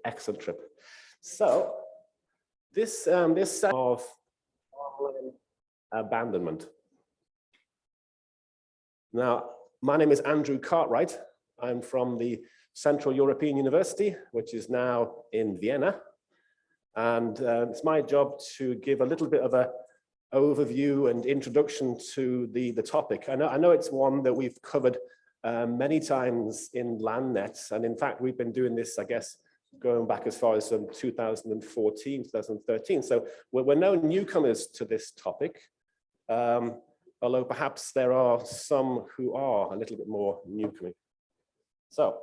Excellent trip. So this set of farmland abandonment. Now, my name is Andrew Cartwright. I'm from the Central European University, which is now in Vienna. And it's my job to give a little bit of an overview and introduction to the topic. I know it's one that we've covered many times in LANDNET. And in fact, we've been doing this, I guess, going back as far as 2014, 2013. So we're no newcomers to this topic, although perhaps there are some who are a little bit more newcoming. So,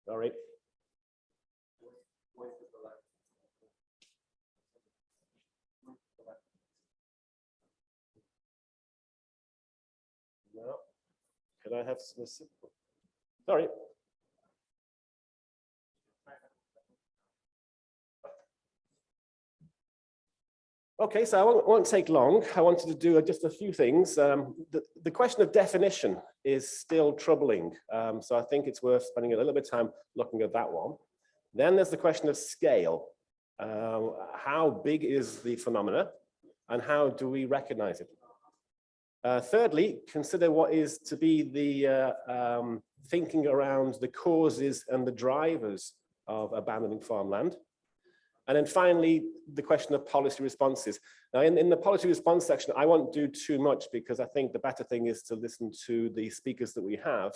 all right. No. Could I have specific? Sorry. Okay, so I won't take long. I wanted to do just a few things. The question of definition is still troubling. So I think it's worth spending a little bit of time looking at that one. Then there's the question of scale. How big is the phenomena and how do we recognize it? Thirdly, consider what is to be the thinking around the causes and the drivers of abandoning farmland. And then finally, the question of policy responses. Now, in the policy response section, I won't do too much because I think the better thing is to listen to the speakers that we have,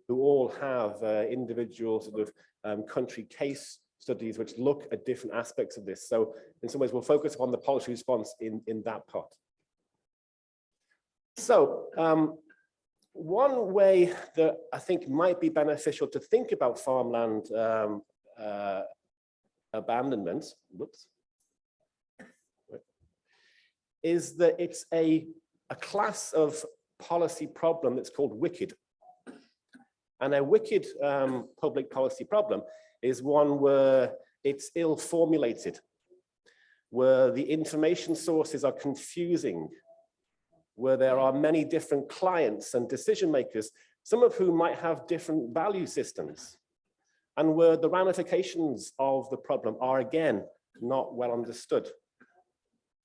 who all have individual sort of country case studies which look at different aspects of this. So in some ways, we'll focus on the policy response in that part. So one way that I think might be beneficial to think about farmland abandonment, whoops, is that it's a class of policy problem that's called wicked. And a wicked public policy problem is one where it's ill formulated, where the information sources are confusing, where there are many different clients and decision makers, some of whom might have different value systems, and where the ramifications of the problem are, again, not well understood.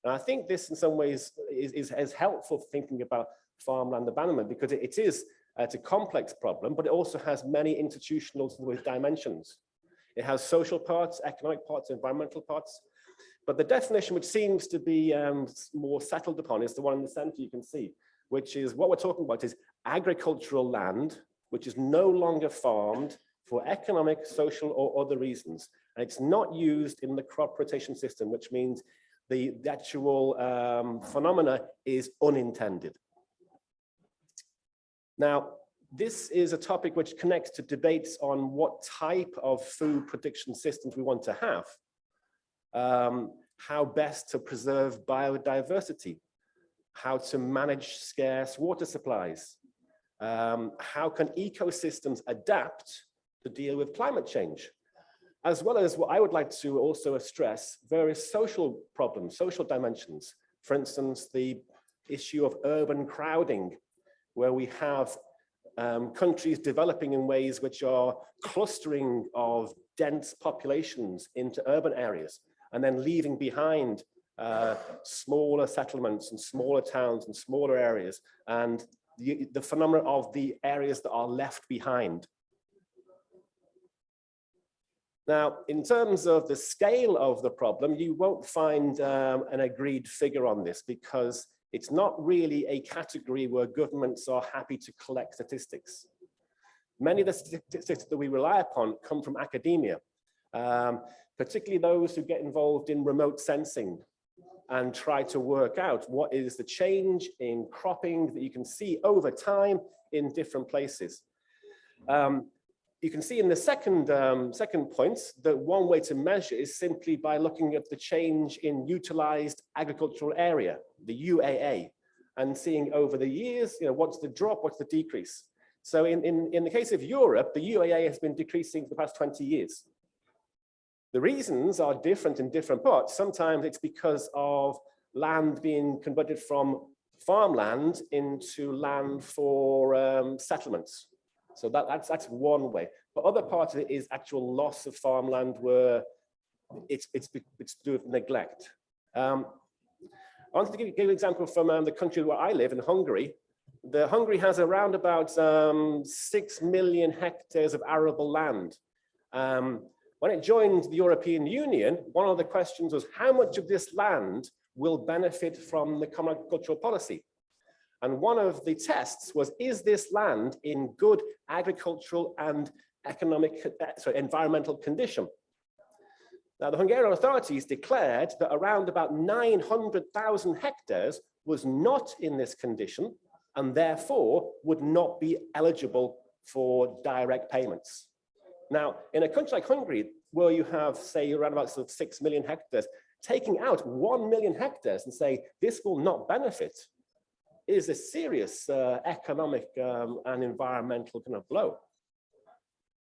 And I think this in some ways is helpful for thinking about farmland abandonment because it's a complex problem, but it also has many institutional dimensions. It has social parts, economic parts, environmental parts. But the definition which seems to be more settled upon is the one in the center you can see, which is what we're talking about is agricultural land, which is no longer farmed for economic, social, or other reasons. And it's not used in the crop rotation system, which means the actual phenomena is unintended. Now, this is a topic which connects to debates on what type of food production systems we want to have, how best to preserve biodiversity, how to manage scarce water supplies, how can ecosystems adapt to deal with climate change, as well as what I would like to also stress, various social problems, social dimensions. For instance, the issue of urban crowding, where we have countries developing in ways which are clustering of dense populations into urban areas, and then leaving behind smaller settlements and smaller towns and smaller areas, and the phenomena of the areas that are left behind. Now, in terms of the scale of the problem, you won't find an agreed figure on this because it's not really a category where governments are happy to collect statistics. Many of the statistics that we rely upon come from academia, particularly those who get involved in remote sensing and try to work out what is the change in cropping that you can see over time in different places. You can see in the second point that one way to measure is simply by looking at the change in utilized agricultural area, the UAA, and seeing over the years, what's the drop, what's the decrease. So in the case of Europe, the UAA has been decreasing for the past 20 years. The reasons are different in different parts. Sometimes it's because of land being converted from farmland into land for settlements. So that's one way. But other part of it is actual loss of farmland where it's to do with neglect. I wanted to give you an example from the country where I live, in Hungary. Hungary has around about 6 million hectares of arable land. When it joined the European Union, one of the questions was how much of this land will benefit from the common agricultural policy? And one of the tests was, is this land in good agricultural and environmental condition? Now, the Hungarian authorities declared that around about 900,000 hectares was not in this condition and therefore would not be eligible for direct payments. Now, in a country like Hungary, where you have, say, around about 6 million hectares, taking out 1 million hectares and say this will not benefit is a serious economic and environmental kind of blow.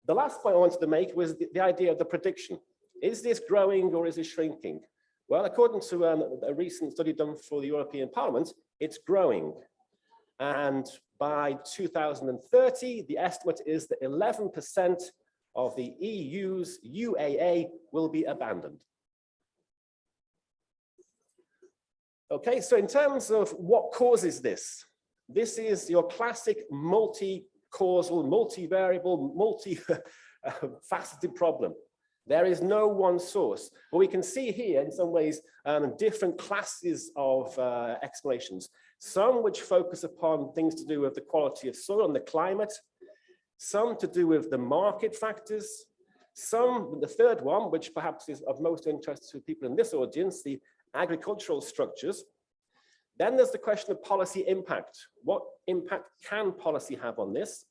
The last point I wanted to make was the idea of the prediction. Is this growing or is it shrinking? Well, according to a recent study done for the European Parliament, it's growing. And by 2030, the estimate is that 11% of the EU's UAA will be abandoned. Okay, so in terms of what causes this, this is your classic multi-causal, multi-variable, multi-faceted problem. There is no one source. But we can see here, in some ways, different classes of explanations. Some which focus upon things to do with the quality of soil and the climate, some to do with the market factors, some, the third one, which perhaps is of most interest to people in this audience, the agricultural structures. Then there's the question of policy impact. What impact can policy have on this?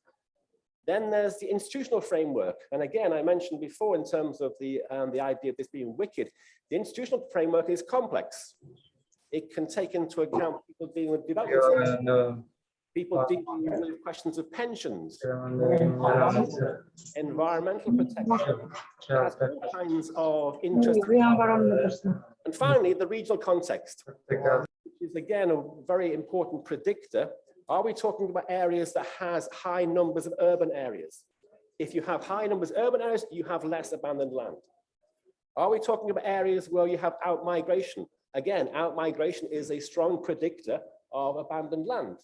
Then there's the institutional framework. And again, I mentioned before in terms of the idea of this being wicked, the institutional framework is complex. It can take into account people dealing with development, people dealing with questions of pensions, environmental protection, all kinds of interest. And finally, the regional context, which is again a very important predictor. Are we talking about areas that has high numbers of urban areas? If you have high numbers of urban areas, you have less abandoned land. Are we talking about areas where you have out-migration? Again, out-migration is a strong predictor of abandoned land.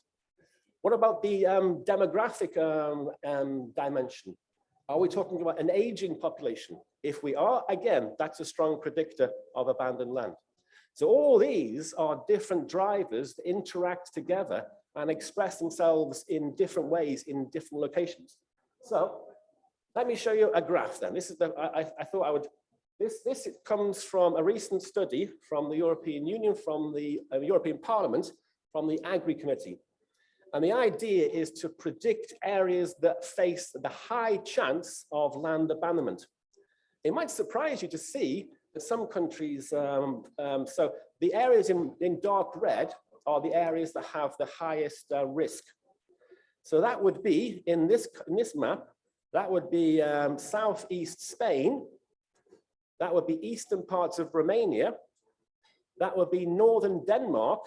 What about the demographic dimension? Are we talking about an aging population? If we are, again, that's a strong predictor of abandoned land. So all these are different drivers that interact together and express themselves in different ways in different locations. So let me show you a graph then. This is I thought I would, this comes from a recent study from the European Union, from the European Parliament, from the Agri Committee. And the idea is to predict areas that face the high chance of land abandonment. It might surprise you to see that some countries, so the areas in dark red are the areas that have the highest risk. So that would be, in this map, that would be southeast Spain, that would be eastern parts of Romania, that would be northern Denmark,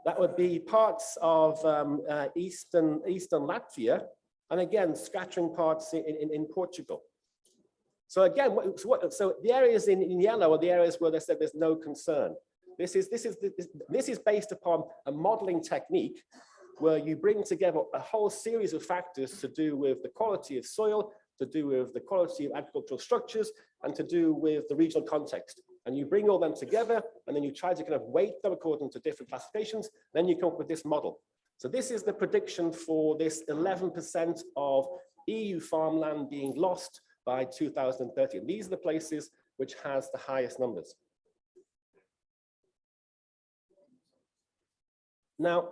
that would be parts of eastern Latvia, and again, scattering parts in Portugal. So again, so the areas in yellow are the areas where they said there's no concern. This is based upon a modeling technique where you bring together a whole series of factors to do with the quality of soil, to do with the quality of agricultural structures, and to do with the regional context. And you bring all them together, and then you try to kind of weight them according to different classifications, then you come up with this model. So this is the prediction for this 11% of EU farmland being lost by 2030. And these are the places which has the highest numbers. Now,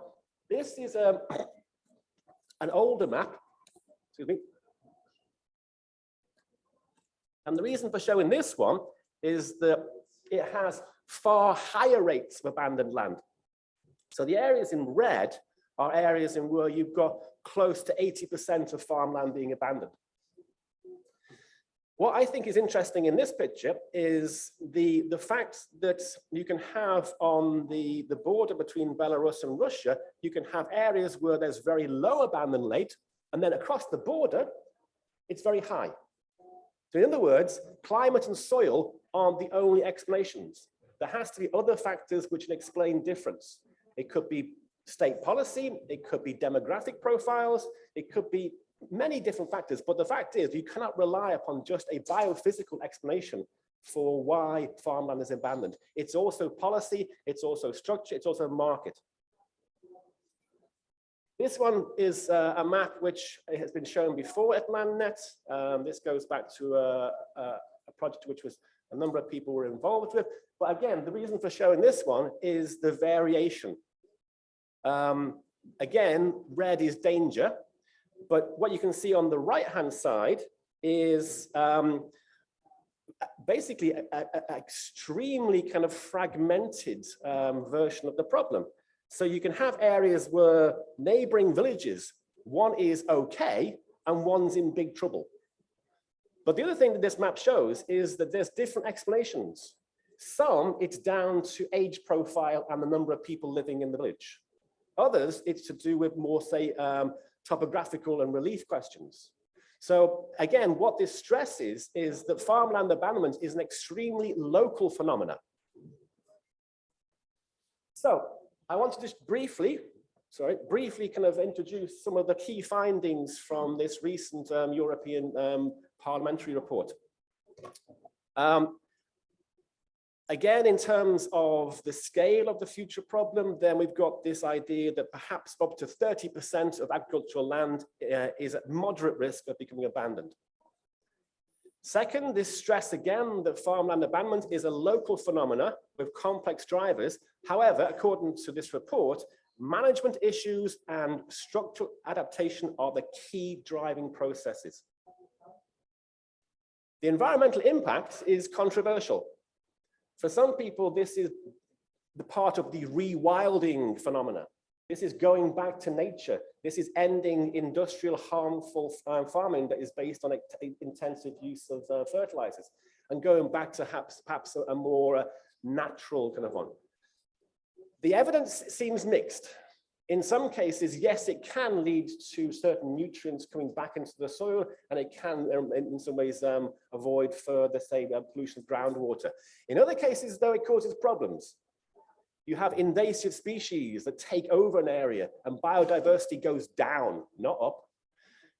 this is an older map, excuse me. And the reason for showing this one is that it has far higher rates of abandoned land. So the areas in red are areas in where you've got close to 80% of farmland being abandoned. What I think is interesting in this picture is the fact that you can have on the border between Belarus and Russia, you can have areas where there's very low abandon rate, and then across the border, it's very high. So in other words, climate and soil aren't the only explanations. There has to be other factors which can explain difference. It could be state policy, it could be demographic profiles, it could be many different factors, but the fact is you cannot rely upon just a biophysical explanation for why farmland is abandoned. It's also policy, it's also structure, it's also market. This one is a map which has been shown before at LANDNET. This goes back to a project which was a number of people were involved with. But again, the reason for showing this one is the variation. Again, red is danger. But what you can see on the right-hand side is basically an extremely kind of fragmented version of the problem. So you can have areas where neighboring villages, one is okay and one's in big trouble. But the other thing that this map shows is that there's different explanations. Some, it's down to age profile and the number of people living in the village. Others, it's to do with more, say, topographical and relief questions. So again, what this stresses is that farmland abandonment is an extremely local phenomena. So I want to just briefly kind of introduce some of the key findings from this recent European parliamentary report. Again, in terms of the scale of the future problem, then we've got this idea that perhaps up to 30% of agricultural land is at moderate risk of becoming abandoned. Second, this stress again that farmland abandonment is a local phenomena with complex drivers. However, according to this report, management issues and structural adaptation are the key driving processes. The environmental impact is controversial. For some people, this is the part of the rewilding phenomena. This is going back to nature. This is ending industrial harmful farming that is based on intensive use of fertilizers and going back to perhaps a more natural kind of one. The evidence seems mixed. In some cases, yes, it can lead to certain nutrients coming back into the soil, and it can, in some ways, avoid further, say, pollution of groundwater. In other cases, though, it causes problems. You have invasive species that take over an area, and biodiversity goes down, not up.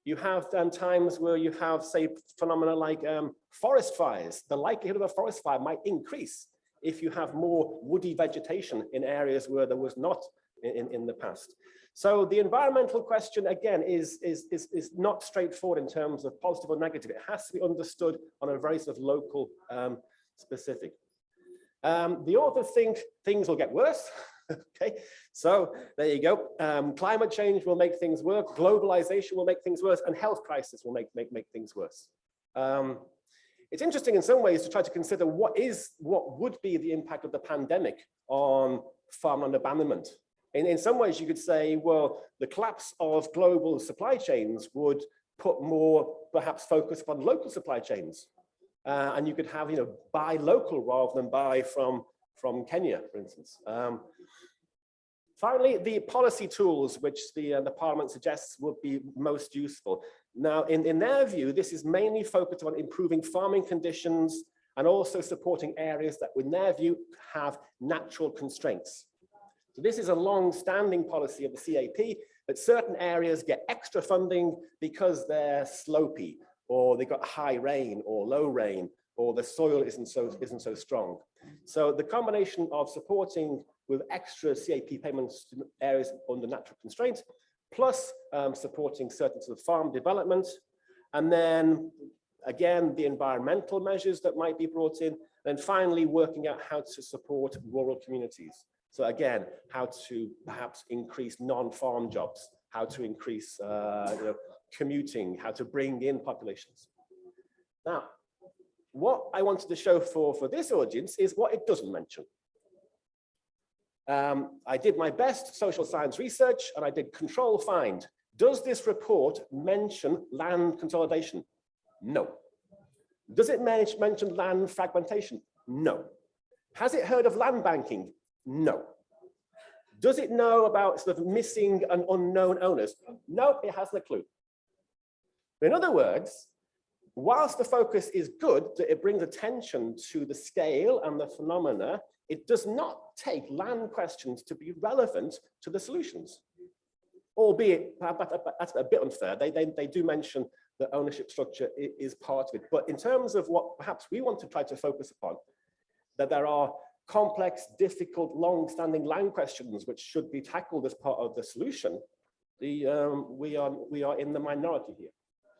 You have times where you have, say, phenomena like forest fires. The likelihood of a forest fire might increase if you have more woody vegetation in areas where there was not in the past. So the environmental question, again, is not straightforward in terms of positive or negative. It has to be understood on a very sort of local specific. The authors think things will get worse. Okay, so there you go. Climate change will make things worse, globalization will make things worse, and health crisis will make things worse. It's interesting in some ways to try to consider what would be the impact of the pandemic on farmland abandonment. In some ways, you could say, well, the collapse of global supply chains would put more, perhaps, focus upon local supply chains. And you could have, buy local rather than buy from Kenya, for instance. Finally, the policy tools which the Parliament suggests would be most useful. Now, in their view, this is mainly focused on improving farming conditions and also supporting areas that, in their view, have natural constraints. So this is a long-standing policy of the CAP, that certain areas get extra funding because they're slopey, or they got high rain or low rain, or the soil isn't so strong. So the combination of supporting with extra CAP payments to areas under natural constraints, plus supporting certain sort of farm development, and then again the environmental measures that might be brought in, and finally working out how to support rural communities. So again, how to perhaps increase non-farm jobs, how to increase commuting, how to bring in populations. Now, what I wanted to show for this audience is what it doesn't mention. I did my best social science research and I did control find. Does this report mention land consolidation? No. Does it mention land fragmentation? No. Has it heard of land banking? No. Does it know about sort of missing and unknown owners? No, it hasn't a clue. In other words, whilst the focus is good, that it brings attention to the scale and the phenomena, it does not take land questions to be relevant to the solutions. Albeit, that's a bit unfair. They do mention that ownership structure is part of it. But in terms of what perhaps we want to try to focus upon, that there are complex, difficult, long-standing land questions which should be tackled as part of the solution, we are in the minority here.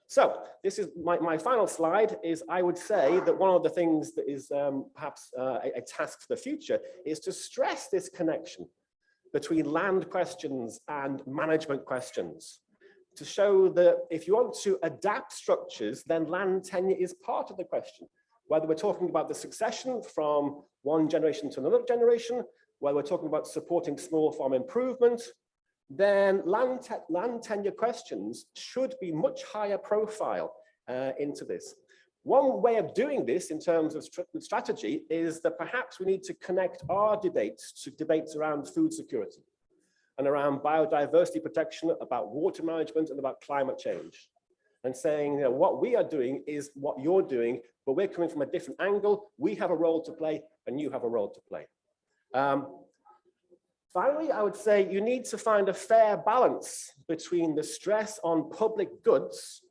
So this is my final slide. Is I would say that one of the things that is perhaps a task for the future is to stress this connection between land questions and management questions, to show that if you want to adapt structures, then land tenure is part of the question. Whether we're talking about the succession from one generation to another generation, whether we're talking about supporting small farm improvement, then land tenure questions should be much higher profile into this. One way of doing this in terms of strategy is that perhaps we need to connect our debates to debates around food security and around biodiversity protection, about water management and about climate change. And saying, you know, what we are doing is what you're doing, but we're coming from a different angle. We have a role to play and you have a role to play. Finally, I would say you need to find a fair balance between the stress on public goods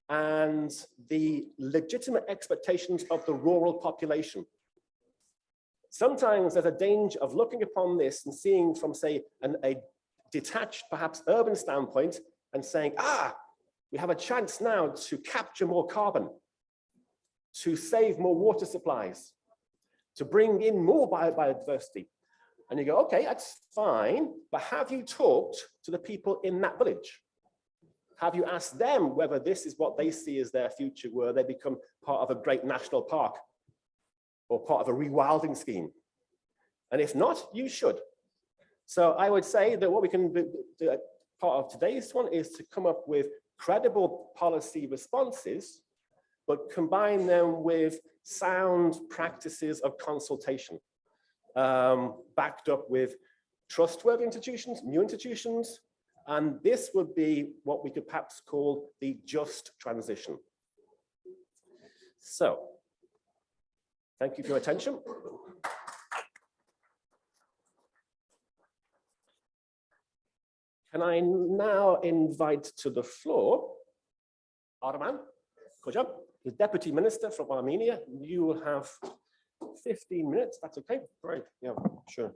and the legitimate expectations of the rural population. Sometimes there's a danger of looking upon this and seeing from, say, a detached, perhaps urban standpoint and saying, we have a chance now to capture more carbon, to save more water supplies, to bring in more biodiversity. And you go, okay, that's fine, but have you talked to the people in that village? Have you asked them whether this is what they see as their future, where they become part of a great national park or part of a rewilding scheme? And if not, you should. So I would say that what we can do, part of today's one, is to come up with credible policy responses, but combine them with sound practices of consultation, backed up with trustworthy institutions, new institutions, and this would be what we could perhaps call the just transition. So, thank you for your attention. Can I now invite to the floor Arman Kojab, the Deputy Minister from Armenia. You will have 15 minutes. That's okay. Great. Yeah, sure.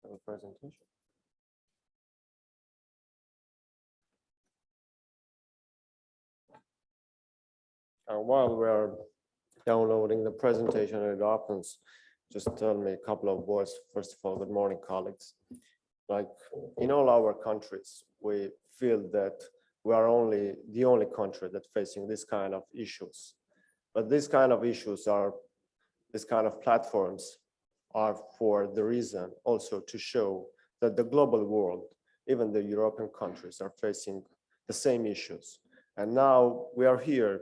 Have a presentation. While we're downloading the presentation and it opens, just tell me a couple of words. First of all, good morning, colleagues. Like in all our countries, we feel that we are the only country that's facing this kind of issues. But these kind of issues are, this kind of platforms are for the reason also to show that the global world, even the European countries, are facing the same issues. And now we are here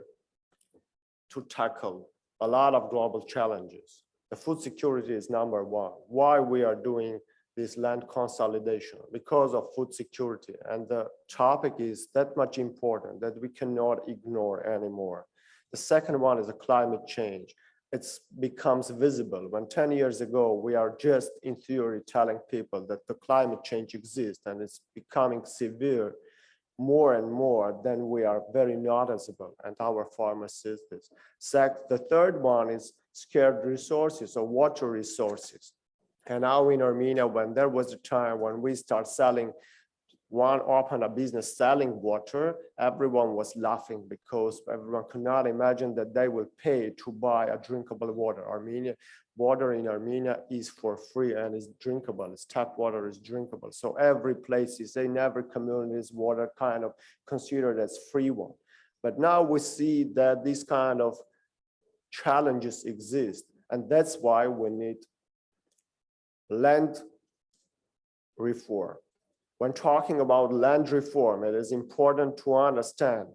to tackle a lot of global challenges. The food security is number one. Why we are doing this land consolidation? Because of food security. And the topic is that much important that we cannot ignore anymore. The second one is the climate change. It becomes visible when 10 years ago, we are just in theory telling people that the climate change exists and it's becoming severe more and more, then we are very noticeable, and our farmers see this. The third one is scarce resources or water resources. And now in Armenia, when there was a time when we start open a business selling water, everyone was laughing because everyone could not imagine that they will pay to buy a drinkable water. Water in Armenia is for free and is drinkable. It's tap water is drinkable. So every place is in every community is water kind of considered as free one. But now we see that these kind of challenges exist. And that's why we need land reform. when talking about land reform, it is important to understand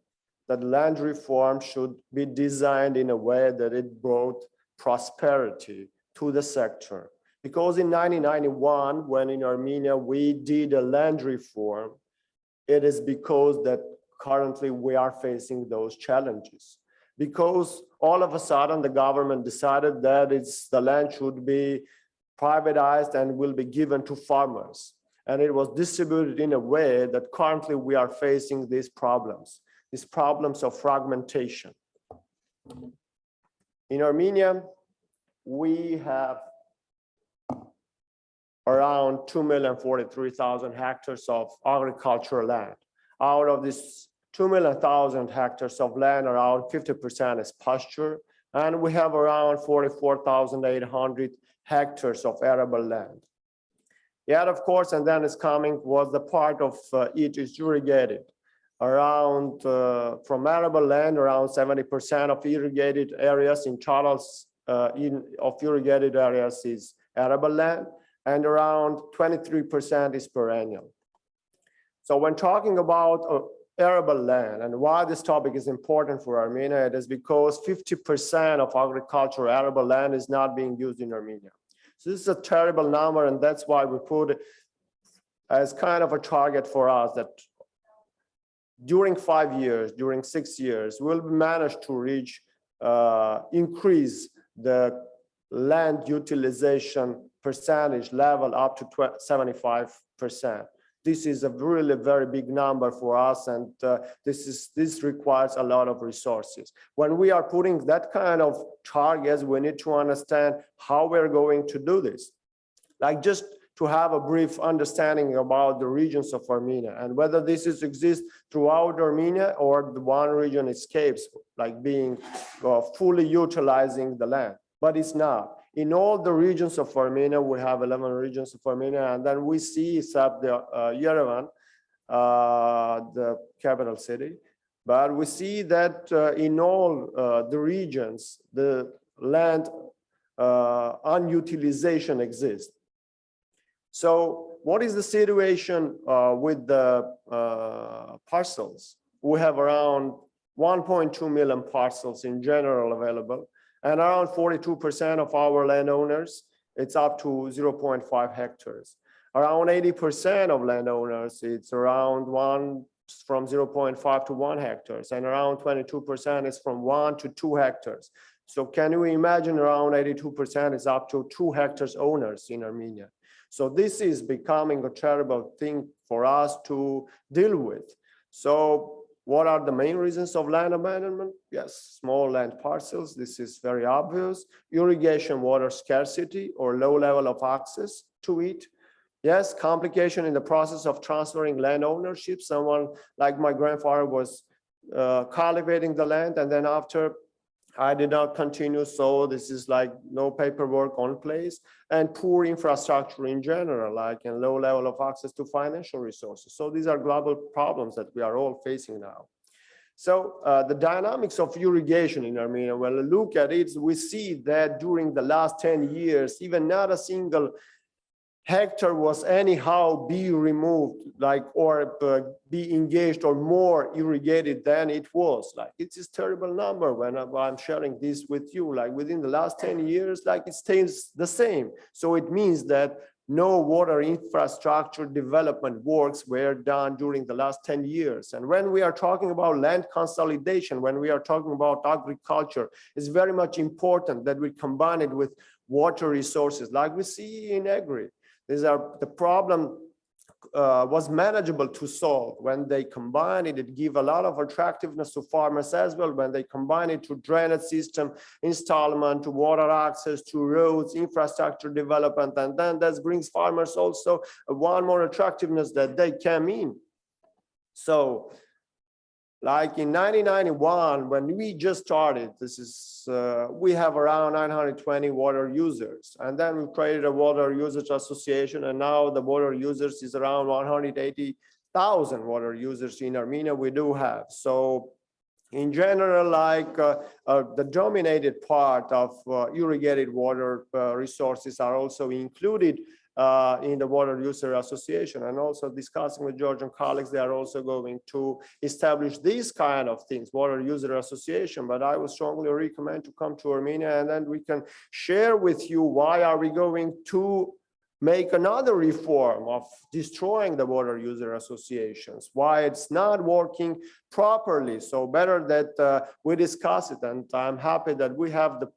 that land reform should be designed in a way that it brought prosperity to the sector. Because in 1991, when in Armenia we did a land reform, it is because that currently we are facing those challenges. Because all of a sudden the government decided that the land should be privatized and will be given to farmers. And it was distributed in a way that currently we are facing these problems of fragmentation. In Armenia, we have around 2,043,000 hectares of agricultural land. Out of this 2,000,000 hectares of land, around 50% is pasture, and we have around 44,800 hectares of arable land. Yet, of course, and then is coming was the part of it is irrigated. Around, from arable land, around 70% of irrigated areas in totals of irrigated areas is arable land, and around 23% is perennial. So when talking about arable land and why this topic is important for Armenia, it is because 50% of agricultural arable land is not being used in Armenia. So this is a terrible number, and that's why we put it as kind of a target for us that during 5 years, during 6 years, we'll manage to reach, increase the land utilization percentage level up to 75%. This is a really very big number for us, and this requires a lot of resources. When we are putting that kind of targets, we need to understand how we're going to do this. Like just to have a brief understanding about the regions of Armenia and whether this exists throughout Armenia or the one region escapes, like being fully utilizing the land, but it's not. In all the regions of Armenia, we have 11 regions of Armenia, and then we see except the Yerevan, the capital city, but we see that in all the regions, the land unutilization exists. So what is the situation with the parcels? We have around 1.2 million parcels in general available, and around 42% of our landowners, it's up to 0.5 hectares. Around 80% of landowners, it's around from 0.5 to 1 hectares, and around 22% is from 1 to 2 hectares. So can you imagine around 82% is up to 2 hectares owners in Armenia? So this is becoming a terrible thing for us to deal with. So what are the main reasons of land abandonment? Yes, small land parcels. This is very obvious. Irrigation water scarcity or low level of access to it. Yes, complication in the process of transferring land ownership. Someone like my grandfather was cultivating the land, and then after I did not continue, so this is like no paperwork on place, and poor infrastructure in general, like a low level of access to financial resources. So these are global problems that we are all facing now. So the dynamics of irrigation in Armenia, when we look at it, we see that during the last 10 years, even not a single hectare was anyhow be removed, like, or be engaged or more irrigated than it was. Like, it's a terrible number when I'm sharing this with you. Like, within the last 10 years, like, it stays the same. So it means that no water infrastructure development works were done during the last 10 years. And when we are talking about land consolidation, when we are talking about agriculture, it's very much important that we combine it with water resources, like we see in agri. The problem was manageable to solve. When they combine it, it gives a lot of attractiveness to farmers as well. When they combine it to drainage system installment, to water access, to roads, infrastructure development, and then that brings farmers also one more attractiveness that they come in. So, like in 1991, when we just started, this is, we have around 920 water users. And then we created a water users association, and now the water users is around 180,000 water users in Armenia we do have. So in general, like the dominated part of irrigated water resources are also included in the Water User Association, and also discussing with Georgian colleagues, they are also going to establish these kind of things, Water User Association. But I would strongly recommend to come to Armenia, and then we can share with you why are we going to make another reform of destroying the water user associations, why it's not working properly. So better that we discuss it, and I'm happy that we have the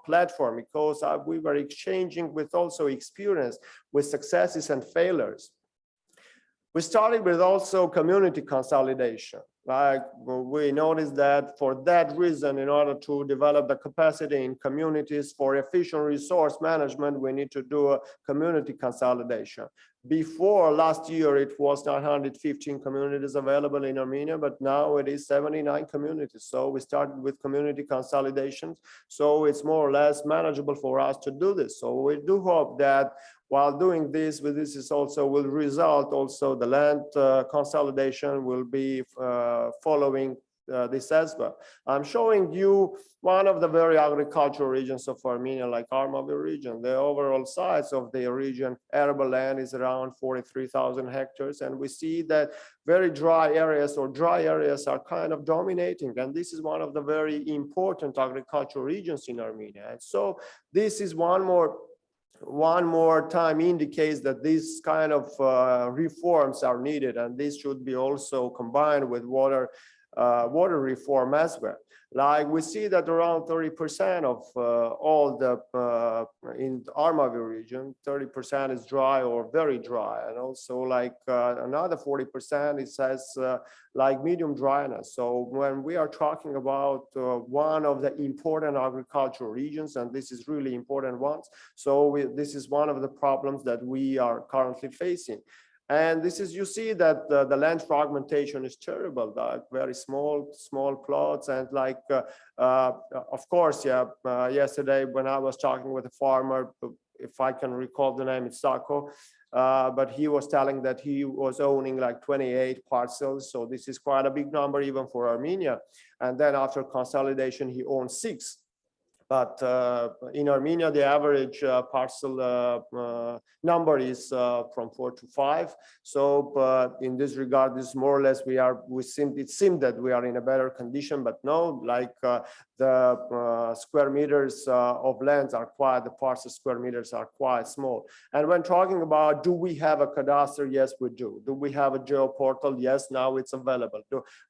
platform, because we were exchanging with also experience with successes and failures. We started with also community consolidation. Like we noticed that for that reason, in order to develop the capacity in communities for efficient resource management, we need to do a community consolidation. Before last year, it was 915 communities available in Armenia, but now it is 79 communities. So we started with community consolidations. So it's more or less manageable for us to do this. So we do hope that while doing this, this is also will result also the land consolidation will be following this as well. I'm showing you one of the very agricultural regions of Armenia, like Armavir region. The overall size of the region, arable land, is around 43,000 hectares. And we see that very dry areas or dry areas are kind of dominating. And this is one of the very important agricultural regions in Armenia. And so this is one more time indicates that these kind of reforms are needed, and this should be also combined with water reform as well. Like we see that around 30% of all the in Armavir region, 30% is dry or very dry, and also like another 40% it says like medium dryness. So when we are talking about one of the important agricultural regions, and this is really important ones, so this is one of the problems that we are currently facing. And this is, you see that the land fragmentation is terrible, like very small plots, and like, of course, yeah, yesterday when I was talking with a farmer, if I can recall the name, it's Sako, but he was telling that he was owning like 28 parcels. So this is quite a big number even for Armenia. And then after consolidation, he owns 6. But in Armenia, the average parcel number is from 4 to 5. So in this regard, this more or less it seemed that we are in a better condition, but no, like the square meters of lands are quite, the parcel square meters are quite small. And when talking about, do we have a cadastre? Yes, we do. Do we have a geoportal? Yes, now it's available.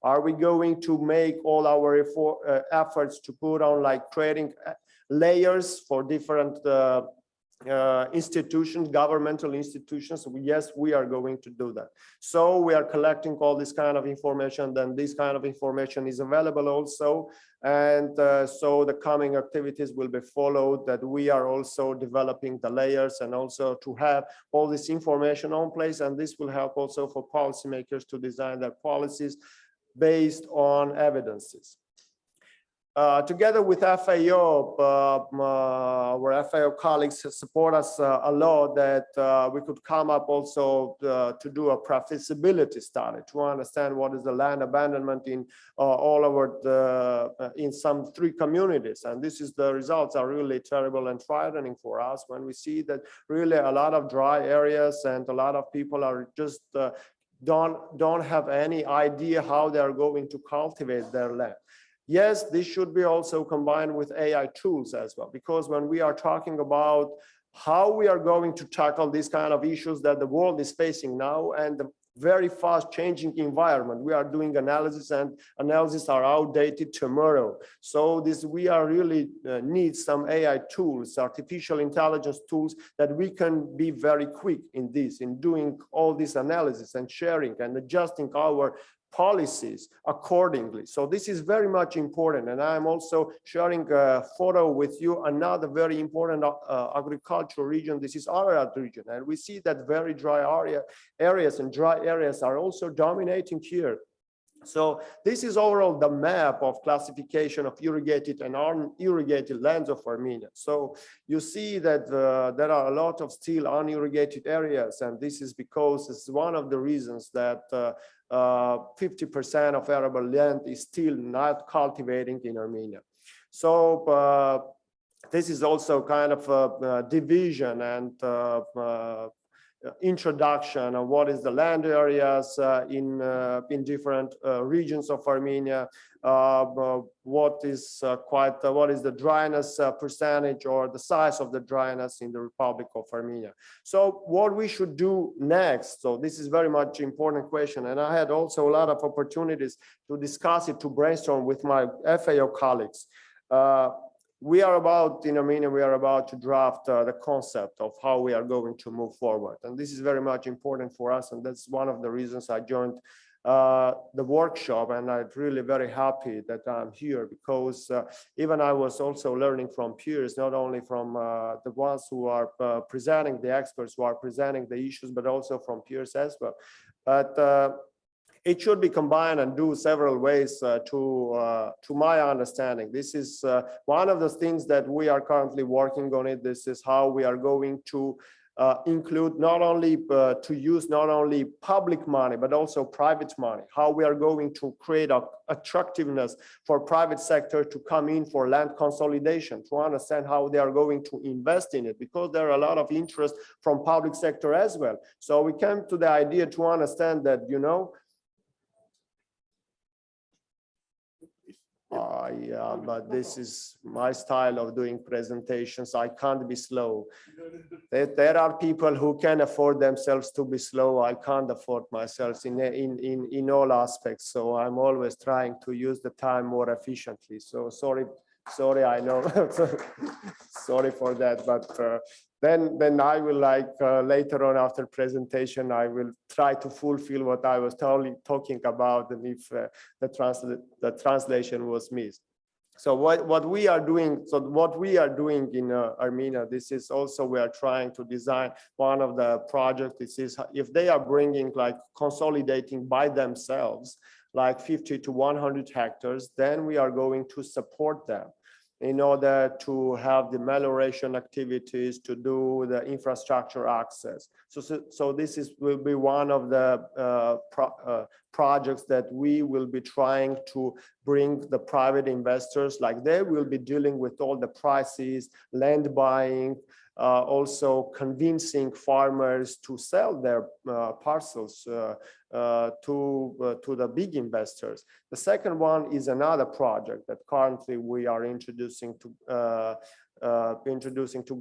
Are we going to make all our efforts to put on like trading layers for different institutions, governmental institutions? Yes, we are going to do that. So we are collecting all this kind of information, then this kind of information is available also. And so the coming activities will be followed, that we are also developing the layers and also to have all this information on place. And this will help also for policymakers to design their policies based on evidences. Together with FAO, our FAO colleagues support us a lot, that we could come up also to do a pre-feasibility study to understand what is the land abandonment in all over in some 3 communities. And this is, the results are really terrible and frightening for us when we see that really a lot of dry areas and a lot of people are just don't have any idea how they are going to cultivate their land. Yes, this should be also combined with AI tools as well, because when we are talking about how we are going to tackle these kind of issues that the world is facing now and the very fast changing environment, we are doing analysis, and analysis are outdated tomorrow. So we are really need some AI tools, artificial intelligence tools, that we can be very quick in doing all this analysis and sharing and adjusting our policies accordingly. So this is very much important. And I'm also sharing a photo with you, another very important agricultural region. This is Ararat region. And we see that very dry areas and dry areas are also dominating here. So this is overall the map of classification of irrigated and unirrigated lands of Armenia. So you see that there are a lot of still unirrigated areas, and this is because it's one of the reasons that 50% of arable land is still not cultivating in Armenia. So this is also kind of a division and introduction of what is the land areas in different regions of Armenia, what is the dryness percentage or the size of the dryness in the Republic of Armenia. So what we should do next, so this is very much important question, and I had also a lot of opportunities to discuss it, to brainstorm with my FAO colleagues. In Armenia, we are about to draft the concept of how we are going to move forward. And this is very much important for us. And that's one of the reasons I joined the workshop. And I'm really very happy that I'm here, because even I was also learning from peers, not only from the ones who are presenting, the experts who are presenting the issues, but also from peers as well. But it should be combined and do several ways to my understanding. This is one of the things that we are currently working on it. This is how we are going to include to use not only public money, but also private money, how we are going to create attractiveness for private sector to come in for land consolidation, to understand how they are going to invest in it, because there are a lot of interest from public sector as well. So we came to the idea to understand that, yeah, but this is my style of doing presentations. I can't be slow. There are people who can afford themselves to be slow. I can't afford myself in all aspects. So I'm always trying to use the time more efficiently. So sorry, I know. Sorry for that. But then I will later on after presentation, I will try to fulfill what I was talking about, and if the translation was missed. So what we are doing in Armenia, this is also, we are trying to design one of the projects. This is if they are bringing consolidating by themselves, 50 to 100 hectares, then we are going to support them in order to have the melioration activities, to do the infrastructure access. So this will be one of the projects that we will be trying to bring the private investors, they will be dealing with all the prices, land buying, also convincing farmers to sell their parcels to the big investors. The second one is another project that currently we are introducing to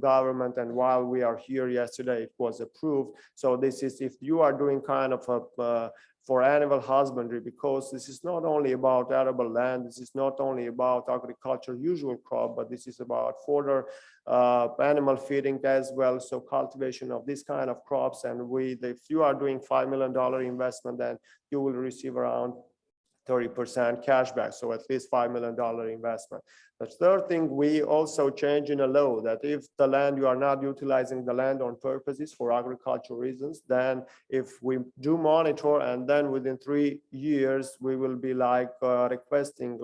government, and while we are here yesterday, it was approved. So this is if you are doing kind of for animal husbandry, because this is not only about arable land, this is not only about agriculture, usual crop, but this is about fodder, animal feeding as well. So cultivation of this kind of crops, and if you are doing $5 million investment, then you will receive around 30% cash back, so at least $5 million investment. The third thing, we also change in a law that if the land, you are not utilizing the land on purposes for agricultural reasons, then if we do monitor, and then within 3 years, we will be requesting,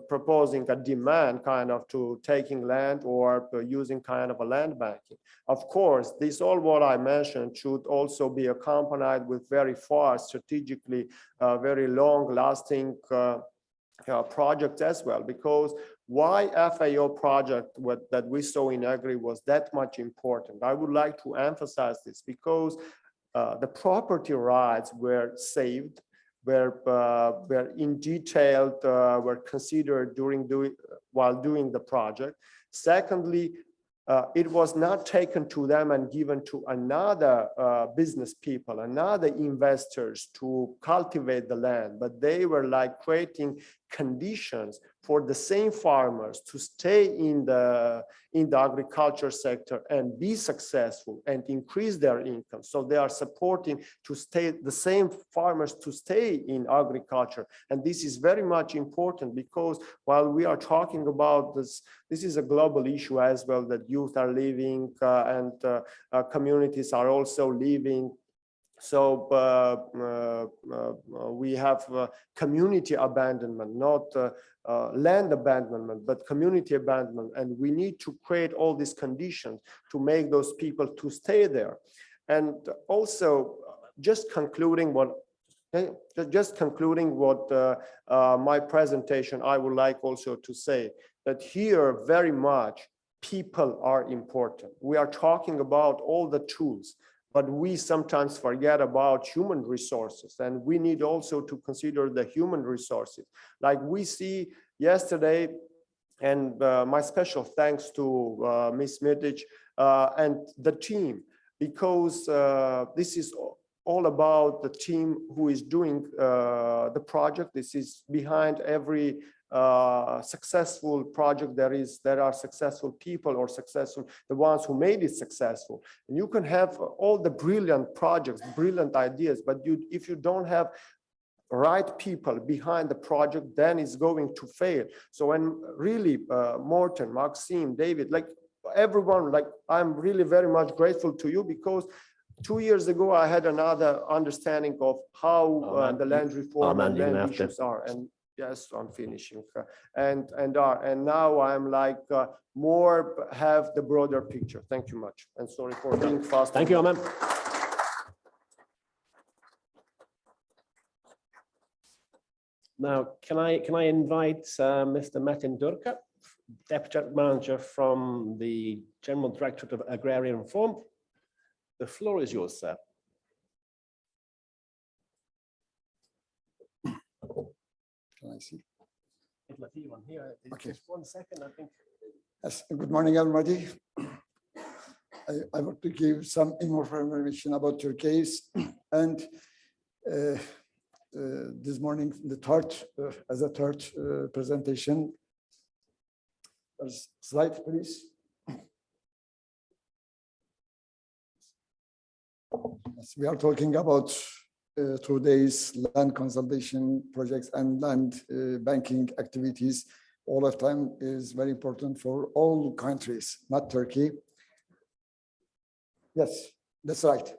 proposing a demand kind of to taking land or using kind of a land banking. Of course, this all what I mentioned should also be accompanied with very fast, strategically, very long-lasting project as well, because why FAO project that we saw in Agri was that much important. I would like to emphasize this because the property rights were saved, were in detail, were considered while doing the project. Secondly, it was not taken to them and given to another business people, another investors to cultivate the land, but they were creating conditions for the same farmers to stay in the agriculture sector and be successful and increase their income. So they are supporting the same farmers to stay in agriculture. And this is very much important, because while we are talking about this is a global issue as well, that youth are leaving and communities are also leaving. So we have community abandonment, not land abandonment, but community abandonment. And we need to create all these conditions to make those people to stay there. And also, just concluding what my presentation, I would like also to say that here very much people are important. We are talking about all the tools, but we sometimes forget about human resources, and we need also to consider the human resources. Like we see yesterday, and my special thanks to Ms. Mitic and the team, because this is all about the team who is doing the project. This is behind every successful project. There are successful people, or successful, the ones who made it successful. And you can have all the brilliant projects, brilliant ideas, but if you don't have right people behind the project, then it's going to fail. So when really Morten, Maxime, David, like everyone, like I'm really very much grateful to you, because 2 years ago I had another understanding of how the land reform and land issues are. And yes, I'm finishing. And now I'm like more have the broader picture. Thank you much, and sorry for being fast. Thank you, Ahmed. Now, can I invite Mr. Metin Durka, Deputy Manager from the General Directorate of Agrarian Reform. The floor is yours, sir. Can I see? Okay. Just 1 second, I think. Yes, good morning, everybody. I want to give some more information about your case. And this morning, as a third presentation. Slide, please. Yes, we are talking about today's land consolidation projects and land banking activities. All of them is very important for all countries, not Turkey. Yes, that's right.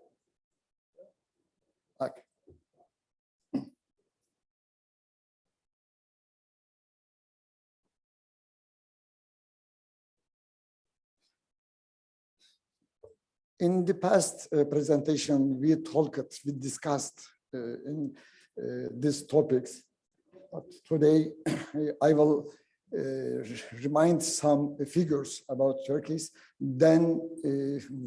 Okay. In the past presentation, we discussed in these topics. But today, I will remind some figures about Turkey, then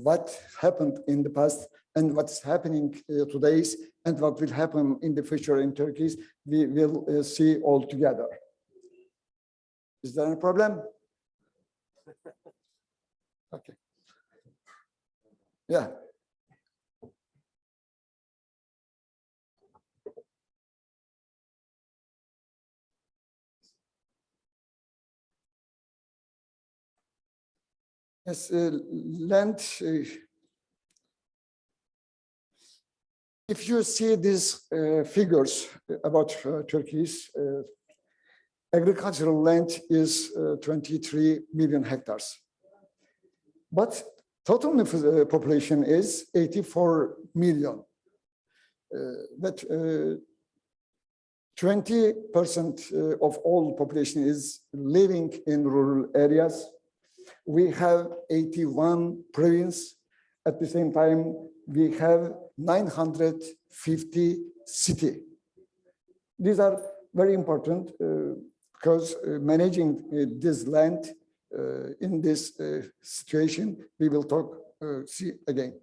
what happened in the past and what's happening today, and what will happen in the future in Turkey, we will see all together. Is there a problem? Okay. Yeah. Yes, land. If you see these figures about Turkey's agricultural land is 23 million hectares, but total population is 84 million. That 20% of all population is living in rural areas. We have 81 provinces. At the same time, we have 950 cities. These are very important because managing this land in this situation, we will talk, see again.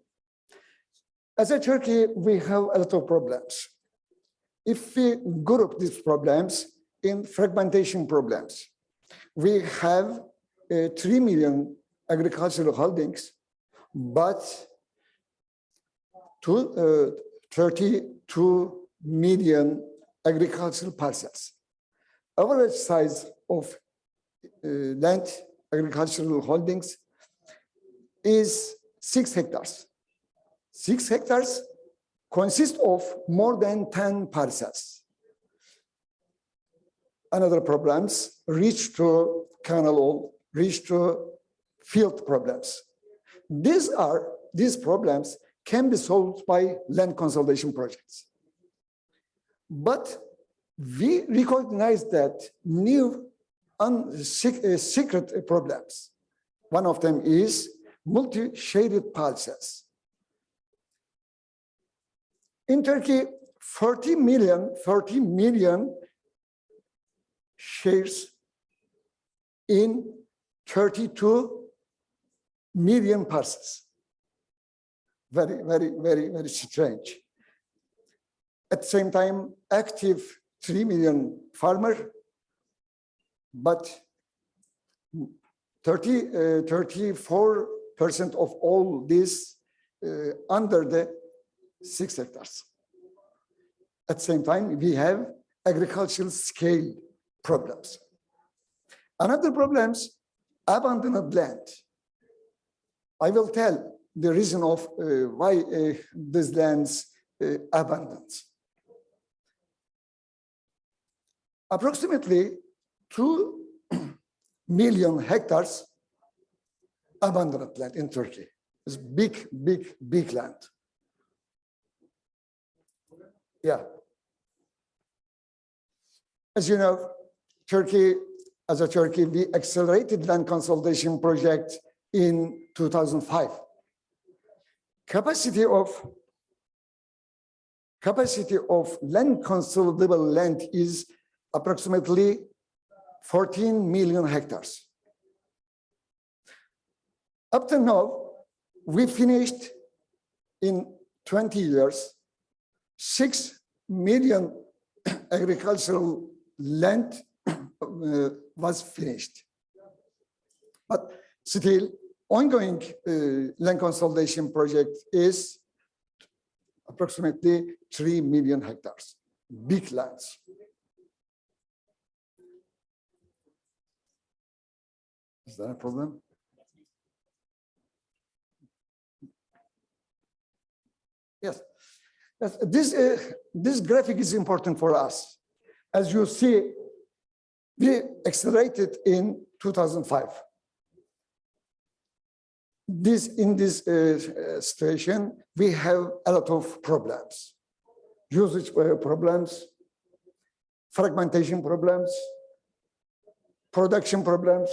As a Turkey, we have a lot of problems. If we group these problems in fragmentation problems, we have 3 million agricultural holdings, but 32 million agricultural parcels. Average size of land agricultural holdings is 6 hectares. 6 hectares consist of more than 10 parcels. Another problems reach to canal, reach to field problems. These problems can be solved by land consolidation projects. But we recognize that new secret problems. One of them is multi-shaded parcels. In Turkey, 40 million shares in 32 million parcels. Very, very, very, very strange. At the same time, active 3 million farmer, but 34% of all this under the 6 hectares. At the same time, we have agricultural scale problems. Another problems, abandoned land. I will tell the reason of why these lands abandoned. Approximately 2 million hectares abandoned land in Turkey. It's big, big, big land. Yeah. As you know, Turkey, as a Turkey, we accelerated land consolidation project in 2005. Capacity of land consolidable land is approximately 14 million hectares. Up to now, we finished in 20 years, 6 million agricultural land was finished. But still, ongoing land consolidation project is approximately 3 million hectares, big lands. Is that a problem? Yes. Yes. This graphic is important for us. As you see, we accelerated in 2005. In this situation, we have a lot of problems. Usage problems, fragmentation problems, production problems,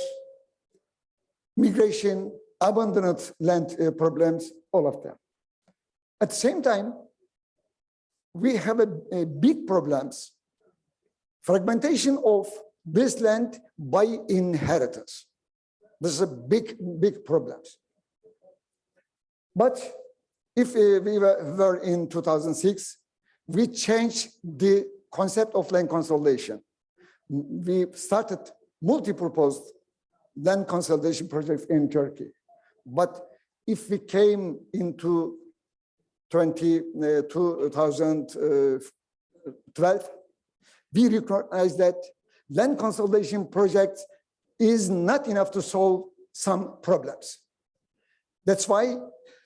migration, abandoned land problems, all of them. At the same time, we have a big problems, fragmentation of this land by inheritance. This is a big, big problem. But if we were in 2006, we changed the concept of land consolidation. We started multi-purpose land consolidation projects in Turkey. But if we came into 2012, we recognized that land consolidation projects is not enough to solve some problems. That's why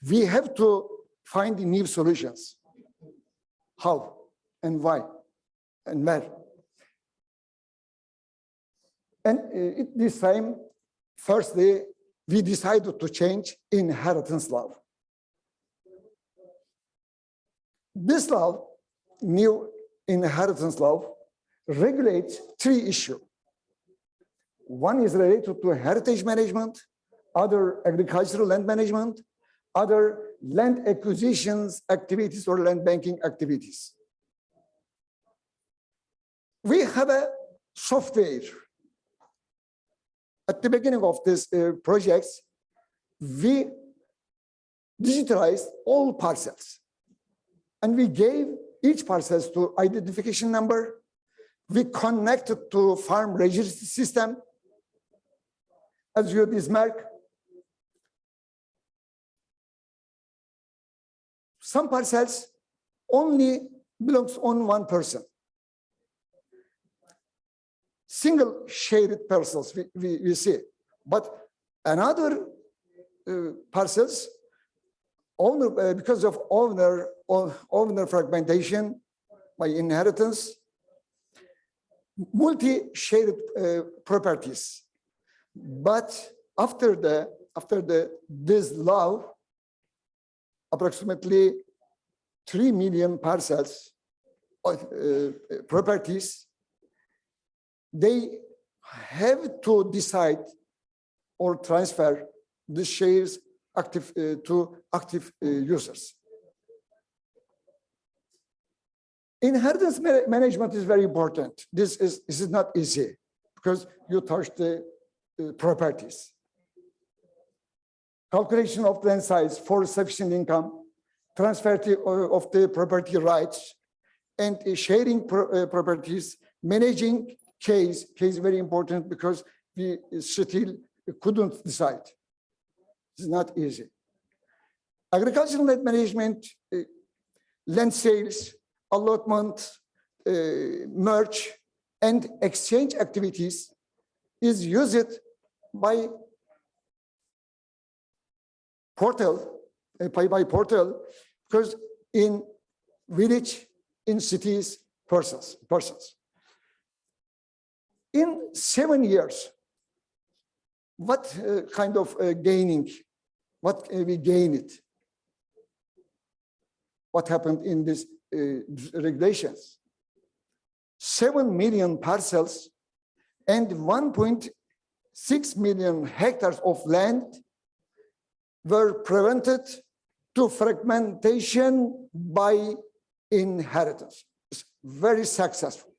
we have to find new solutions. How and why and where. And this time, firstly, we decided to change inheritance law. This law, new inheritance law, regulates 3 issues. One is related to heritage management, other agricultural land management, other land acquisitions activities or land banking activities. We have a software. At the beginning of this projects, we digitalized all parcels. And we gave each parcels to identification number. We connected to farm registry system. As you this mark, some parcels only belongs on one person. Single shaded parcels we see, but another parcels owner because of owner fragmentation by inheritance, multi-shaded properties. But after this law, approximately 3 million parcels properties, they have to decide or transfer the shares to active users. Inheritance management is very important. This is not easy because you touch the properties. calculation of land size for sufficient income, transfer of the property rights, and sharing properties, managing case very important because we still couldn't decide. It's not easy. Agricultural land management, land sales, allotment, merge, and exchange activities is used by portal, by portal, because in village, in cities, persons. In 7 years, what kind of gaining, what we gain it? What happened in these regulations? 7 million parcels and 1.6 million hectares of land were prevented to fragmentation by inheritance. It's very successful.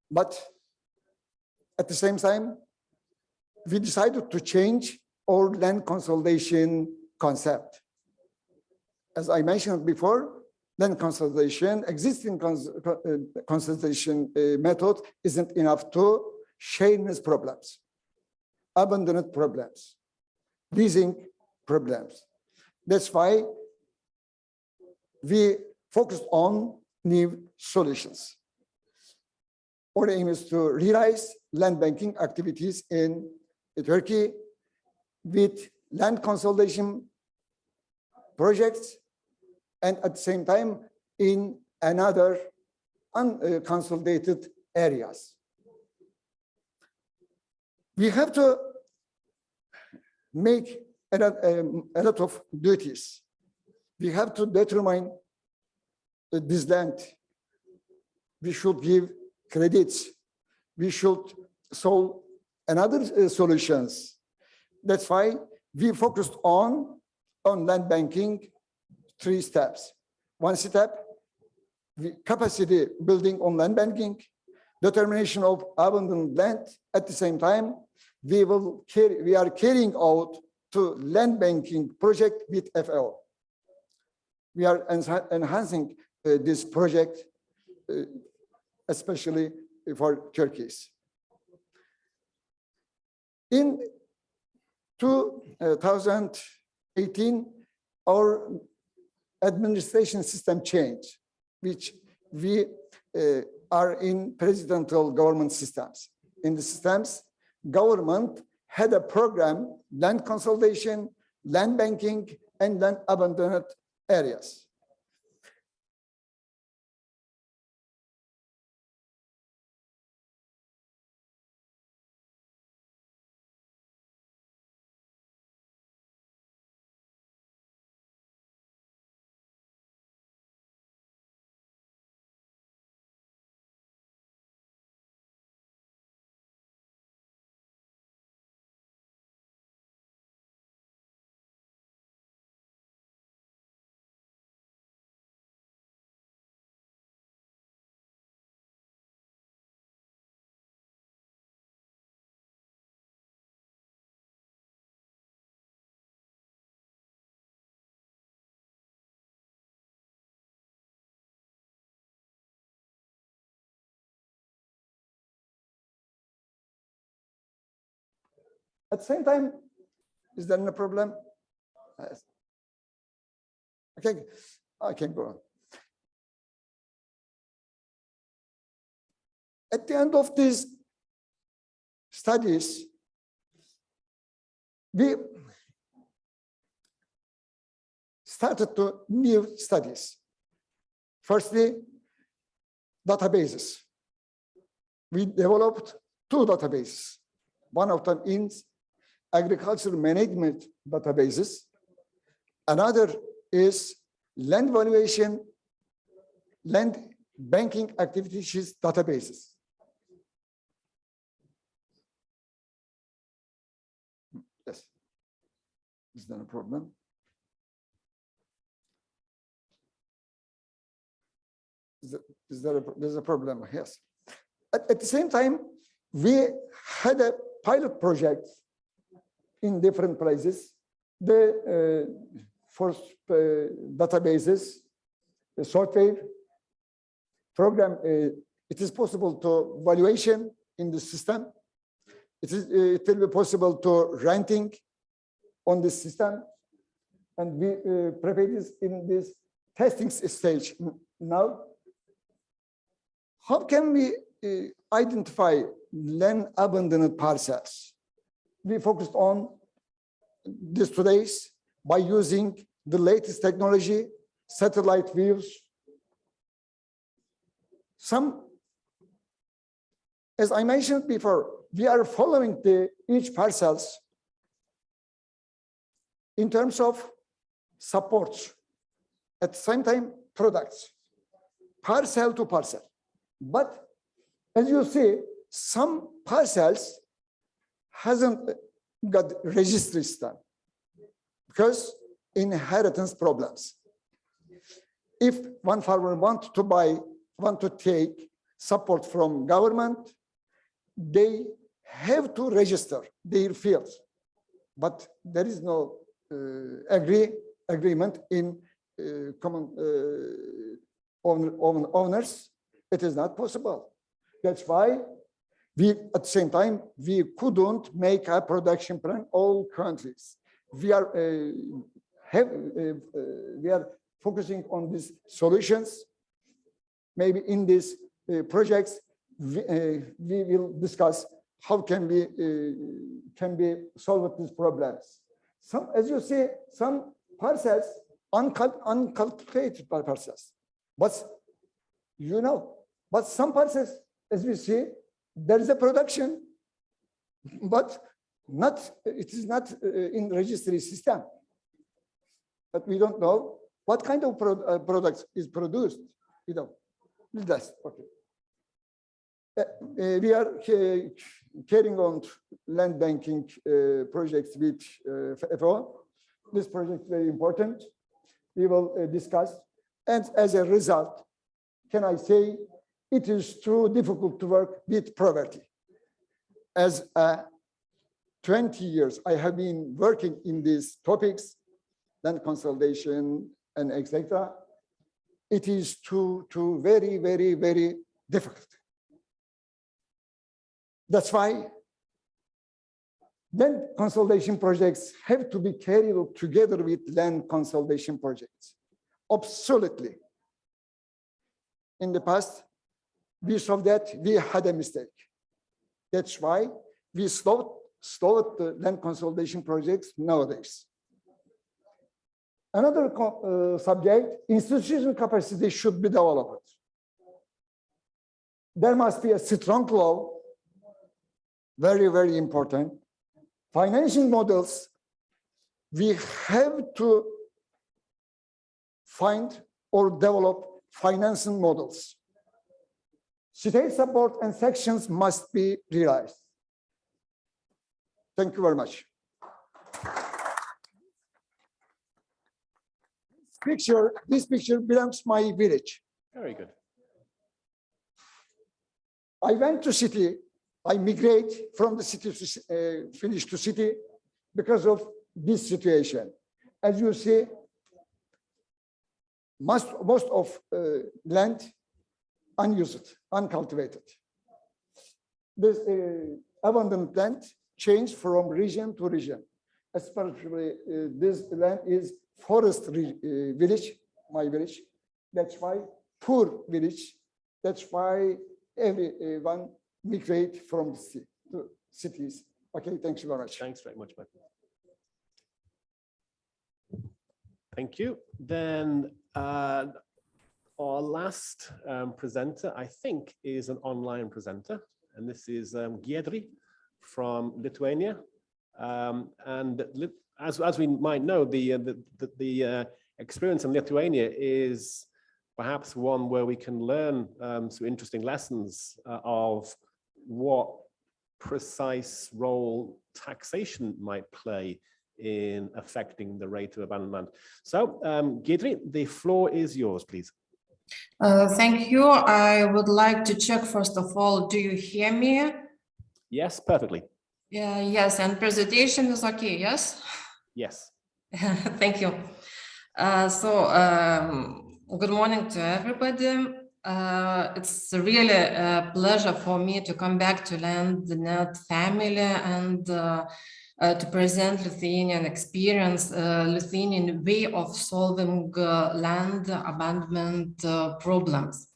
But at the same time, we decided to change our land consolidation concept. As I mentioned before, land consolidation, existing consolidation method isn't enough to shareness problems, abandoned problems, leasing problems. That's why we focused on new solutions. Our aim is to realize land banking activities in Turkey with land consolidation projects, and at the same time in another unconsolidated areas. We have to make a lot of duties. We have to determine this land. We should give credits. We should solve another solutions. That's why we focused on land banking 3 steps. 1 step, capacity building on land banking, determination of abandoned land. At the same time, we are carrying out to land banking project with FAO. We are enhancing this project, especially for Turkey's. In 2018, our administration system changed, which we are in presidential government systems. In the systems, government had a program, land consolidation, land banking, and land abandoned areas. At the same time, is there no problem? Yes. Okay, I can go on. At the end of these studies, we started to new studies. Firstly, databases. We developed 2 databases. One of them is agricultural management databases. Another is land valuation, land banking activities databases. Yes, is there a problem? There's a problem, yes. At the same time, we had a pilot project in different places. The first databases, the software program, it is possible to valuation in the system. It will be possible to renting on the system, and we prepare this in this testing stage now. How can we identify land abandoned parcels? We focused on this today by using the latest technology, satellite views. As I mentioned before, we are following each parcels in terms of supports, at the same time products, parcel to parcel. But as you see, some parcels hasn't got registry system because inheritance problems. If one farmer want to take support from government, they have to register their fields, but there is no agreement in common owners. It is not possible. That's why we, at the same time, we couldn't make a production plan all countries. We are focusing on these solutions. Maybe in these projects, we will discuss how can we solve these problems. Some, as you see, some parcels uncultivated parcels, but but some parcels, as we see, there is a production, but it is not in registry system. But we don't know what kind of products is produced. That's okay. We are carrying on land banking projects with FAO. This project is very important. We will discuss, and as a result, can I say it is too difficult to work with poverty. As 20 years, I have been working in these topics, land consolidation and etc. It is too very, very, very difficult. That's why land consolidation projects have to be carried out together with land consolidation projects. Absolutely. In the past, we saw that we had a mistake. That's why we slowed the land consolidation projects nowadays. Another subject, institutional capacity should be developed. There must be a strong law, very, very important. Financing models, we have to find or develop financing models. State support and sections must be realized. Thank you very much. This picture belongs to my village. Very good. I went to city. I migrate from the city to village to city because of this situation. As you see, most of land unused, uncultivated. This abundant land changed from region to region. Especially this land is forest village, my village. That's why poor village. That's why everyone migrate from the city to cities. Okay, thanks very much. Thanks very much, Michael. Thank you. Then our last presenter, I think, is an online presenter, and this is Giedri from Lithuania. And as we might know, the experience in Lithuania is perhaps one where we can learn some interesting lessons of what precise role taxation might play in affecting the rate of abandonment. So, Giedri, the floor is yours, please. Thank you. I would like to check, first of all, do you hear me? Yes, perfectly. Yeah, yes, and presentation is okay, yes? Yes. Thank you. Good morning to everybody. It's really a pleasure for me to come back to LANDNET family and to present Lithuanian experience, Lithuanian way of solving land abandonment problems.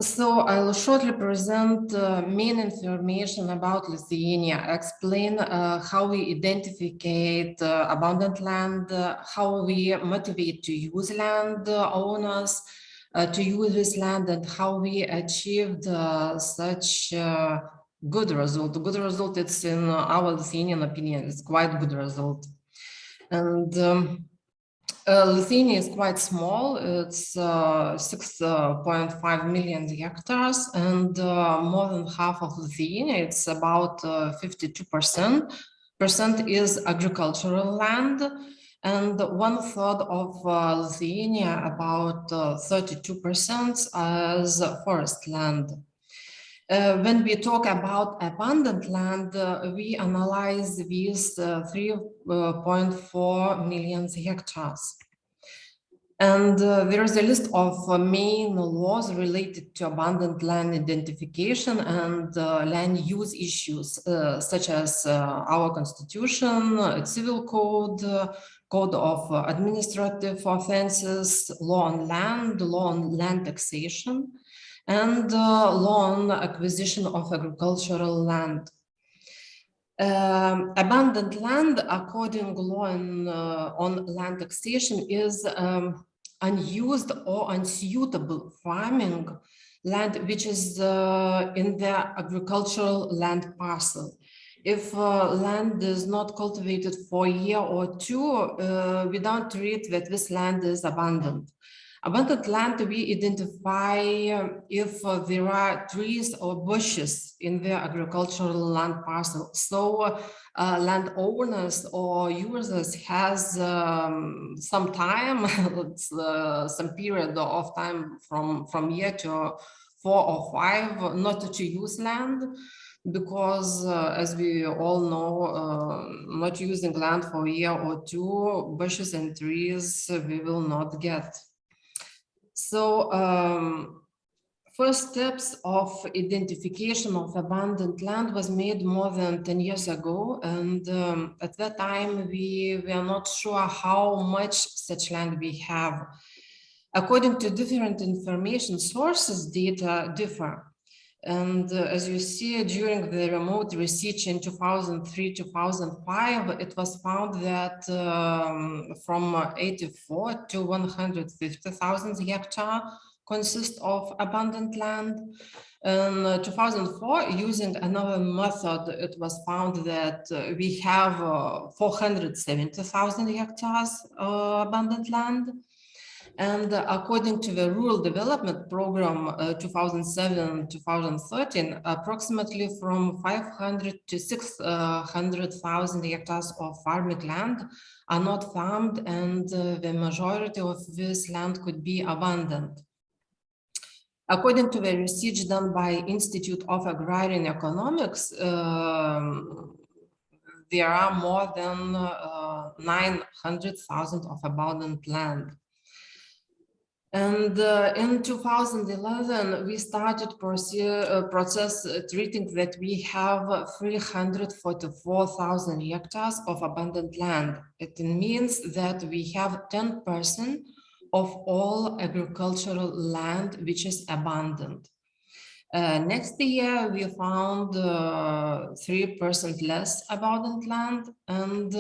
So I'll shortly present main information about Lithuania, explain how we identify abundant land, how we motivate to use land owners to use this land, and how we achieved such good result. Good result, it's in our Lithuanian opinion, it's quite good result. And Lithuania is quite small. It's 6.5 million hectares, and more than half of Lithuania, it's about 52% is agricultural land, and 1/3 of Lithuania, about 32%, as forest land. When we talk about abundant land, we analyze these 3.4 million hectares. And there is a list of main laws related to abundant land identification and land use issues, such as our constitution, civil code, code of administrative offenses, law on land taxation, and law on acquisition of agricultural land. Abandoned land, according to law on land taxation, is unused or unsuitable farming land which is in the agricultural land parcel. If land is not cultivated for a year or two, we don't treat that this land is abandoned. Abandoned land, we identify if there are trees or bushes in the agricultural land parcel. So landowners or users has some time, some period of time from year to 4 or 5 not to use land, because as we all know, not using land for a year or two, bushes and trees we will not get. So first steps of identification of abandoned land was made more than 10 years ago. And at that time, we were not sure how much such land we have. According to different information sources, data differ. And as you see, during the remote research in 2003-2005, it was found that from 84 to 150,000 hectares consist of abandoned land. In 2004, using another method, it was found that we have 470,000 hectares abandoned land. And according to the Rural Development Program 2007-2013, approximately from 500 to 600,000 hectares of farming land are not farmed, and the majority of this land could be abandoned. According to the research done by Institute of Agrarian Economics, there are more than 900,000 of abandoned land. And in 2011, we started process treating that we have 344,000 hectares of abandoned land. It means that we have 10% of all agricultural land which is abandoned. Next year, we found 3% less abandoned land, and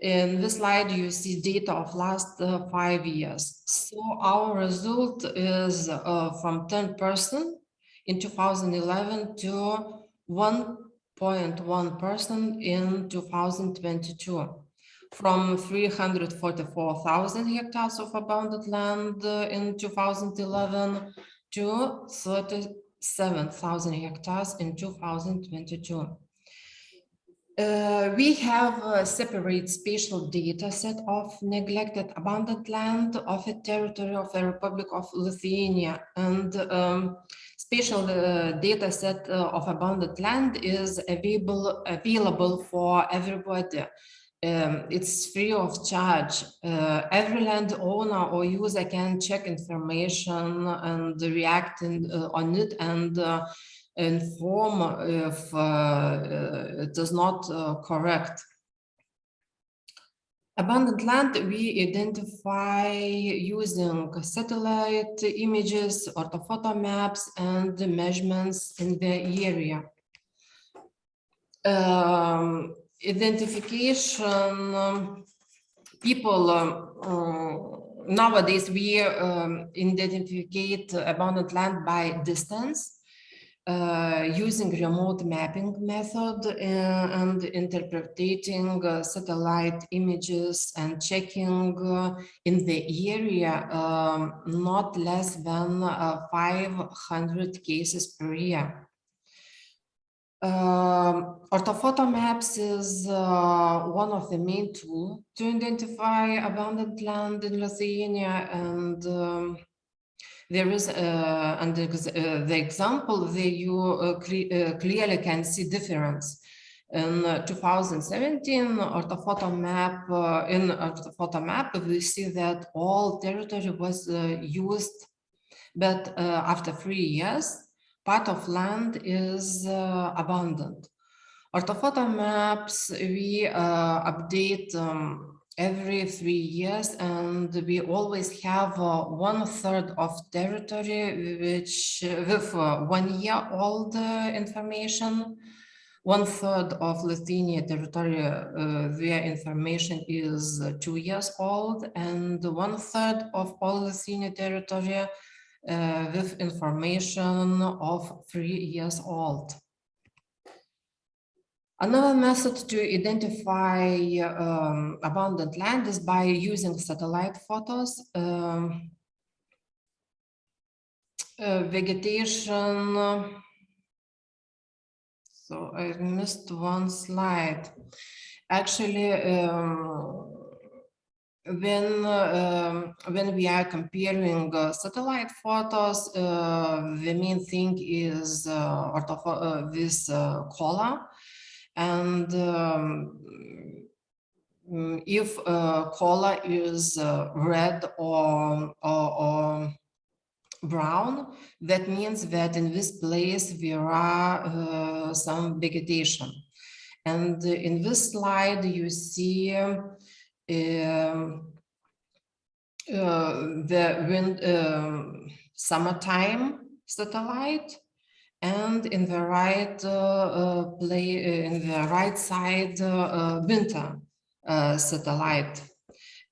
in this slide, you see data of last 5 years. So our result is from 10% in 2011 to 1.1% in 2022. From 344,000 hectares of abandoned land in 2011 to 37,000 hectares in 2022. We have a separate spatial data set of neglected abandoned land of the territory of the Republic of Lithuania, and spatial data set of abandoned land is available for everybody. It's free of charge. Every landowner or user can check information and react on it and inform if it is not correct. Abandoned land we identify using satellite images, orthophoto maps, and measurements in the area. Identification, people, nowadays we identify abandoned land by distance. Using remote mapping method and interpreting satellite images and checking in the area not less than 500 cases per year. Orthophoto maps is one of the main tools to identify abandoned land in Lithuania, and there is the example there you clearly can see difference. In 2017 orthophoto map, in orthophoto map we see that all territory was used, but after 3 years part of land is abandoned. Orthophoto maps we update every 3 years, and we always have 1/3 of territory which with 1 year old information, 1/3 of Lithuania territory where information is 2 years old, and 1/3 of all Lithuania territory with information of 3 years old. Another method to identify abandoned land is by using satellite photos. Vegetation. So I missed one slide. Actually, when we are comparing satellite photos, the main thing is this color. And if color is red or brown, that means that in this place there are some vegetation. And in this slide you see the summertime satellite, and in the right in the right side winter satellite.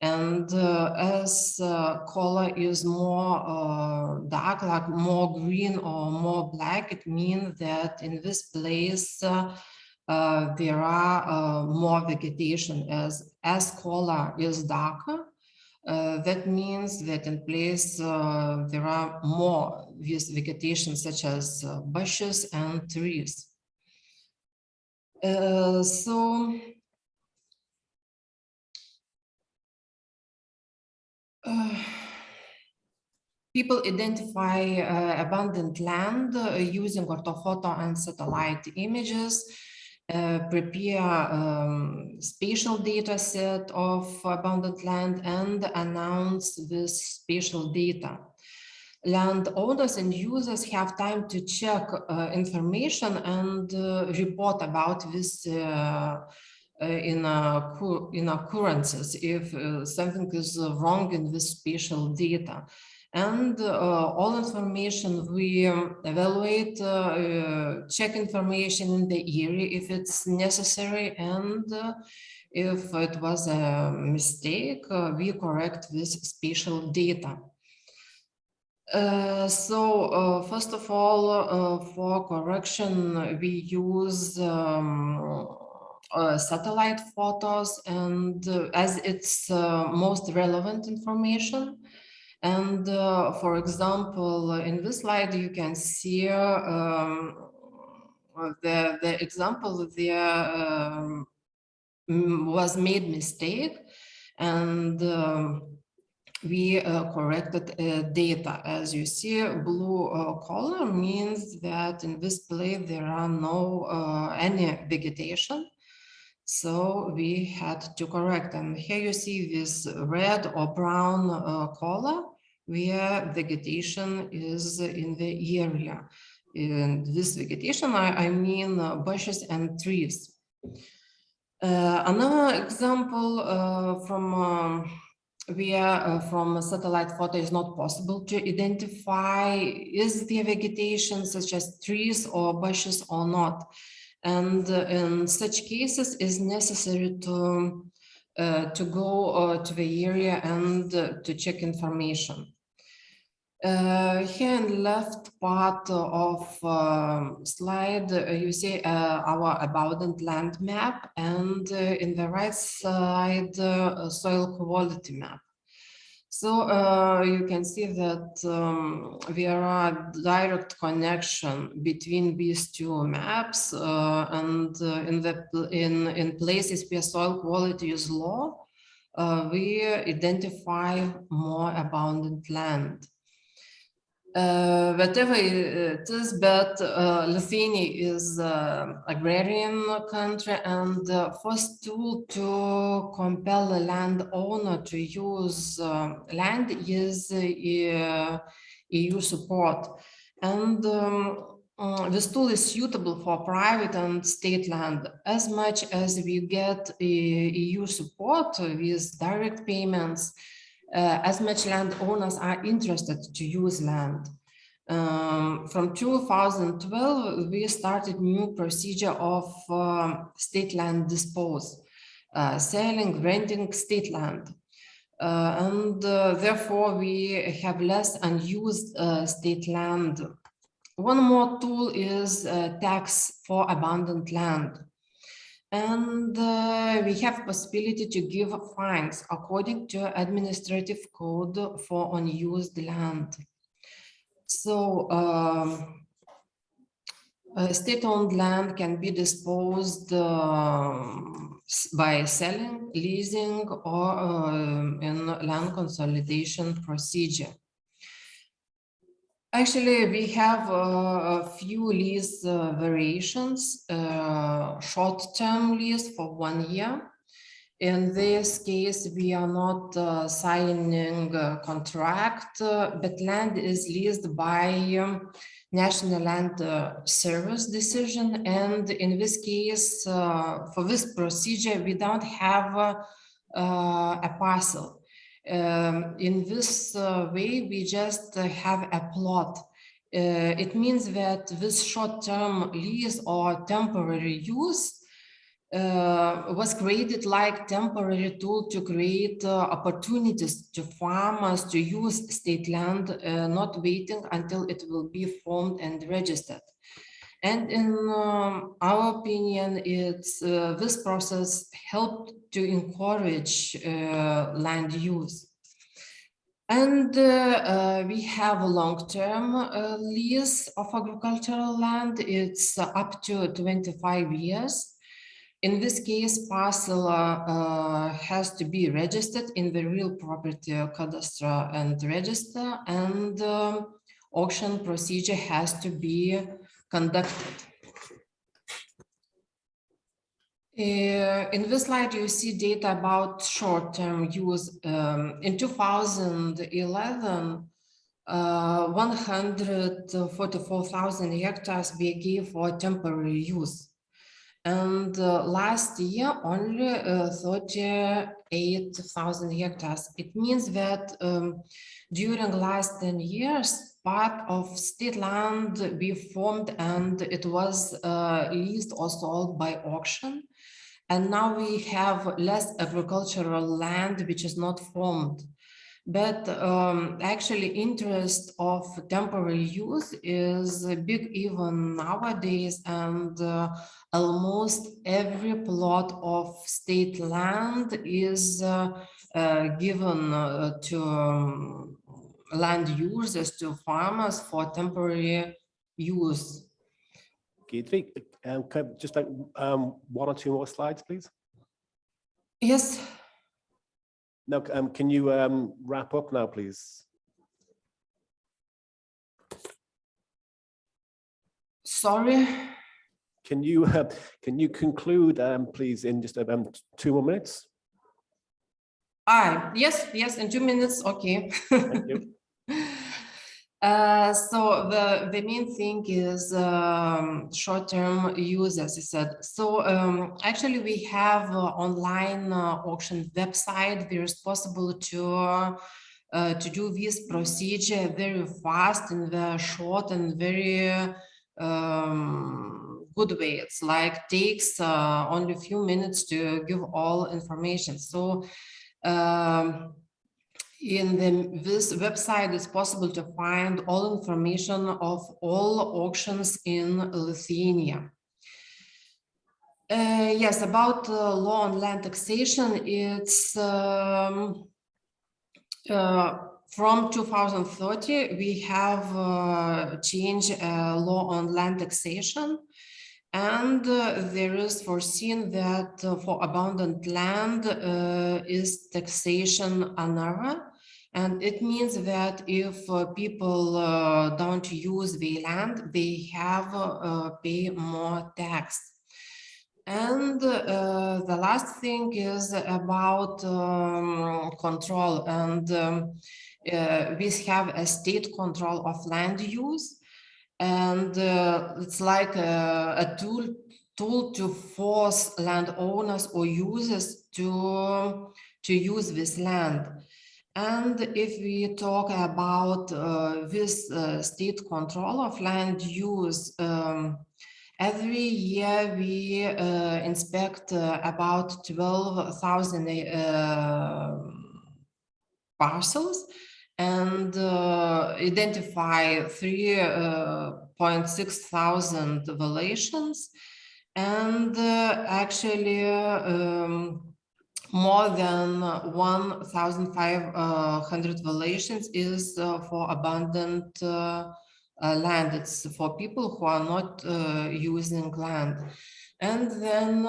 And as color is more dark, like more green or more black, it means that in this place there are more vegetation. As color is darker, that means that in place there are more this vegetation, such as bushes and trees. People identify abandoned land using orthophoto and satellite images, prepare spatial data set of abandoned land, and announce this spatial data. Landowners and users have time to check information and report about this in occurrences if something is wrong in this spatial data. And all information we evaluate, check information in the area if it's necessary, and if it was a mistake, we correct this spatial data. First of all, for correction, we use satellite photos, and as it's most relevant information. And for example, in this slide, you can see the example there was made mistake, and we corrected data. As you see, blue color means that in this place there are no any vegetation. So we had to correct. And here you see this red or brown color where vegetation is in the area. In this vegetation, I mean bushes and trees. Another example from a satellite photo is not possible to identify is the vegetation such as trees or bushes or not. And in such cases is necessary to go to the area and to check information. Here in the left part of slide, you see our abundant land map, and in the right side, soil quality map. So you can see that there are direct connection between these two maps, and in places where soil quality is low, we identify more abundant land. Whatever it is, but Lithuania is agrarian country, and the first tool to compel a landowner to use land is EU support. And this tool is suitable for private and state land. As much as we get EU support with direct payments, as much landowners are interested to use land. From 2012, we started new procedure of state land dispose, selling, renting state land. And therefore, we have less unused state land. One more tool is tax for abundant land. And we have possibility to give fines according to administrative code for unused land. So state-owned land can be disposed by selling, leasing, or in land consolidation procedure. Actually, we have a few lease variations, short-term lease for 1 year. In this case, we are not signing a contract, but land is leased by National Land Service decision. And in this case, for this procedure, we don't have a parcel. In this way, we just have a plot. It means that this short-term lease or temporary use was created like temporary tool to create opportunities to farmers to use state land, not waiting until it will be formed and registered. And in our opinion, it's this process helped to encourage land use. And we have a long-term lease of agricultural land. It's up to 25 years. In this case, parcel has to be registered in the real property cadastre and register, and auction procedure has to be conducted. In this slide, you see data about short-term use. In 2011, 144,000 hectares we gave for temporary use. And last year, only 38,000 hectares. It means that during last 10 years, part of state land we formed and it was leased or sold by auction. And now we have less agricultural land which is not formed. But actually interest of temporary use is big even nowadays, and almost every plot of state land is given to land users, to farmers for temporary use. Can I just like 1 or 2 more slides, please? Yes. No, can you wrap up now, please? Sorry. Can you conclude, please, in just 2 more minutes? Yes, in 2 minutes. Okay. Thank you. So the main thing is short-term use, as I said. So actually, we have online auction website where it's possible to do this procedure very fast and very short and very good way. It's like takes only a few minutes to give all information. So in this website, it's possible to find all information of all auctions in Lithuania. Yes, about law on land taxation, it's from 2030, we have changed law on land taxation. And there is foreseen that for abundant land is taxation another. And it means that if people don't use the land, they have pay more tax. And the last thing is about control. And we have a state control of land use. And it's like a tool to force landowners or users to use this land. And if we talk about this state control of land use, every year we inspect about 12,000 parcels and identify 3.6 thousand violations, and actually more than 1,500 violations is for abundant land. It's for people who are not using land. And then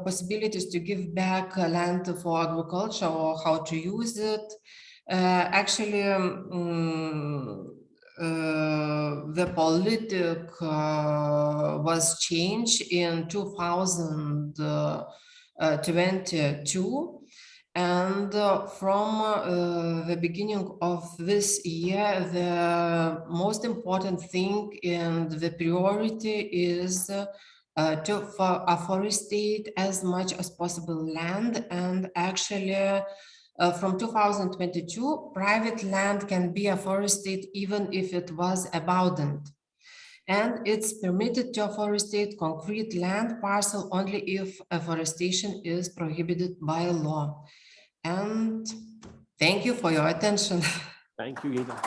possibilities to give back land for agriculture or how to use it. Actually, the politic was changed in 2022. And from the beginning of this year, the most important thing and the priority is to afforestate as much as possible land. And actually, from 2022, private land can be afforested even if it was abundant. And it's permitted to afforestate concrete land parcel only if afforestation is prohibited by law. And thank you for your attention. Thank you, Ida.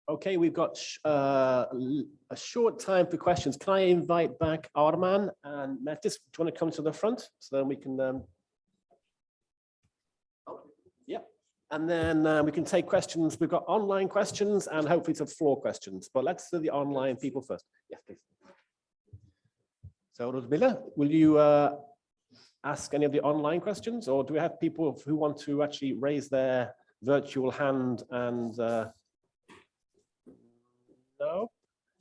Okay, we've got a short time for questions. Can I invite back Arman and Metis? Do you want to come to the front so then we can? Yeah, and then we can take questions. We've got online questions and hopefully some floor questions. But let's do the online people first. Yes, please. So, Ludmila, will you ask any of the online questions, or do we have people who want to actually raise their virtual hand and? No,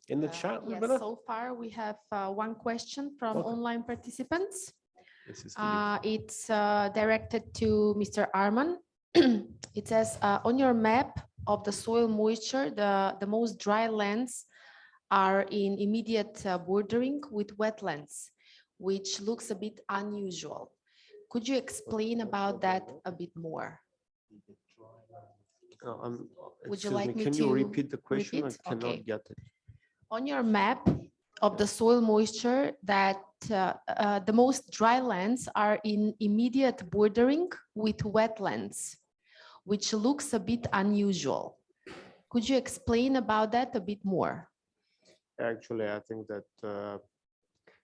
in the chat. Yes, so far we have one question from online participants. It's directed to Mr. Arman. It says, on your map of the soil moisture, the most dry lands are in immediate bordering with wetlands, which looks a bit unusual. Could you explain about that a bit more? Would you like me can to you repeat the question? repeat? I cannot Okay. get it. On your map of the soil moisture, that the most dry lands are in immediate bordering with wetlands, which looks a bit unusual. Could you explain about that a bit more? Actually, I think that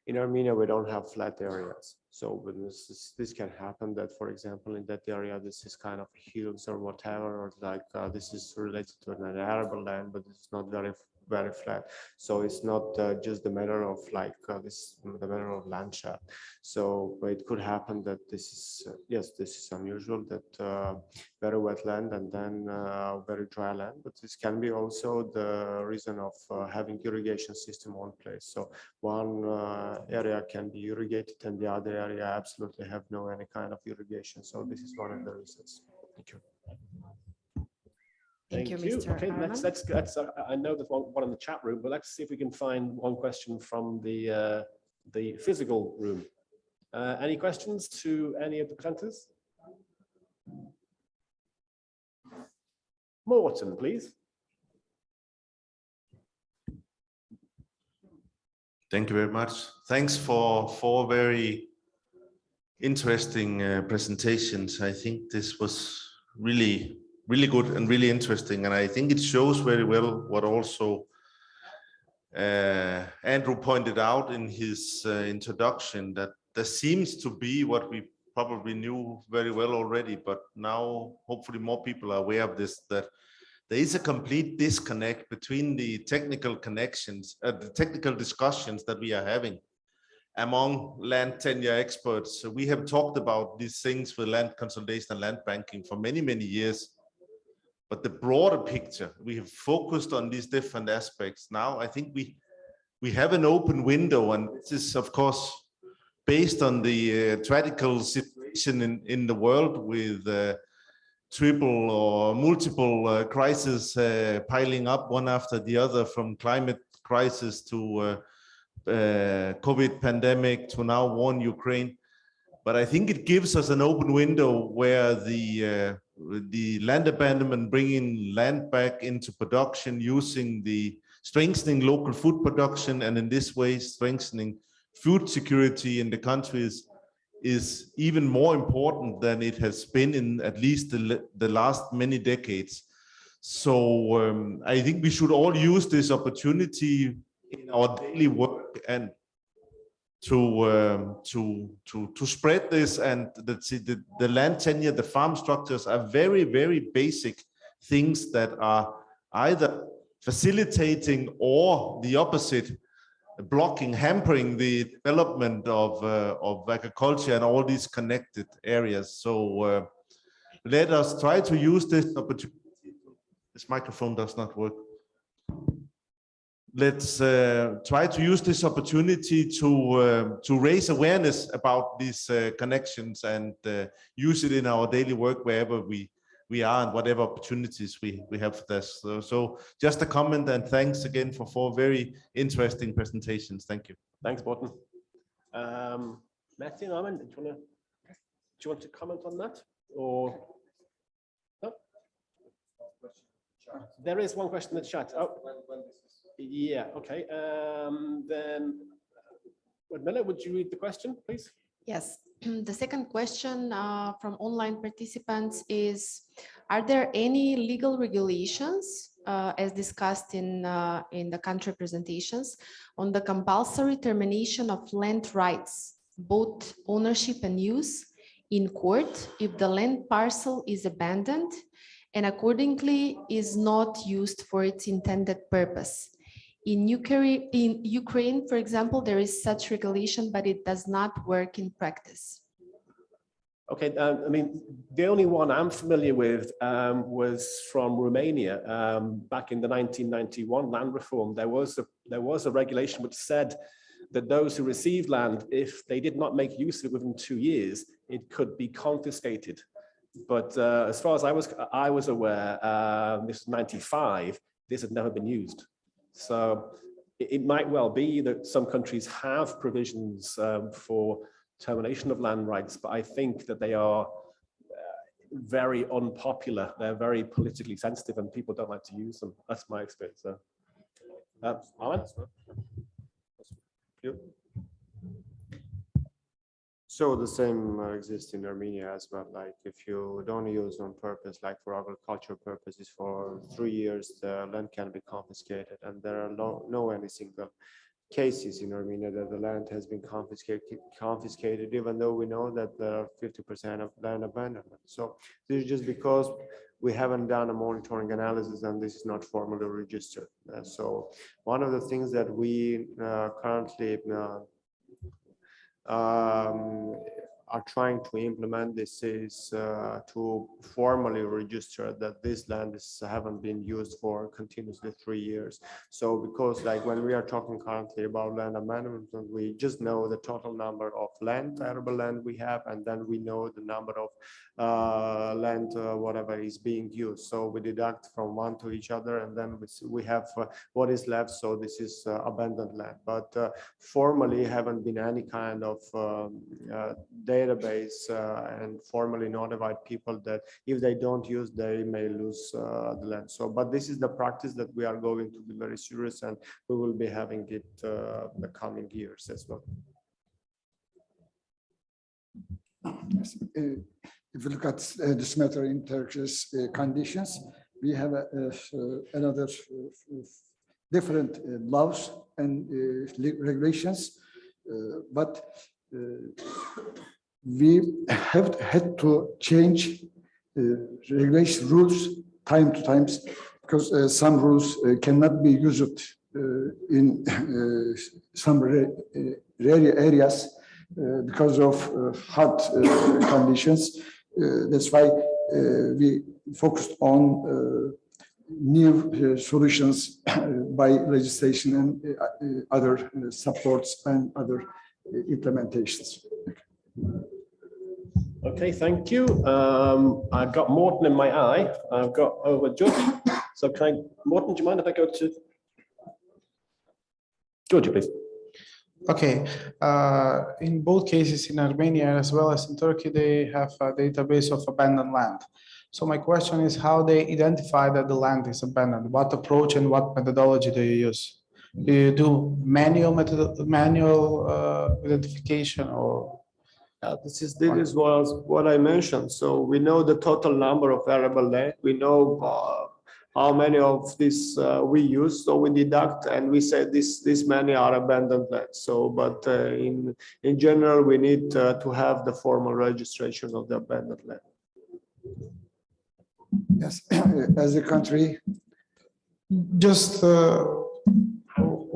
in Armenia, we don't have flat areas. So when this can happen that, for example, in that area, this is kind of hills or whatever, or like this is related to an arable land, but it's not very very flat. So it's not just the matter of like the matter of landscape. So it could happen that this is yes, this is unusual, that very wet land and then very dry land, but this can be also the reason of having irrigation system on place. So one area can be irrigated and the other area absolutely have no any kind of irrigation. So this is one of the reasons. Thank you. Thank you, Mr. Okay, Arman. let's I know there's one in the chat room, but let's see if we can find one question from the physical room. Any questions to any of the presenters? Morton, please. Thank you very much. Thanks for four very interesting presentations. I think this was really good and really interesting, and I think it shows very well what also Andrew pointed out in his introduction, that there seems to be what we probably knew very well already, but now hopefully more people are aware of this, that there is a complete disconnect between the technical connections, the technical discussions that we are having among land tenure experts. So we have talked about these things with land consolidation and land banking for many, many years. But the broader picture, we have focused on these different aspects. Now, I think we have an open window, and this is, of course, based on the tragical situation in the world with triple or multiple crises piling up one after the other, from climate crisis to COVID pandemic to now war in Ukraine. But I think it gives us an open window where the land abandonment, bringing land back into production, using the strengthening local food production, and in this way strengthening food security in the countries, is even more important than it has been in at least the last many decades. So I think we should all use this opportunity in our daily work and to spread this. And the land tenure, the farm structures are very, very basic things that are either facilitating or the opposite, blocking, hampering the development of agriculture and all these connected areas. So let us try to use this opportunity. This microphone does not work. Let's try to use this opportunity to raise awareness about these connections and use it in our daily work wherever we are and whatever opportunities we have for this. So just a comment, and thanks again for four very interesting presentations. Thank you. Thanks, Morton. Matthew, Armin, do you want to comment on that? Or no? There is one question in the chat. Oh. Yeah, okay. Then, Miller, would you read the question, please? Yes. The second question from online participants is, are there any legal regulations, as discussed in the country presentations, on the compulsory termination of land rights, both ownership and use, in court if the land parcel is abandoned and accordingly is not used for its intended purpose? In Ukraine, for example, there is such regulation, but it does not work in practice. Okay, I mean, the only one I'm familiar with was from Romania. Back in the 1991 land reform, there was a regulation which said that those who received land, if they did not make use of it within 2 years, it could be confiscated. But as far as I was aware, this is 95, this had never been used. So it might well be that some countries have provisions for termination of land rights, but I think that they are very unpopular. They're very politically sensitive and people don't like to use them. That's my experience. So, Alan? So the same exists in Armenia as well. Like if you don't use on purpose, like for agricultural purposes, for 3 years, the land can be confiscated, and there are no any single cases in Armenia that the land has been confiscated, even though we know that there are 50% of land abandonment. So this is just because we haven't done a monitoring analysis and this is not formally registered. So one of the things that we currently are trying to implement this is to formally register that this land haven't been used for continuously 3 years. So because like when we are talking currently about land abandonment, we just know the total number of land, arable land we have, and then we know the number of land whatever is being used. So we deduct from one to each other, and then we have what is left. So this is abandoned land, but formally haven't been any kind of database and formally notified people that if they don't use, they may lose the land. So, but this is the practice that we are going to be very serious, and we will be having it the coming years as well. Yes, if you look at this matter in Turkish conditions, we have another different laws and regulations, but we have had to change regulation rules time to time, because some rules cannot be used in some rare areas because of hard conditions. That's why we focused on new solutions by legislation and other supports and other implementations. Okay, thank you. I've got Morton in my eye. I've got over Georgie. So Morton, do you mind if I go to Georgie, please? Okay, in both cases in Armenia as well as in Turkey, they have a database of abandoned land. So my question is how they identify that the land is abandoned, what approach and what methodology do you use? Do you do manual identification or? This is what I mentioned. So we know the total number of arable land. We know how many of this we use. So we deduct and we say this many are abandoned land. So, but in general, we need to have the formal registration of the abandoned land. Yes, as a country. Just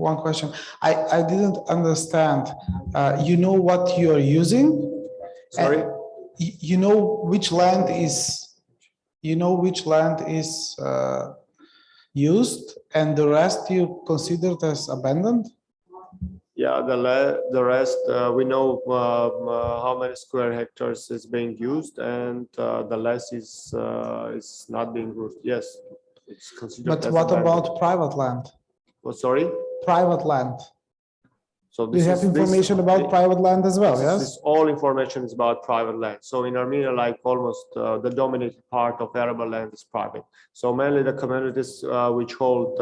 one question. I didn't understand. You know what you are using? Sorry? You know which land is. You know which land is used, and the rest you considered as abandoned? Yeah, the rest we know how many square hectares is being used, and the less is not being used. Yes, it's considered. But as what abandoned. about private land? Oh, sorry? Private land. So Do you have information about private land as well? Yes. All information is about private land. So in Armenia, like almost the dominating part of arable land is private. So mainly the communities which hold.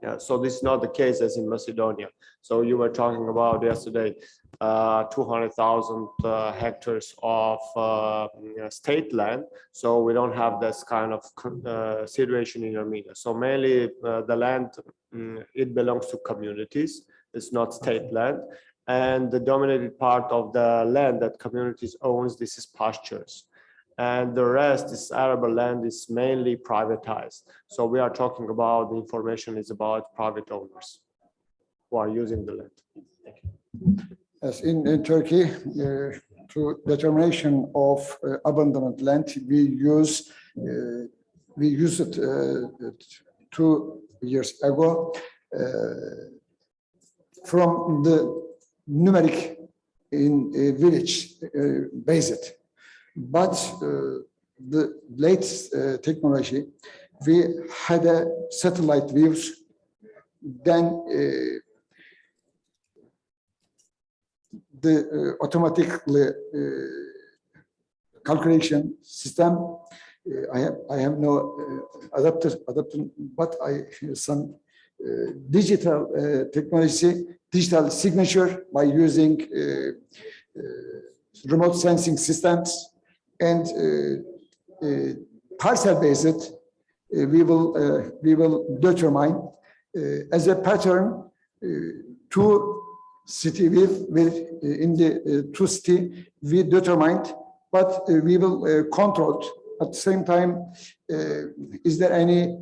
Yeah, so this is not the case as in Macedonia. So you were talking about yesterday 200,000 hectares of state land. So we don't have this kind of situation in Armenia. So mainly the land, it belongs to communities. It's not state land. And the dominated part of the land that communities owns, this is pastures. And the rest is arable land is mainly privatized. So we are talking about the information is about private owners who are using the land. Thank you. As in Turkey, to determination of abandoned land, we used it 2 years ago from the numeric in a village based. But the latest technology, we had a satellite views, then the automatically calculation system. I have no adapter, but I have some digital technology, digital signature by using remote sensing systems. And parcel based, we will determine as a pattern two city in the two city we determined, but we will control it. At the same time, is there any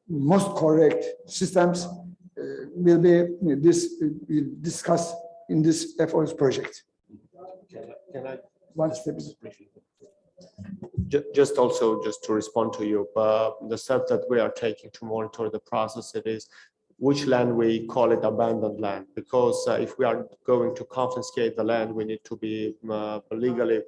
most correct systems will be we'll discuss in this efforts project. Can I One step. Just also, just to respond to you, the steps that we are taking to monitor the process, it is which land we call it abandoned land, because if we are going to confiscate the land, we need to be legally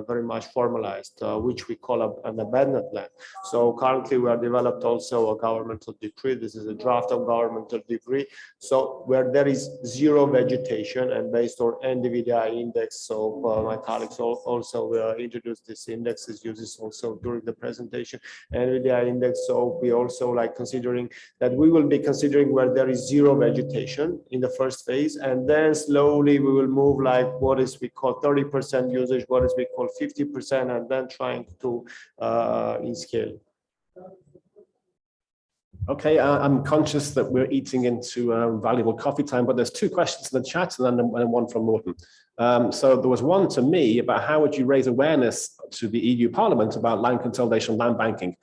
very much formalized, which we call an abandoned land. So currently we are developed also a governmental decree. This is a draft of governmental decree. So where there is zero vegetation and based on NDVI index. So my colleagues also introduced this index, is uses also during the presentation, NDVI index. So we also like considering that we will be considering where there is zero vegetation in the first phase, and then slowly we will move like what is we call 30% usage, what is we call 50%, and then trying to in scale. Okay, I'm conscious that we're eating into valuable coffee time, but there's two questions in the chat and then one from Morten. So there was one to me about how would you raise awareness to the EU Parliament about land consolidation, land banking.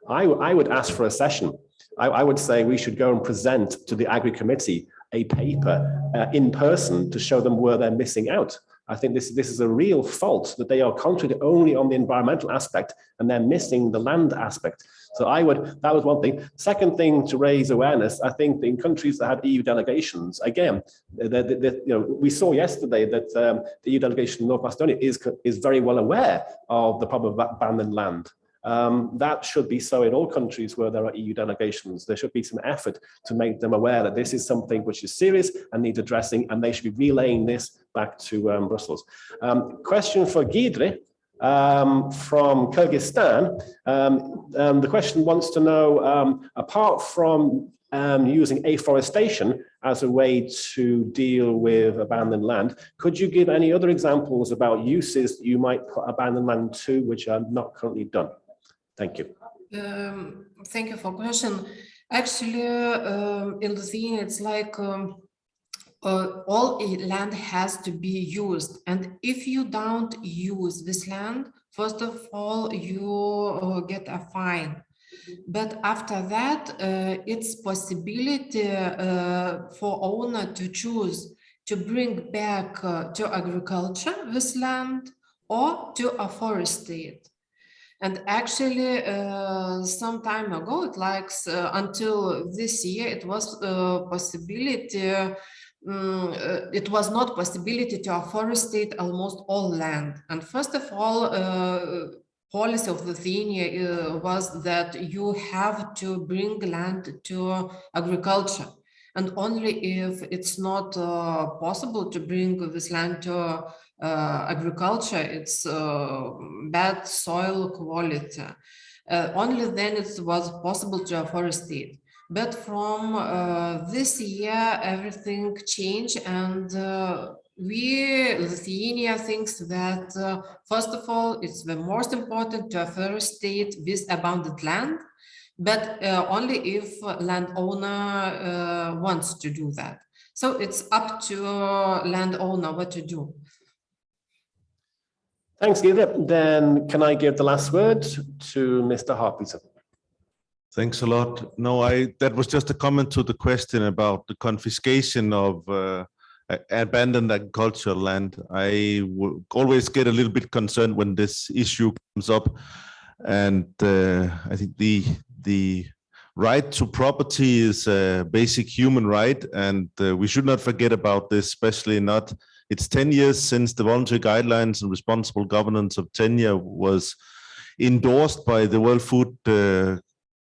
I would ask for a session. I would say we should go and present to the Agri Committee a paper in person to show them where they're missing out. I think this is a real fault, that they are concentrating only on the environmental aspect and they're missing the land aspect. So that was one thing. Second thing to raise awareness, I think in countries that have EU delegations, again, we saw yesterday that the EU delegation in North Macedonia is very well aware of the problem of abandoned land. That should be so in all countries where there are EU delegations. There should be some effort to make them aware that this is something which is serious and needs addressing, and they should be relaying this back to Brussels. Question for Gidre from Kyrgyzstan. The question wants to know, apart from using afforestation as a way to deal with abandoned land, could you give any other examples about uses you might put abandoned land to which are not currently done? Thank you. Thank you for question. Actually, in Lithuania, it's like all land has to be used. And if you don't use this land, first of all, you get a fine. But after that, it's possibility for owner to choose to bring back to agriculture this land or to afforestate. And actually, some time ago, until this year, it was possibility. It was not possibility to afforestate almost all land. And first of all, policy of Lithuania was that you have to bring land to agriculture. And only if it's not possible to bring this land to agriculture, it's bad soil quality. Only then it was possible to afforestate. But from this year, everything changed, and Lithuania thinks that first of all, it's the most important to afforestate this abandoned land, but only if landowner wants to do that. So it's up to landowner what to do. Thanks, Gidre. Then can I give the last word to Mr. Harpeter? Thanks a lot. No, that was just a comment to the question about the confiscation of abandoned agricultural land. I always get a little bit concerned when this issue comes up, and I think the right to property is a basic human right, and we should not forget about this, especially not. It's 10 years since the voluntary guidelines and responsible governance of tenure was endorsed by the World Food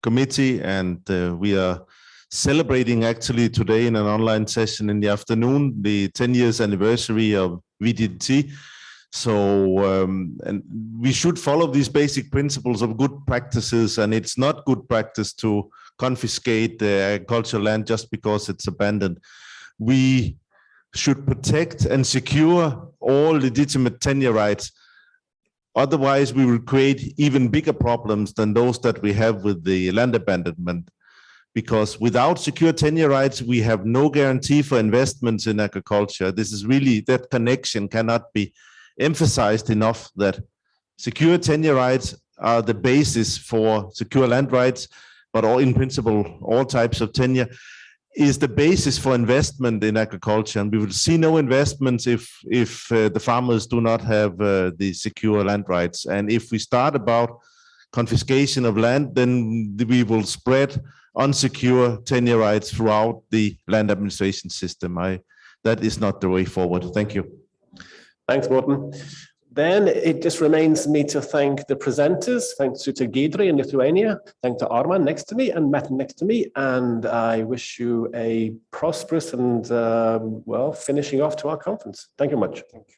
Committee, and we are celebrating actually today in an online session in the afternoon the 10 years anniversary of VDT. So and we should follow these basic principles of good practices, and it's not good practice to confiscate agricultural land just because it's abandoned. We should protect and secure all legitimate tenure rights. Otherwise, we will create even bigger problems than those that we have with the land abandonment. because without secure tenure rights, we have no guarantee for investments in agriculture. This is really, that connection cannot be emphasized enough, that secure tenure rights are the basis for secure land rights, but all, in principle, all types of tenure is the basis for investment in agriculture. And we will see no investments if the farmers do not have the secure land rights. And if we start about confiscation of land, then we will spread unsecure tenure rights throughout the land administration system. That is not the way forward. Thank you. Thanks, Morten. Then it just remains me to thank the presenters. Thanks to Giedre in Lithuania. Thanks to Arman next to me and Matt next to me. And I wish you a prosperous and, well, finishing off to our conference. Thank you much. Thank you.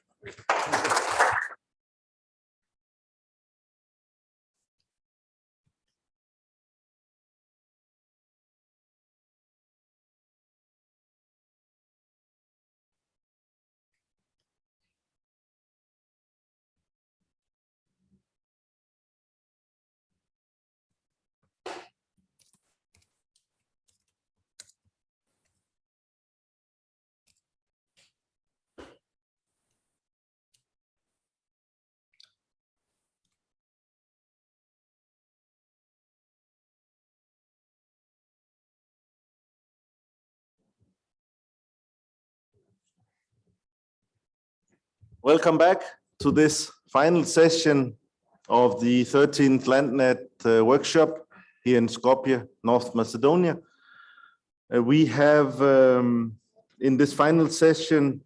Welcome back to this final session of the 13th LANDNET workshop here in Skopje, North Macedonia. We have in this final session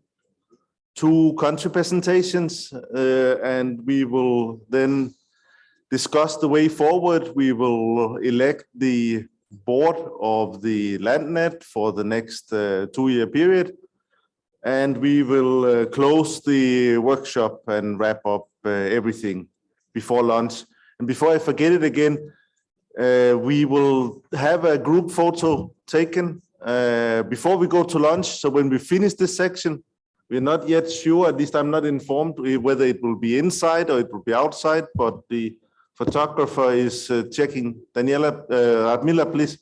2 country presentations, and we will then discuss the way forward. We will elect the board of the LANDNET for the next 2-year period. And we will close the workshop and wrap up everything before lunch. And before I forget it again, we will have a group photo taken before we go to lunch. So when we finish this section, we're not yet sure, at least I'm not informed, whether it will be inside or it will be outside, but the photographer is checking. Daniela, Radmila, please.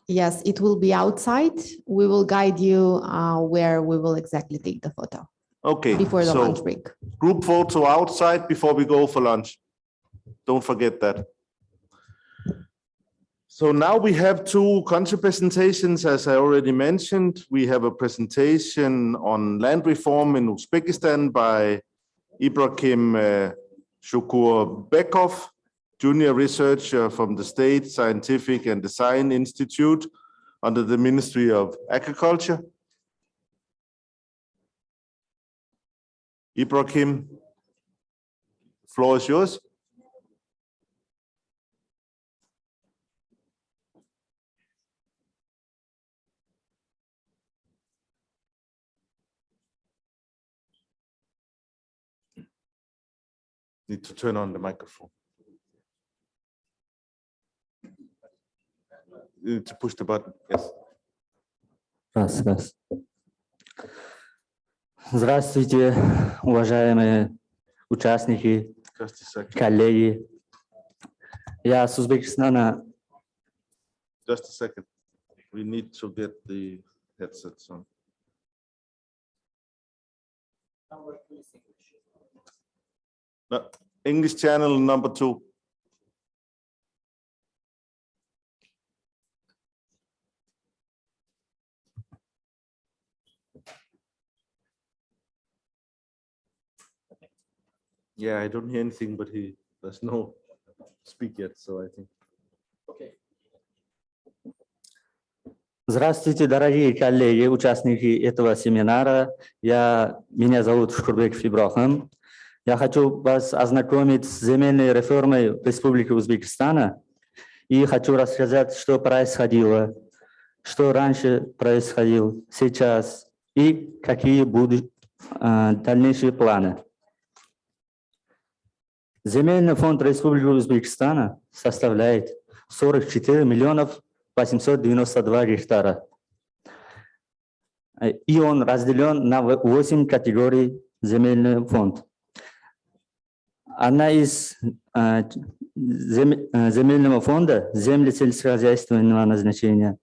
Yes, it will be outside. We will guide you where we will exactly take the photo. Okay. Before the lunch break. Group photo outside before we go for lunch. Don't forget that. So now we have 2 country presentations, as I already mentioned. We have a presentation on land reform in Uzbekistan by Ibrahim Shukurbekov, junior researcher from the State Scientific and Design Institute under the Ministry of Agriculture. Ibrahim, the floor is yours. Need to turn on the microphone. To push the button, yes. Раз. Здравствуйте, уважаемые участники, коллеги. Я с Узбекистана. Just a second. We need to get the headsets on. No, English channel number 2. Yeah, I don't hear anything, but there's no speak yet, so I think. Okay. Здравствуйте, дорогие коллеги, участники этого семинара. Меня зовут Шукурбеков Ибрахим. Я хочу вас ознакомить с земельной реформой Республики Узбекистана и хочу рассказать, что происходило, что раньше происходило, сейчас и какие будут дальнейшие планы. Земельный фонд Республики Узбекистана составляет 44 миллионов 892 гектара. И он разделен на 8 категорий земельный фонд. Одна из земельного фонда земли сельскохозяйственного назначения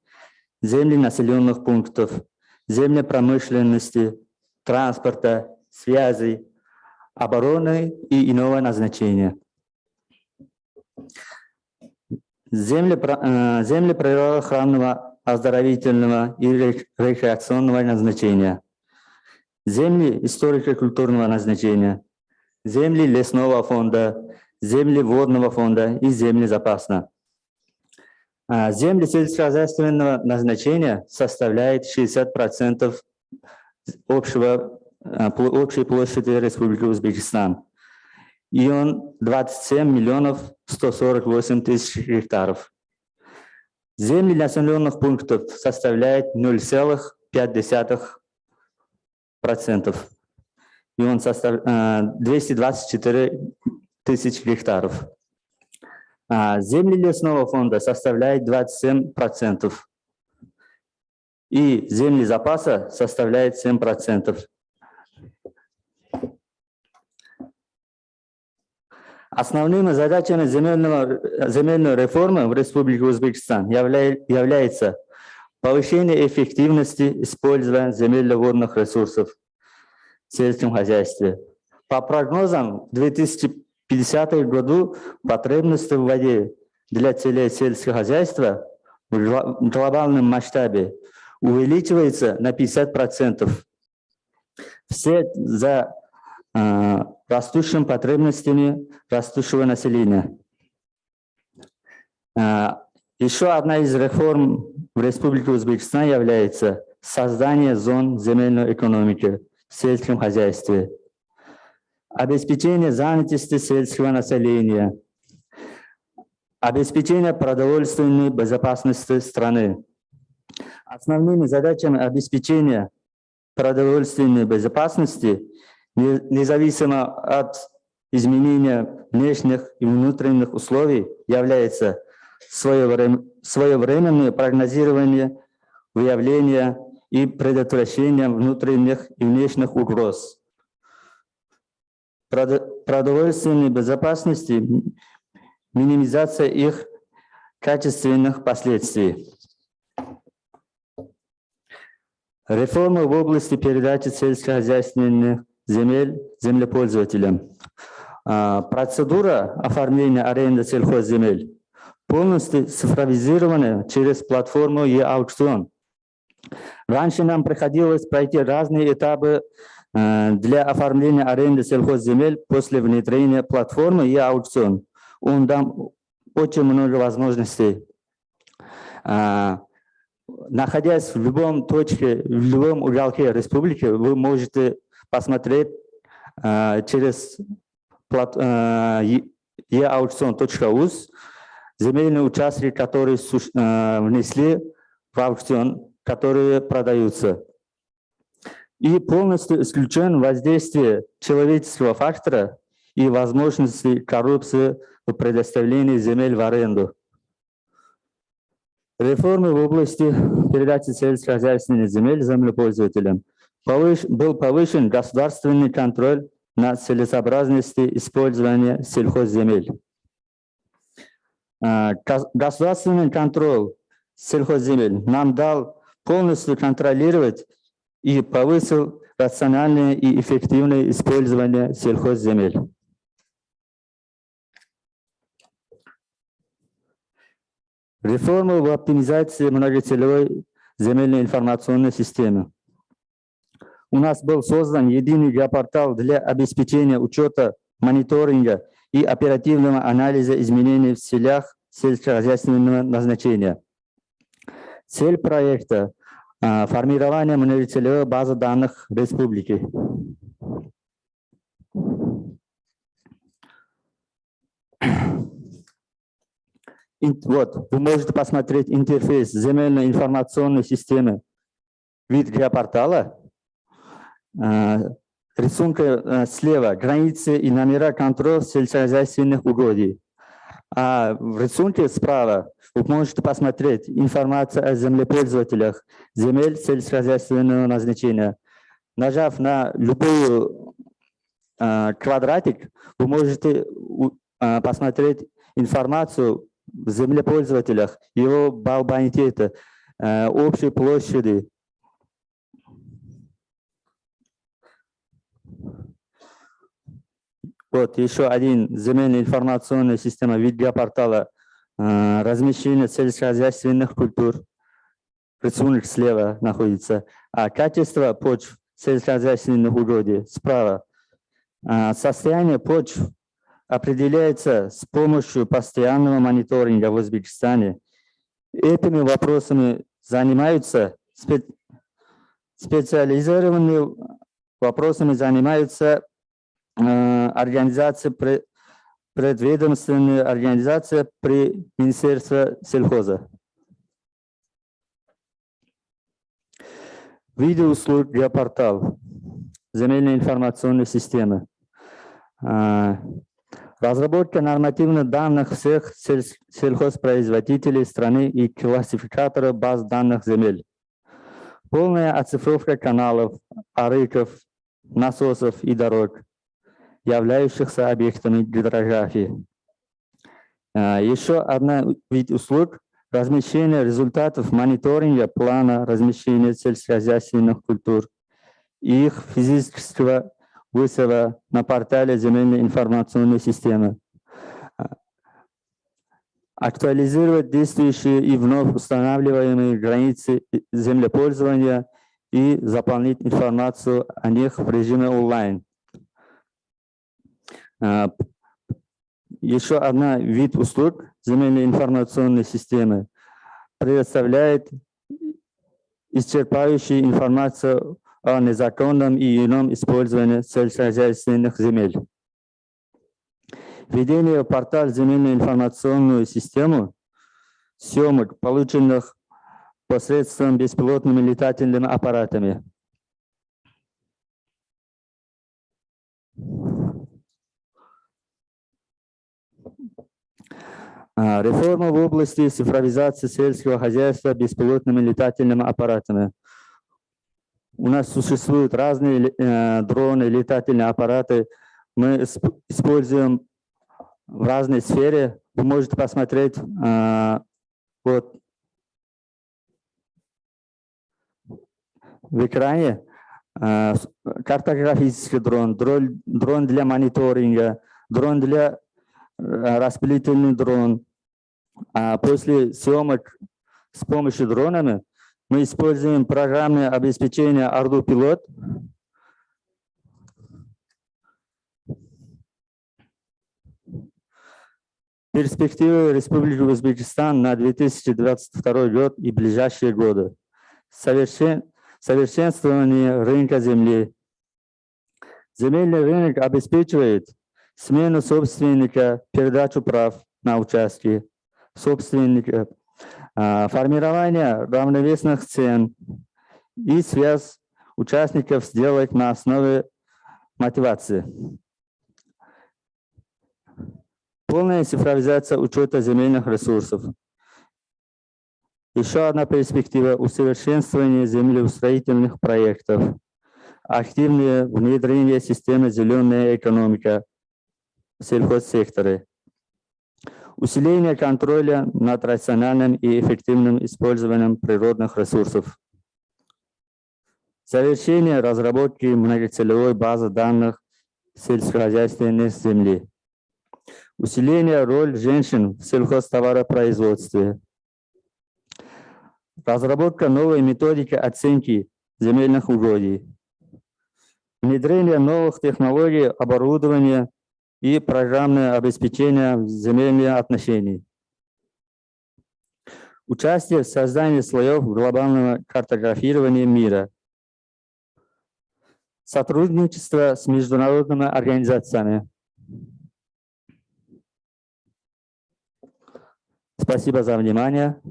земли населенных пунктов, земли промышленности, транспорта, связей, обороны и иного назначения. Земли природоохранного, оздоровительного и рекреационного назначения. Земли историко-культурного назначения. Земли лесного фонда, земли водного фонда и земли запасного. Земли сельскохозяйственного назначения составляет 60% общей площади Республики Узбекистан. И он 27 миллионов 148 тысяч гектаров. Земли населенных пунктов составляет 0,5%. И он составляет 224 тысячи гектаров. Земли лесного фонда составляет 27%. И земли запаса составляет 7%. Основными задачами земельной реформы в Республике Узбекистан является повышение эффективности использования земельно-водных ресурсов в сельском хозяйстве. По прогнозам, в 2050 году потребности в воде для целей сельского хозяйства в глобальном масштабе увеличивается на 50%. Вслед за растущими потребностями растущего населения. Еще одна из реформ в Республике Узбекистан является создание зон земельной экономики в сельском хозяйстве, обеспечение занятости сельского населения, обеспечение продовольственной безопасности страны. Основными задачами обеспечения продовольственной безопасности независимо от изменения внешних и внутренних условий является своевременное прогнозирование, выявление и предотвращение внутренних и внешних угроз. Продовольственной безопасности, минимизация их качественных последствий. Реформы в области передачи сельскохозяйственных земель землепользователям. Процедура оформления аренды сельхозземель полностью цифровизирована через платформу e-аукцион. Раньше нам приходилось пройти разные этапы для оформления аренды сельхозземель после внедрения платформы e-аукцион. Он дам очень много возможностей. Находясь в любом точке, в любом уголке республики, вы можете посмотреть через e-аукцион.uz земельные участки, которые внесли в аукцион, которые продаются. И полностью исключен воздействие человеческого фактора и возможности коррупции в предоставлении земель в аренду. Реформы в области передачи сельскохозяйственных земель землепользователям. Был повышен государственный контроль над целесообразностью использования сельхозземель. Государственный контроль сельхозземель нам дал полностью контролировать и повысил рациональное и эффективное использование сельхозземель. Реформа в оптимизации многоцелевой земельной информационной системы. У нас был создан единый геопортал для обеспечения учета, мониторинга и оперативного анализа изменений в селях сельскохозяйственного назначения. Цель проекта – формирование многоцелевой базы данных республики. Вот, вы можете посмотреть интерфейс земельной информационной системы, вид геопортала. Рисунка слева границы и номера контроля сельскохозяйственных угодий. А в рисунке справа вы можете посмотреть информацию о землепользователях земель сельскохозяйственного назначения. Нажав на любой квадратик, вы можете посмотреть информацию в землепользователях, его балл бонитета, общей площади. Вот еще один земельная информационная система видеопортала размещения сельскохозяйственных культур. Рисунок слева находится. А качество почв сельскохозяйственных угодий справа. Состояние почв определяется с помощью постоянного мониторинга в Узбекистане. Этими вопросами занимаются специализированные вопросами занимаются организации, предведомственные организации при Министерстве сельхоза. Видеоуслуг геопортал, земельная информационная система. Разработка нормативных данных всех сельхозпроизводителей страны и классификатора баз данных земель. Полная оцифровка каналов, арыков, насосов и дорог, являющихся объектами гидрографии. Еще одна вид услуг – размещение результатов мониторинга плана размещения сельскохозяйственных культур и их физического вызова на портале земельной информационной системы. Актуализировать действующие и вновь устанавливаемые границы землепользования и заполнить информацию о них в режиме онлайн. Еще одна вид услуг земельной информационной системы предоставляет исчерпывающую информацию о незаконном и ином использовании сельскохозяйственных земель. Введение в портал земельную информационную систему съемок, полученных посредством беспилотными летательными аппаратами. Реформа в области цифровизации сельского хозяйства беспилотными летательными аппаратами. У нас существуют разные дроны, летательные аппараты. Мы используем в разной сфере. Вы можете посмотреть вот в экране картографический дрон, дрон для мониторинга, дрон для распределительный дрон. А после съемок с помощью дронами мы используем программное обеспечение Ordu Pilot. Перспективы Республики Узбекистан на 2022 год и ближайшие годы. Совершенствование рынка земли. Земельный рынок обеспечивает смену собственника, передачу прав на участки собственника, формирование равновесных цен и связь участников сделок на основе мотивации. Полная цифровизация учета земельных ресурсов. Еще одна перспектива – усовершенствование землеустроительных проектов. Активное внедрение системы «Зеленая экономика» в сельхозсекторе. Усиление контроля над рациональным и эффективным использованием природных ресурсов. Завершение разработки многоцелевой базы данных сельскохозяйственной земли. Усиление роли женщин в сельхозтоваропроизводстве. Разработка новой методики оценки земельных угодий. Внедрение новых технологий, оборудования и программное обеспечение земельных отношений. Участие в создании слоев глобального картографирования мира. Сотрудничество с международными организациями. Спасибо за внимание.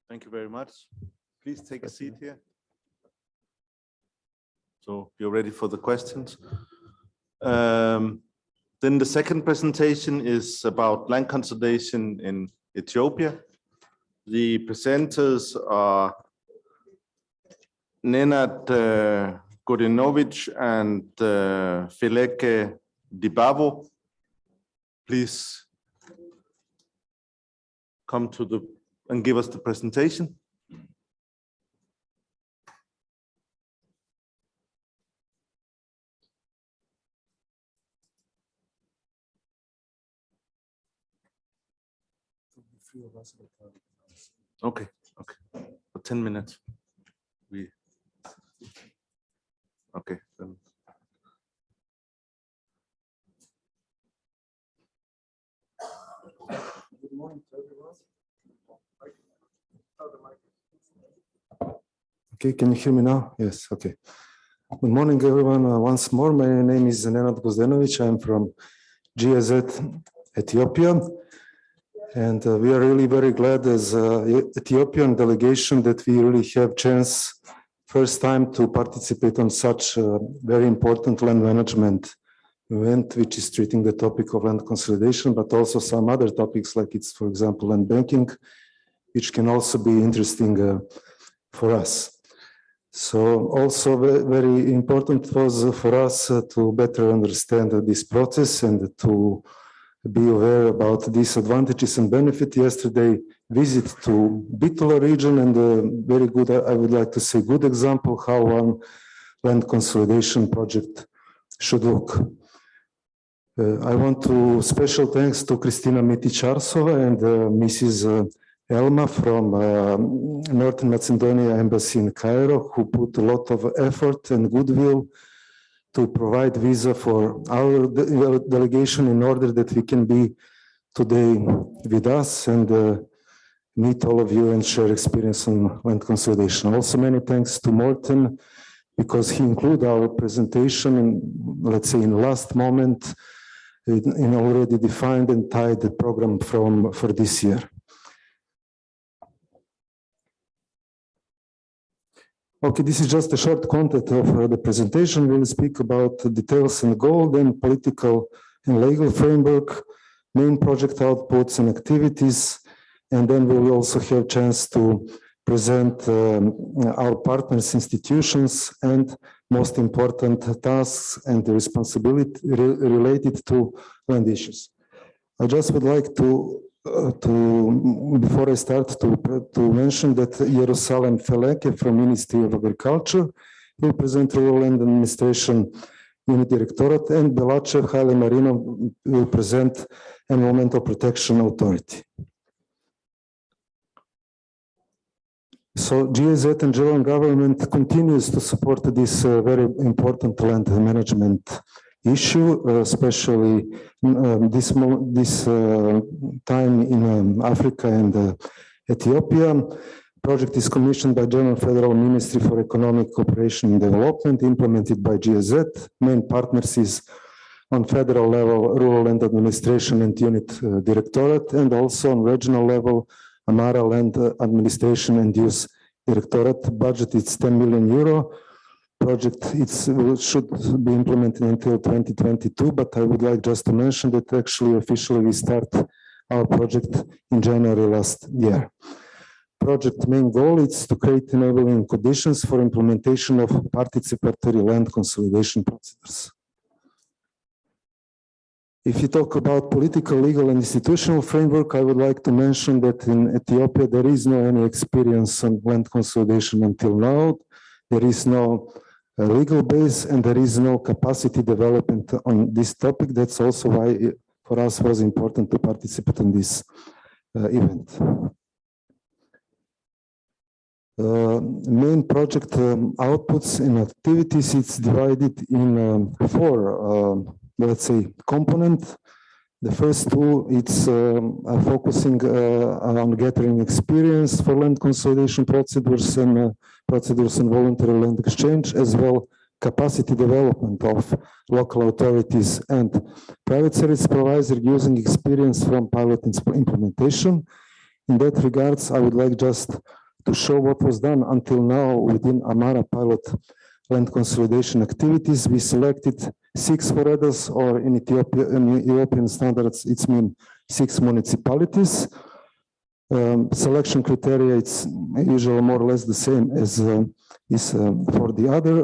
Thank you very much. Please take a seat here. So you're ready for the questions. Then the second presentation is about land consolidation in Ethiopia. The presenters are Nenad Godinovic and Feleke Dibavo, please come to and give us the presentation. Okay, for 10 minutes. Okay, then. Good morning to everyone. Okay, can you hear me now? Yes, okay. Good morning, everyone. Once more, my name is Nenad Gozdenovic. I'm from GIZ Ethiopia. And we are really very glad as Ethiopian delegation that we really have chance first time to participate on such a very important land management event, which is treating the topic of land consolidation, but also some other topics like it's, for example, land banking, which can also be interesting for us. So also very important was for us to better understand this process and to be aware about these advantages and benefits. Yesterday, visit to Bitola region and a very good, I would like to say, good example how one land consolidation project should look. I want to special thanks to Kristina Mitić-Arsova and Mrs. Elma from Northern Macedonia Embassy in Cairo, who put a lot of effort and goodwill to provide visa for our delegation in order that we can be today with us and meet all of you and share experience on land consolidation. Also, many thanks to Morten because he included our presentation in, let's say, in last moment in already defined and tied the program for this year. Okay, this is just a short content of the presentation. We'll speak about the details and goal, then political and legal framework, main project outputs and activities, and then we will also have chance to present our partners, institutions, and most important tasks and the responsibility related to land issues. I just would like to before I start to mention that Jerusalem Feleke from Ministry of Agriculture will present Rural Land Administration Unit Directorate, and Belachev Haile Marino will present Environmental Protection Authority. So GIZ and general government continues to support this very important land management issue, especially this time in Africa and Ethiopia. Project is commissioned by German Federal Ministry for Economic Cooperation and Development, implemented by GIZ. Main partners is on federal level, Rural Land Administration and Unit Directorate, and also on regional level, Amara Land Administration and Use Directorate. Budget is 10 million euro. Project should be implemented until 2022, but I would like just to mention that actually officially we start our project in January last year. Project main goal is to create enabling conditions for implementation of participatory land consolidation procedures. If you talk about political, legal, and institutional framework, I would like to mention that in Ethiopia there is no any experience on land consolidation until now. There is no legal base and there is no capacity development on this topic. That's also why for us was important to participate in this event. Main project outputs and activities, it's divided in four, let's say, components. The first two, it's focusing on gathering experience for land consolidation procedures and voluntary land exchange, as well capacity development of local authorities and private service providers using experience from pilot implementation. In that regards, I would like just to show what was done until now within Amara pilot land consolidation activities. We selected 6 foredas, or in Ethiopia, in European standards, it's mean 6 municipalities. Selection criteria, it's usually more or less the same as is for the other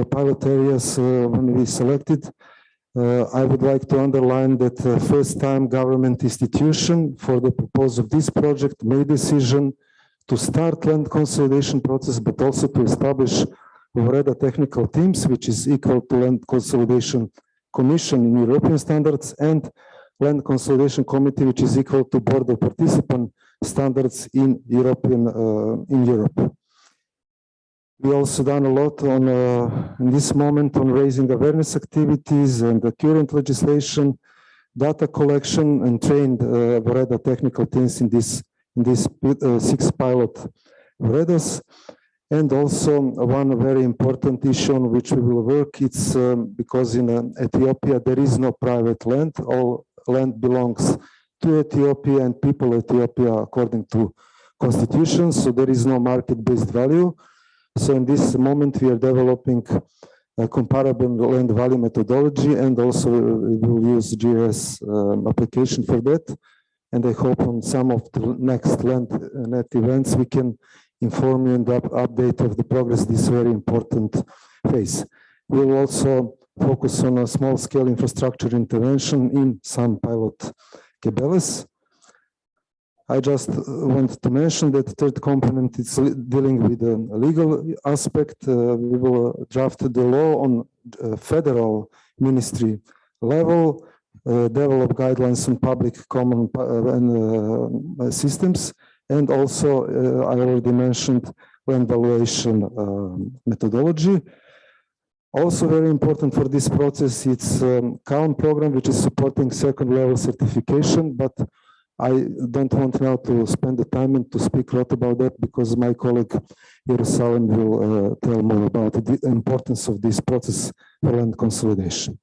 pilot areas when we selected. I would like to underline that first-time government institution for the purpose of this project made decision to start land consolidation process, but also to establish VREDA technical teams, which is equal to Land Consolidation Commission in European standards, and Land Consolidation Committee, which is equal to Board of Participant standards in Europe. We also done a lot on in this moment on raising awareness activities and the current legislation, data collection, and trained VREDA technical teams in this 6 pilot VREDAs. And also one very important issue on which we will work, it's because in Ethiopia there is no private land. All land belongs to Ethiopia and people of Ethiopia according to constitution, so there is no market-based value. So in this moment we are developing a comparable land value methodology, and also we will use GIS application for that. And I hope on some of the next LANDNET events we can inform you and update of the progress this very important phase. We will also focus on a small-scale infrastructure intervention in some pilot Kebeles. I just want to mention that the third component is dealing with the legal aspect. We will draft the law on federal ministry level, develop guidelines on public common systems, and also I already mentioned land valuation methodology. Also very important for this process, it's CALM program, which is supporting second level certification, but I don't want now to spend the time and to speak a lot about that because my colleague Jerusalem will tell more about the importance of this process for land consolidation.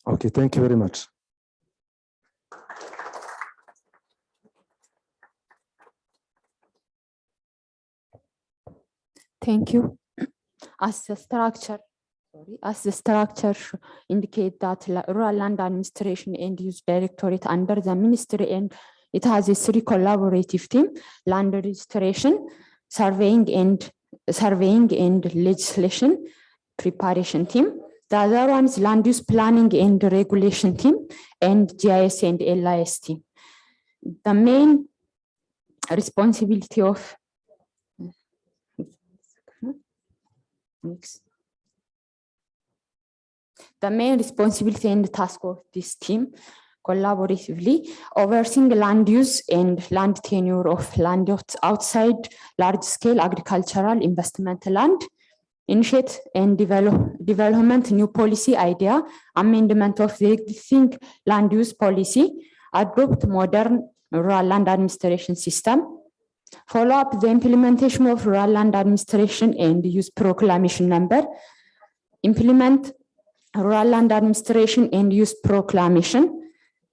Okay, thank you very much. Thank you. As the structure indicate that Rural Land Administration and Use Directorate under the ministry, and it has a 3 collaborative team: land registration, surveying and legislation preparation team. The other one is land use planning and regulation team, and GIS and LIS team. The main responsibility of and task of this team collaboratively overseeing land use and land tenure of land outside large-scale agricultural investment land, initiate and development new policy idea, amendment of the existing land use policy, adopt modern rural land administration system, follow up the implementation of rural land administration and use proclamation number, implement rural land administration and use proclamation,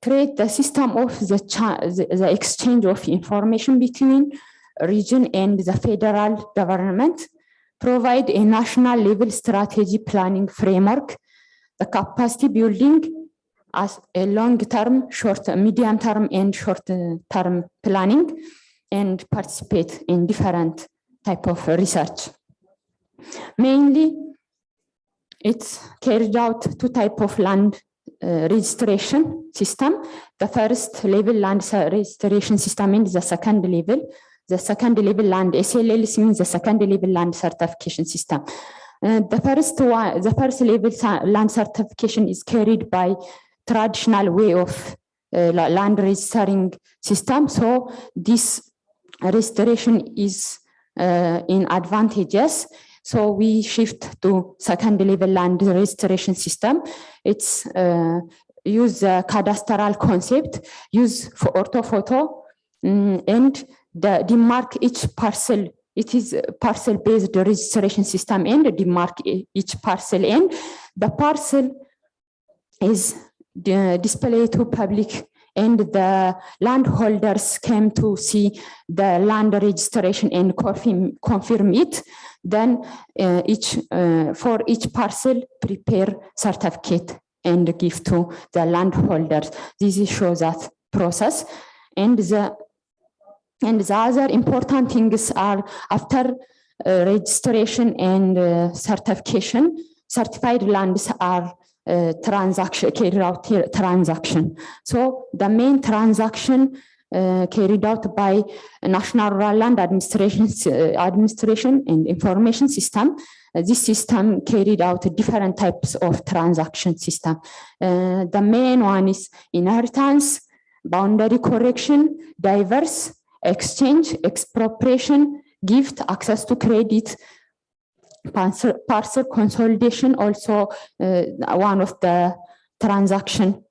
create the system of the exchange of information between region and the federal government, provide a national level strategy planning framework, the capacity building as a long-term, medium-term and short-term planning, and participate in different type of research. Mainly, it's carried out 2 types of land registration system. The first level land registration system and the second level. The second level land SLL means the second level land certification system. The first level land certification is carried by traditional way of land registering system. So this registration is in advantages. So we shift to second level land registration system. It's use the cadastral concept, use for orthophoto, and demark each parcel. It is parcel based registration system and demark each parcel, and the parcel is displayed to public, and the landholders came to see the land registration and confirm it. Then for each parcel prepare certificate and give to the landholders. This shows that process. And the other important things are after registration and certification, certified lands are carried out transaction. So the main transaction carried out by National Rural Land Administration and Information System. This system carried out different types of transaction system. The main one is inheritance, boundary correction, diverse, exchange, expropriation, gift, access to credit, parcel consolidation, also one of the transaction.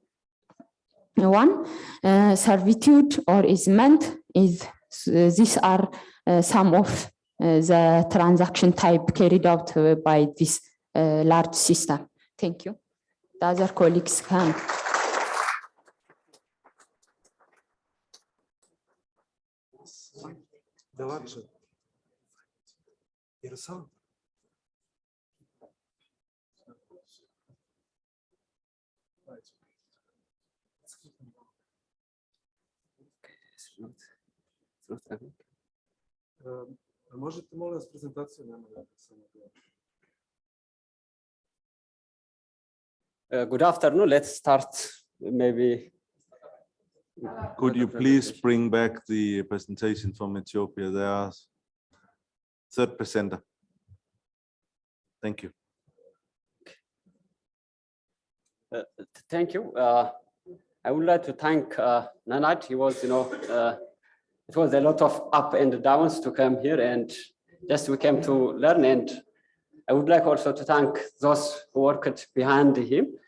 Servitude or easement is these are some of the transaction type carried out by this large system. Thank you. The other colleagues can. Možete molim vas prezentaciju? Good afternoon. Let's start maybe. Could you please bring back the presentation from Ethiopia? There are third presenter. Thank you. Thank you. I would like to thank Nanad. He was, it was a lot of up and downs to come here, and just we came to learn. And I would like also to thank those who worked behind him.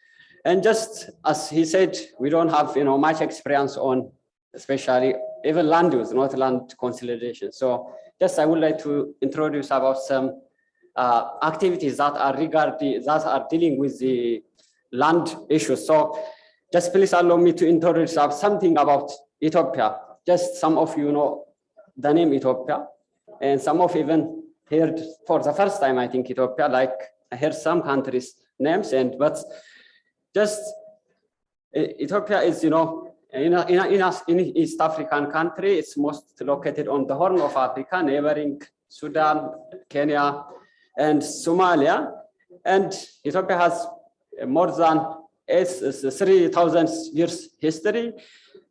And just as he said, we don't have much experience on, especially even land use, not land consolidation. So just I would like to introduce about some activities that are dealing with the land issues. So just please allow me to introduce something about Ethiopia. Just some of you know the name Ethiopia, and some of even heard for the first time, I think, Ethiopia, like I heard some countries' names, but just Ethiopia is, in East African country, it's most located on the Horn of Africa, neighboring Sudan, Kenya, and Somalia. And Ethiopia has more than 3,000 years history,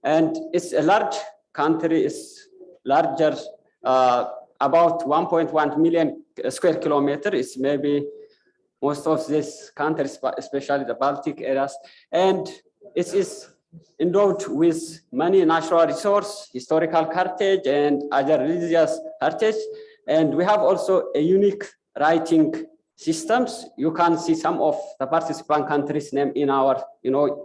and it's a large country. It's larger, about 1.1 million square kilometers. It's maybe most of these countries, especially the Baltic areas, and it is endowed with many natural resources, historical heritage, and other religious heritage. And we have also a unique writing systems. You can see some of the participant countries' name in our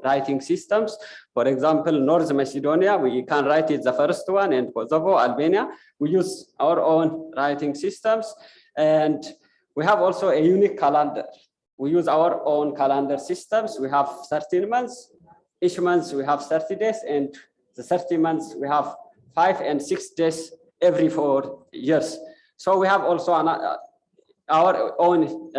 writing systems. For example, North Macedonia, we can write it the first one, and Kosovo, Albania, we use our own writing systems. And we have also a unique calendar. We use our own calendar systems. We have 13 months. Each month we have 30 days, and the 30 months we have 5 and 6 days every 4 years. So we have also our own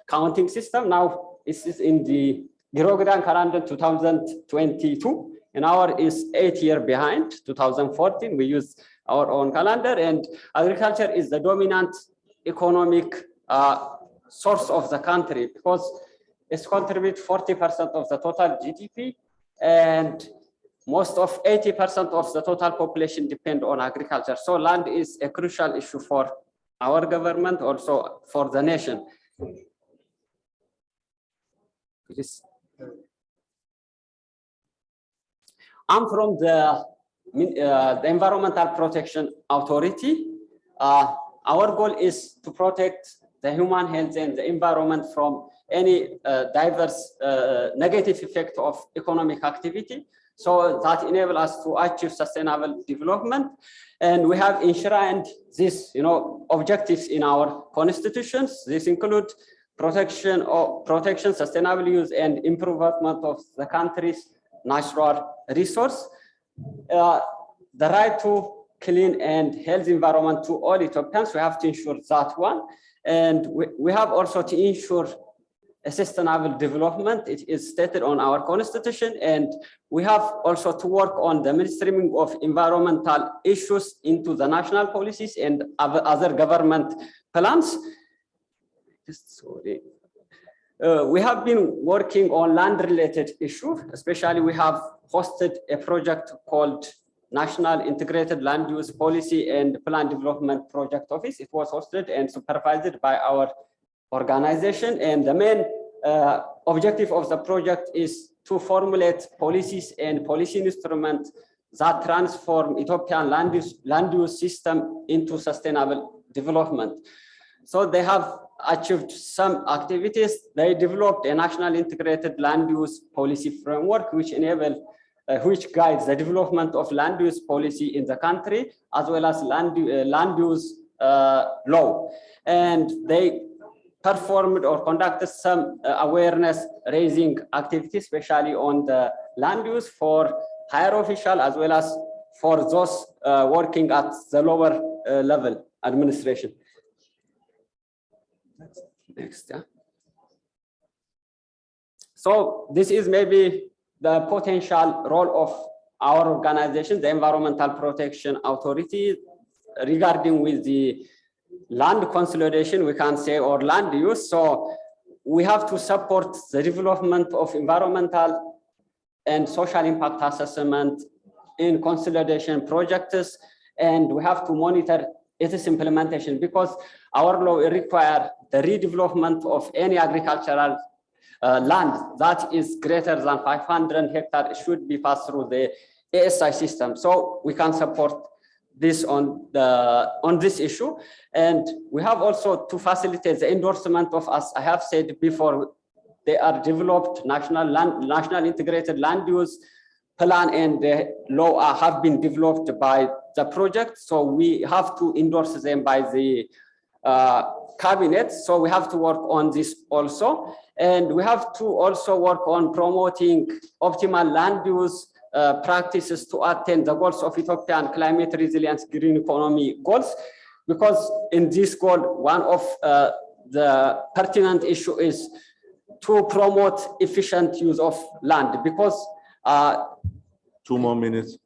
counting system. Now this is in the Gregorian calendar 2022, and our is 8 years behind 2014. We use our own calendar, and agriculture is the dominant economic source of the country because it contributes 40% of the total GDP, and most of 80% of the total population depend on agriculture. So land is a crucial issue for our government, also for the nation. I'm from the Environmental Protection Authority. Our goal is to protect the human health and the environment from any diverse negative effect of economic activity, so that enable us to achieve sustainable development. And we have enshrined these objectives in our constitutions. This include protection, sustainable use, and improvement of the country's natural resource, the right to clean and healthy environment to all Ethiopians. We have to ensure that one. And we have also to ensure a sustainable development. It is stated on our constitution, and we have also to work on the mainstreaming of environmental issues into the national policies and other government plans. We have been working on land-related issues, especially we have hosted a project called National Integrated Land Use Policy and Plan Development Project Office. It was hosted and supervised by our organization, and the main objective of the project is to formulate policies and policy instruments that transform Ethiopian land use system into sustainable development. So they have achieved some activities. They developed a national integrated land use policy framework, which guides the development of land use policy in the country, as well as land use law. And they performed or conducted some awareness raising activities, especially on the land use for higher official, as well as for those working at the lower level administration. Next, yeah. So this is maybe the potential role of our organization, the Environmental Protection Authority, regarding with the land consolidation, we can say, or land use. So we have to support the development of environmental and social impact assessment in consolidation projects, and we have to monitor its implementation, because our law requires the redevelopment of any agricultural land that is greater than 500 hectares should be passed through the ASI system. So we can support this on this issue, and we have also to facilitate the endorsement of, as I have said before, they are developed national integrated land use plan, and the law have been developed by the project. So we have to endorse them by the cabinet. So we have to work on this also, and we have to also work on promoting optimal land use practices to attain the goals of Ethiopian climate resilience green economy goals, because in this goal, one of the pertinent issue is to promote efficient use of land, because 2 more minutes.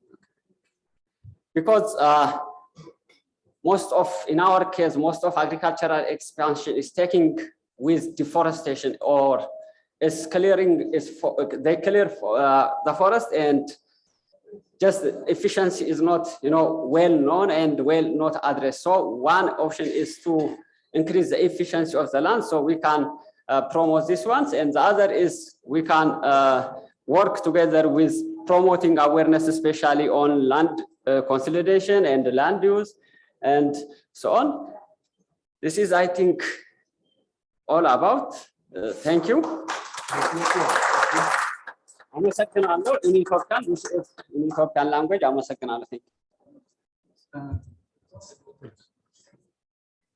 Because in our case, most of agricultural expansion is taking with deforestation, or is clearing, they clear the forest, and just efficiency is not, well known and well not addressed. So one option is to increase the efficiency of the land, so we can promote these ones, and the other is we can work together with promoting awareness, especially on land consolidation and land use and so on. This is, I think, all about. Thank you. አመሰግናለሁ። in Ethiopian language አመሰግናለሁ።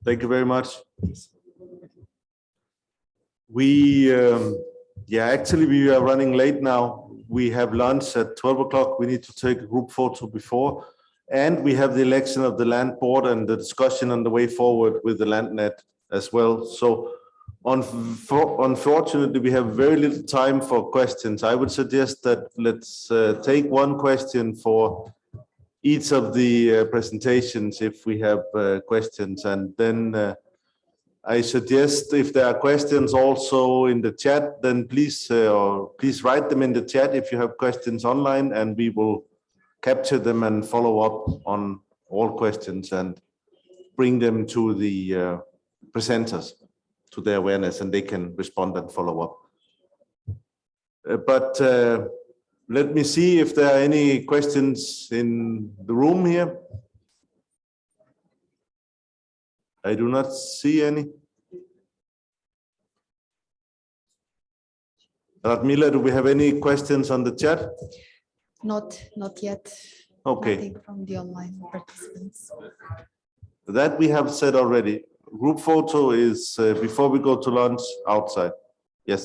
Thank you very much. Actually we are running late now. We have lunch at 12 o'clock. We need to take a group photo before, and we have the election of the land board and the discussion on the way forward with the LANDNET as well. So unfortunately, we have very little time for questions. I would suggest that let's take one question for each of the presentations if we have questions, and then I suggest if there are questions also in the chat, then please write them in the chat if you have questions online, and we will capture them and follow up on all questions and bring them to the presenters, to their awareness, and they can respond and follow up. But let me see if there are any questions in the room here. I do not see any. Radmila, do we have any questions on the chat? Not yet. Okay. Nothing from the online participants. That we have said already. Group photo is before we go to lunch outside. Yes.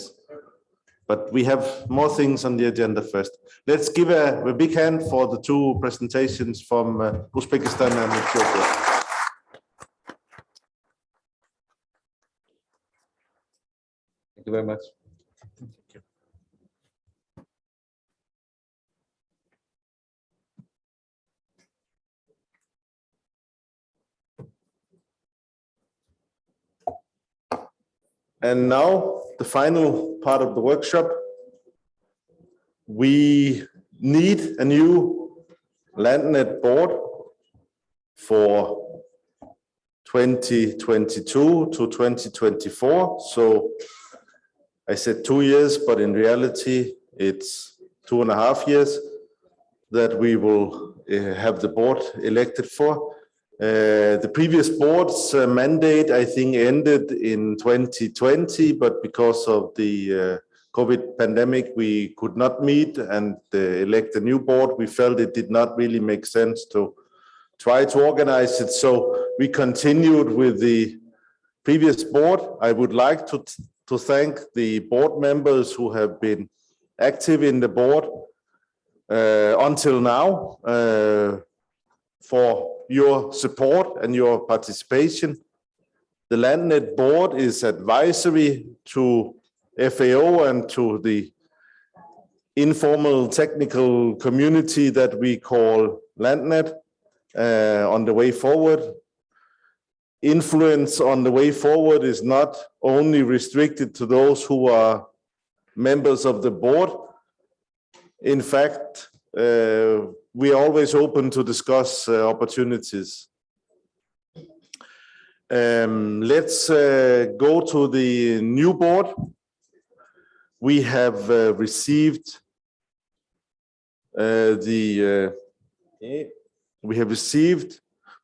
But we have more things on the agenda first. Let's give a big hand for the two presentations from Uzbekistan and Ethiopia. Thank you very much. And now the final part of the workshop. We need a new LANDNET board for 2022 to 2024. So I said 2 years, but in reality, it's 2.5 years that we will have the board elected for. The previous board's mandate, I think, ended in 2020, but because of the COVID pandemic, we could not meet and elect a new board. We felt it did not really make sense to try to organize it. So we continued with the previous board. I would like to thank the board members who have been active in the board until now for your support and your participation. The LANDNET board is advisory to FAO and to the informal technical community that we call LANDNET on the way forward. Influence on the way forward is not only restricted to those who are members of the board. In fact, we are always open to discuss opportunities. Let's go to the new board. We have received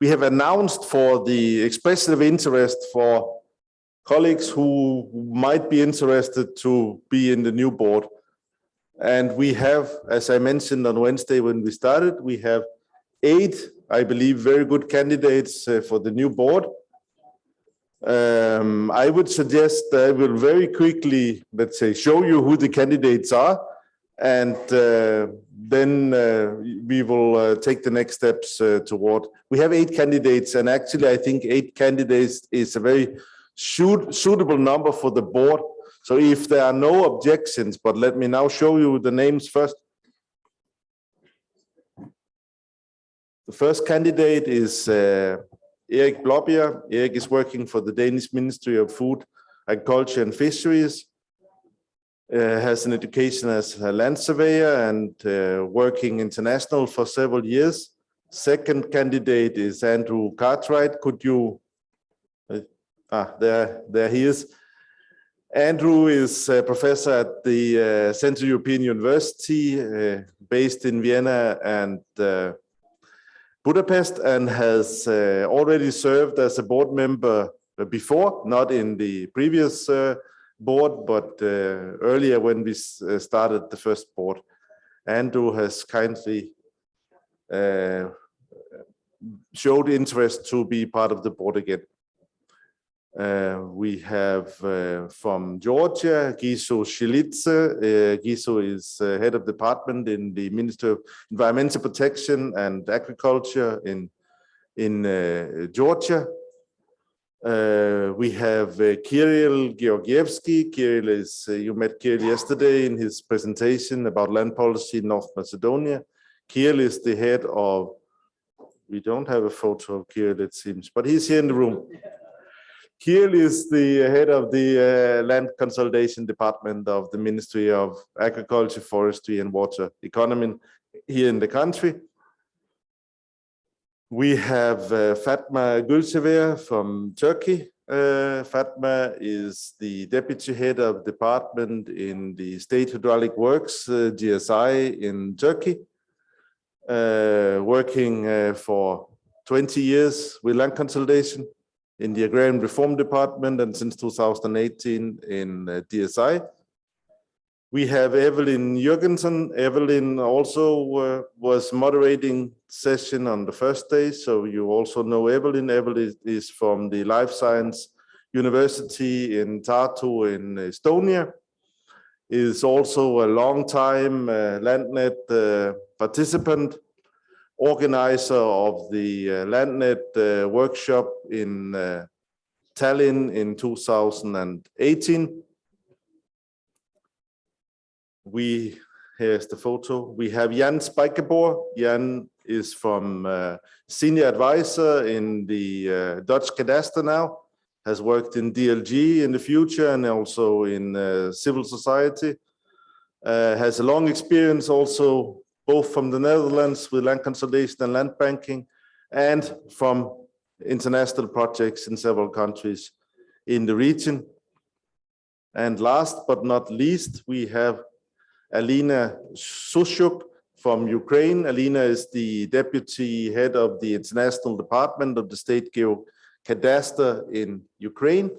we have announced for the expression of interest for colleagues who might be interested to be in the new board. And we have, as I mentioned on Wednesday when we started, we have 8, I believe, very good candidates for the new board. I would suggest I will very quickly, let's say, show you who the candidates are, and then we will take the next steps toward. We have 8 candidates, and actually I think 8 candidates is a very suitable number for the board. So if there are no objections, but let me now show you the names first. The first candidate is Erik Blåbjerg. Erik is working for the Danish Ministry of Food, Agriculture and Fisheries. Has an education as a land surveyor and working international for several years. Second candidate is Andrew Cartwright. Could you, there he is. Andrew is a professor at the Central European University based in Vienna and Budapest, and has already served as a board member before, not in the previous board, but earlier when we started the first board. Andrew has kindly showed interest to be part of the board again. We have from Georgia, Giso Shilidze. Giso is head of department in the Ministry of Environmental Protection and Agriculture in Georgia. We have Kirill Georgievsky. Kirill is, you met Kirill yesterday in his presentation about land policy in North Macedonia. Kirill is the head of, we don't have a photo of Kirill, it seems, but he's here in the room. Kirill is the head of the land consolidation department of the Ministry of Agriculture, Forestry and Water Economy here in the country. We have Fatma Gülsever from Turkey. Fatma is the deputy head of department in the State Hydraulic Works, GSI in Turkey, working for 20 years with land consolidation in the Agrarian Reform Department and since 2018 in DSI. We have Evelyn Jürgensen. Evelyn also was moderating session on the first day, so you also know Evelyn. Evelyn is from the Life Science University in Tartu in Estonia. Is also a long-time LANDNET participant, organizer of the LANDNET workshop in Tallinn in 2018. here's the photo. We have Jan Spijkerboer. Jan is from senior advisor in the Dutch Cadastre now, has worked in DLG in the future and also in civil society. Has a long experience also both from the Netherlands with land consolidation and land banking and from international projects in several countries in the region. And last but not least, we have Alina Sushuk from Ukraine. Alina is the deputy head of the international department of the state Geocadastre in Ukraine,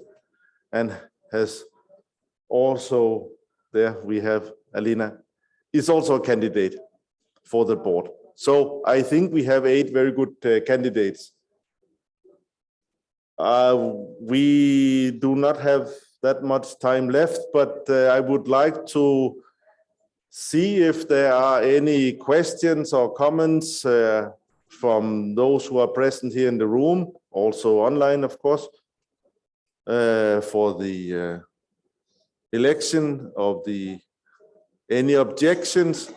and has also, there we have Alina, is also a candidate for the board. So I think we have 8 very good candidates. We do not have that much time left, but I would like to see if there are any questions or comments from those who are present here in the room, also online, of course, for the election of the, any objections?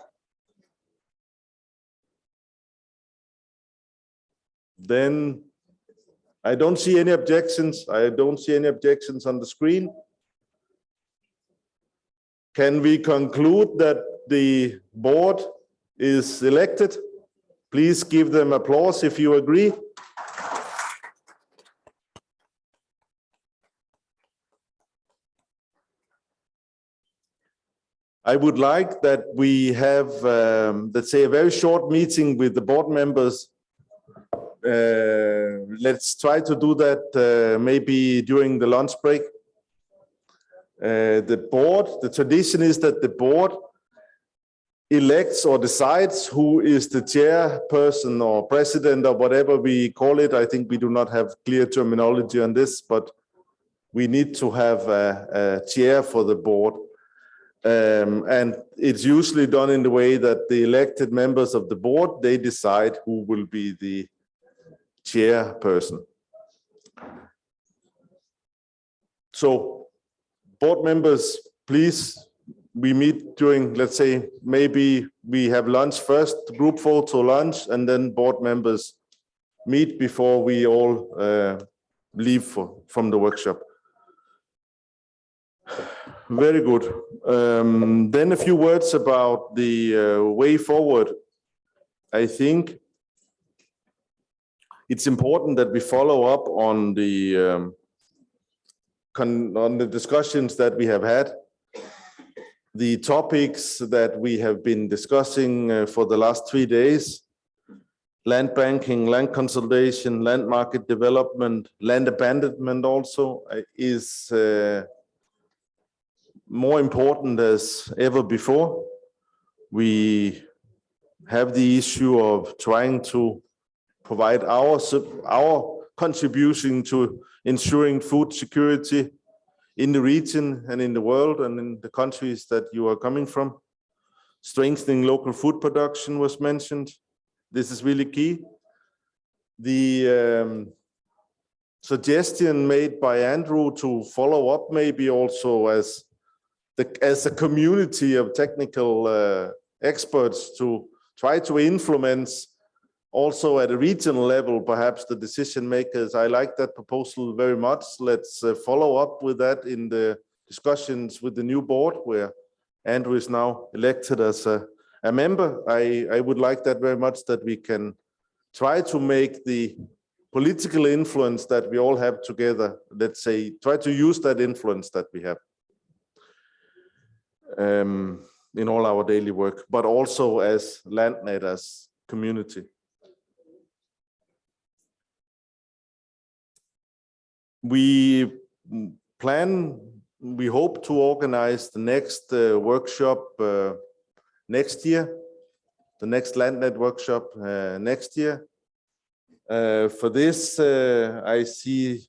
Then I don't see any objections. I don't see any objections on the screen. Can we conclude that the board is elected? Please give them applause if you agree. I would like that we have, let's say, a very short meeting with the board members. Let's try to do that maybe during the lunch break. The tradition is that the board elects or decides who is the chairperson or president or whatever we call it. I think we do not have clear terminology on this, but we need to have a chair for the board. And it's usually done in the way that the elected members of the board, they decide who will be the chairperson. So board members, please, we meet during, let's say, maybe we have lunch first, group photo lunch, and then board members meet before we all leave from the workshop. Very good. Then a few words about the way forward. I think it's important that we follow up on the discussions that we have had, the topics that we have been discussing for the last 3 days: land banking, land consolidation, land market development, land abandonment also is more important as ever before. We have the issue of trying to provide our contribution to ensuring food security in the region and in the world and in the countries that you are coming from. Strengthening local food production was mentioned. This is really key. The suggestion made by Andrew to follow up maybe also as a community of technical experts to try to influence also at a regional level, perhaps the decision makers. I like that proposal very much. Let's follow up with that in the discussions with the new board, where Andrew is now elected as a member. I would like that very much, that we can try to make the political influence that we all have together, let's say, try to use that influence that we have in all our daily work, but also as LANDNET, as community. We hope to organize the next workshop next year, the next LANDNET workshop next year. For this, I see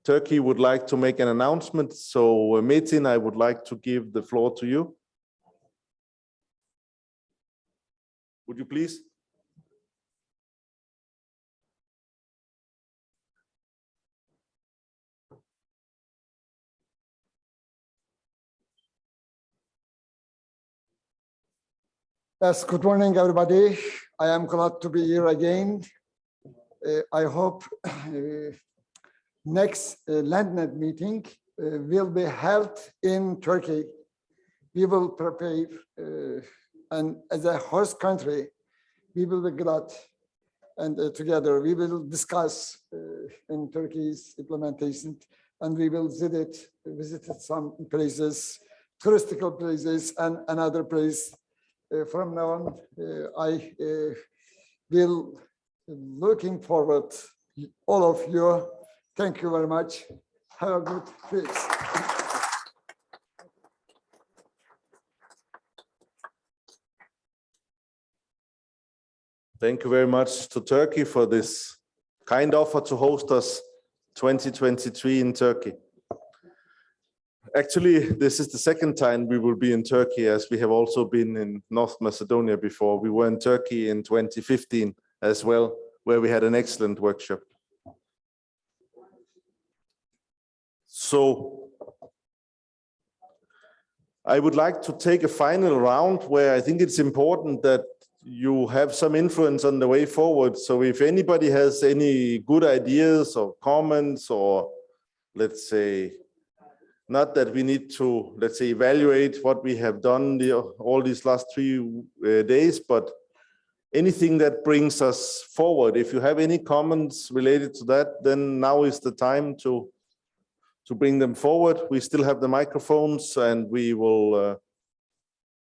Turkey would like to make an announcement. So Metin, I would like to give the floor to you. Would you please? Yes, good morning, everybody. I am glad to be here again. I hope next LANDNET meeting will be held in Turkey. We will prepare, and as a host country, we will be glad, and together we will discuss in Turkey's implementation, and we will visit some places, touristical places, and another place. From now on, I will looking forward all of you. Thank you very much. Have a good week. Thank you very much to Turkey for this kind offer to host us 2023 in Turkey. Actually, this is the second time we will be in Turkey, as we have also been in North Macedonia before. We were in Turkey in 2015 as well, where we had an excellent workshop. So I would like to take a final round where I think it's important that you have some influence on the way forward. So if anybody has any good ideas or comments, or let's say, not that we need to, let's say, evaluate what we have done all these last 3 days, but anything that brings us forward. If you have any comments related to that, then now is the time to bring them forward. We still have the microphones, and we will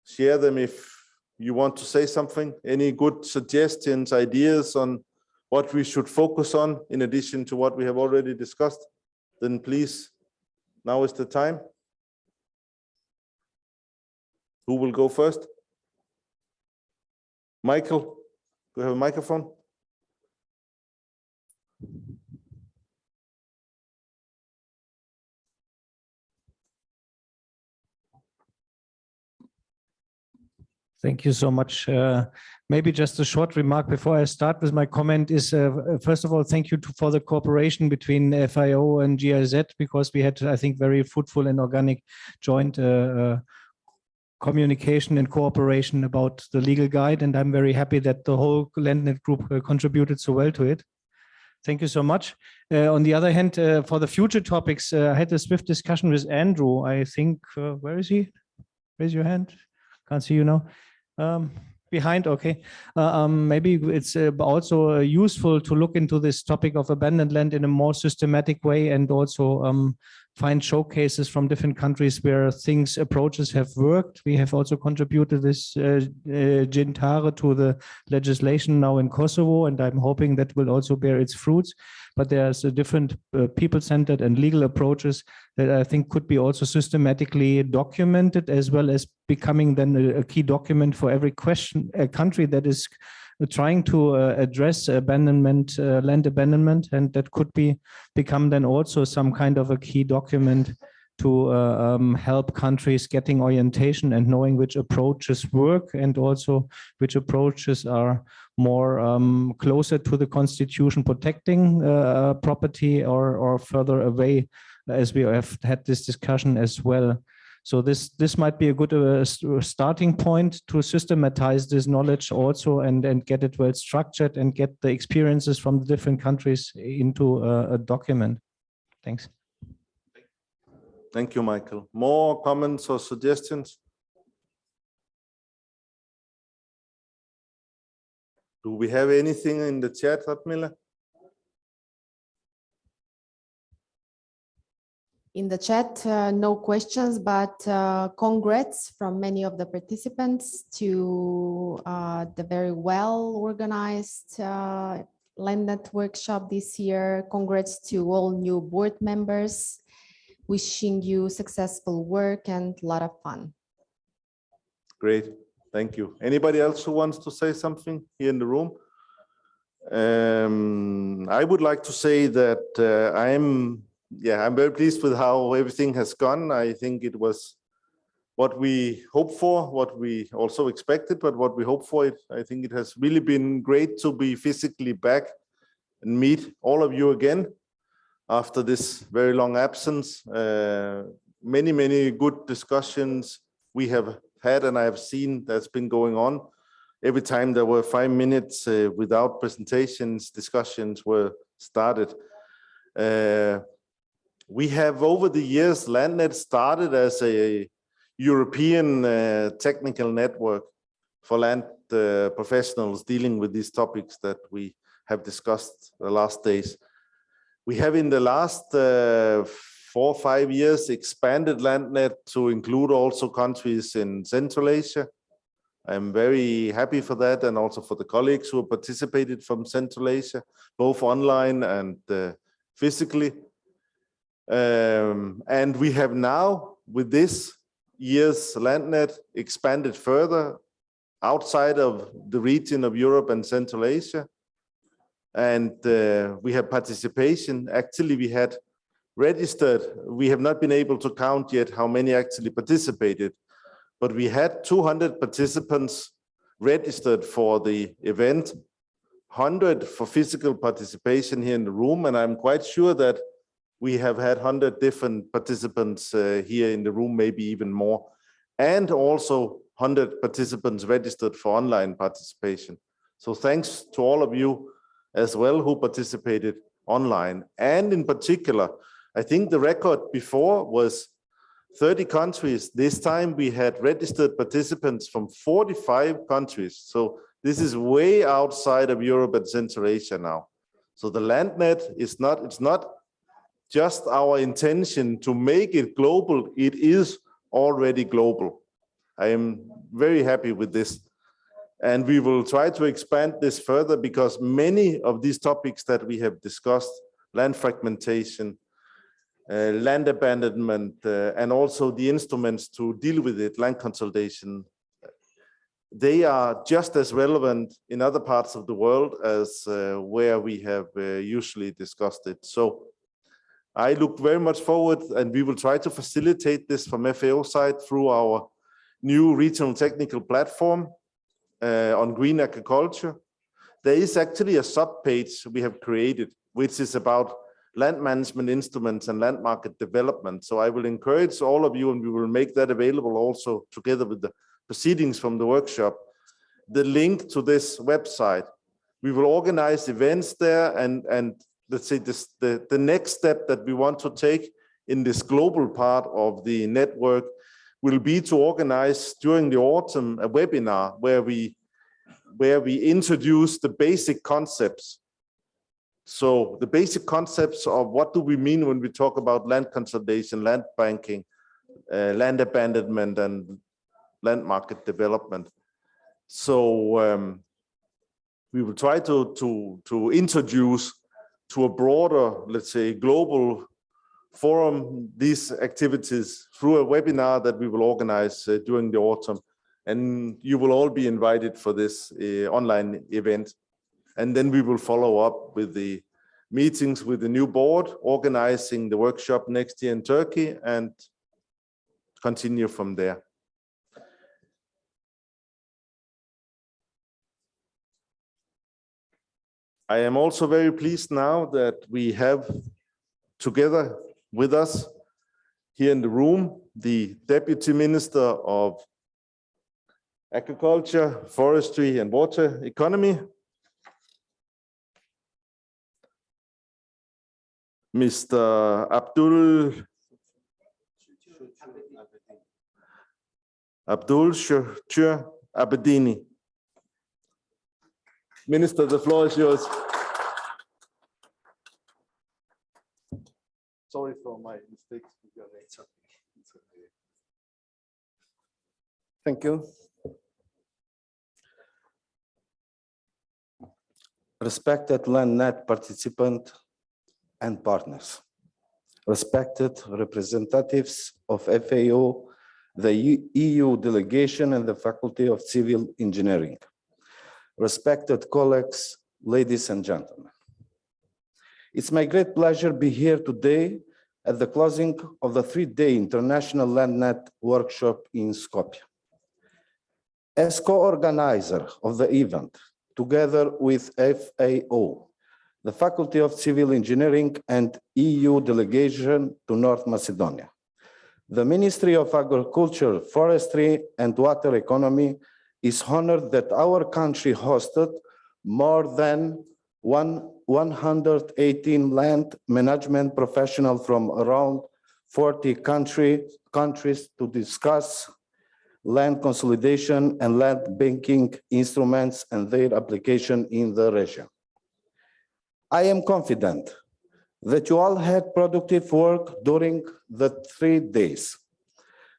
share them if you want to say something. Any good suggestions, ideas on what we should focus on in addition to what we have already discussed, then please, now is the time. Who will go first? Michael, do you have a microphone? Thank you so much. Maybe just a short remark before I start with my comment is, first of all, thank you for the cooperation between FIO and GIZ, because we had, I think, very fruitful and organic joint communication and cooperation about the legal guide. And I'm very happy that the whole LANDNET group contributed so well to it. Thank you so much. On the other hand, for the future topics, I had a swift discussion with Andrew. I think, where is he? Raise your hand. Can't see you now. Behind, okay. Maybe it's also useful to look into this topic of abandoned land in a more systematic way, and also find showcases from different countries where approaches have worked. We have also contributed this Gintare to the legislation now in Kosovo, and I'm hoping that will also bear its fruits. But there's a different people-centered and legal approaches that I think could be also systematically documented, as well as becoming then a key document for every country that is trying to address abandonment, land abandonment, and that could become then also some kind of a key document to help countries getting orientation and knowing which approaches work, and also which approaches are more closer to the constitution, protecting property, or further away, as we have had this discussion as well. So this might be a good starting point to systematize this knowledge also, and get it well structured, and get the experiences from the different countries into a document. Thanks. Thank you, Michael. More comments or suggestions? Do we have anything in the chat, Radmila? In the chat, no questions, but congrats from many of the participants to the very well organized LANDNET workshop this year. Congrats to all new board members. Wishing you successful work and a lot of fun. Great, thank you. Anybody else who wants to say something here in the room? I would like to say that I'm very pleased with how everything has gone. I think it was what we hoped for, what we also expected, but what we hoped for. I think it has really been great to be physically back and meet all of you again after this very long absence. Many good discussions we have had, and I have seen that's been going on every time there were 5 minutes without presentations, discussions were started. We have over the years, LANDNET started as a European technical network for land professionals dealing with these topics that we have discussed the last days. We have in the last 4 or 5 years expanded LANDNET to include also countries in Central Asia. I'm very happy for that, and also for the colleagues who participated from Central Asia, both online and physically. And we have now, with this year's LANDNET, expanded further outside of the region of Europe and Central Asia. And we have participation. Actually, we had registered, we have not been able to count yet how many actually participated, but we had 200 participants registered for the event, 100 for physical participation here in the room, and I'm quite sure that we have had 100 different participants here in the room, maybe even more, and also 100 participants registered for online participation. So thanks to all of you as well who participated online. And in particular, I think the record before was 30 countries. This time we had registered participants from 45 countries. So this is way outside of Europe and Central Asia now. So the LANDNET is not, it's not just our intention to make it global, it is already global. I am very happy with this. And we will try to expand this further, because many of these topics that we have discussed, land fragmentation, land abandonment, and also the instruments to deal with it, land consolidation, they are just as relevant in other parts of the world as where we have usually discussed it. So I look very much forward, and we will try to facilitate this from FAO side through our new regional technical platform on green agriculture. There is actually a sub-page we have created, which is about land management instruments and land market development. So I will encourage all of you, and we will make that available also together with the proceedings from the workshop, the link to this website. We will organize events there, and let's say this, the next step that we want to take in this global part of the network will be to organize during the autumn a webinar where we introduce the basic concepts. So the basic concepts of what do we mean when we talk about land consolidation, land banking, land abandonment, and land market development. So we will try to introduce to a broader, let's say, global forum these activities through a webinar that we will organize during the autumn. And you will all be invited for this online event. And then we will follow up with the meetings with the new board, organizing the workshop next year in Turkey, and continue from there. I am also very pleased now that we have together with us here in the room the Deputy Minister of Agriculture, Forestry and Water Economy, Mr. Abdul Shur Abedini. Minister, the floor is yours. Sorry for my mistakes with your name. Thank you. Respected LANDNET participant and partners, respected representatives of FAO, the EU delegation and the Faculty of Civil Engineering, respected colleagues, ladies and gentlemen. It's my great pleasure to be here today at the closing of the 3-day International LANDNET workshop in Skopje. As co-organizer of the event, together with FAO, the Faculty of Civil Engineering and EU delegation to North Macedonia, the Ministry of Agriculture, Forestry and Water Economy, is honored that our country hosted more than 118 land management professionals from around 40 countries to discuss land consolidation and land banking instruments and their application in the region. I am confident that you all had productive work during the 3 days,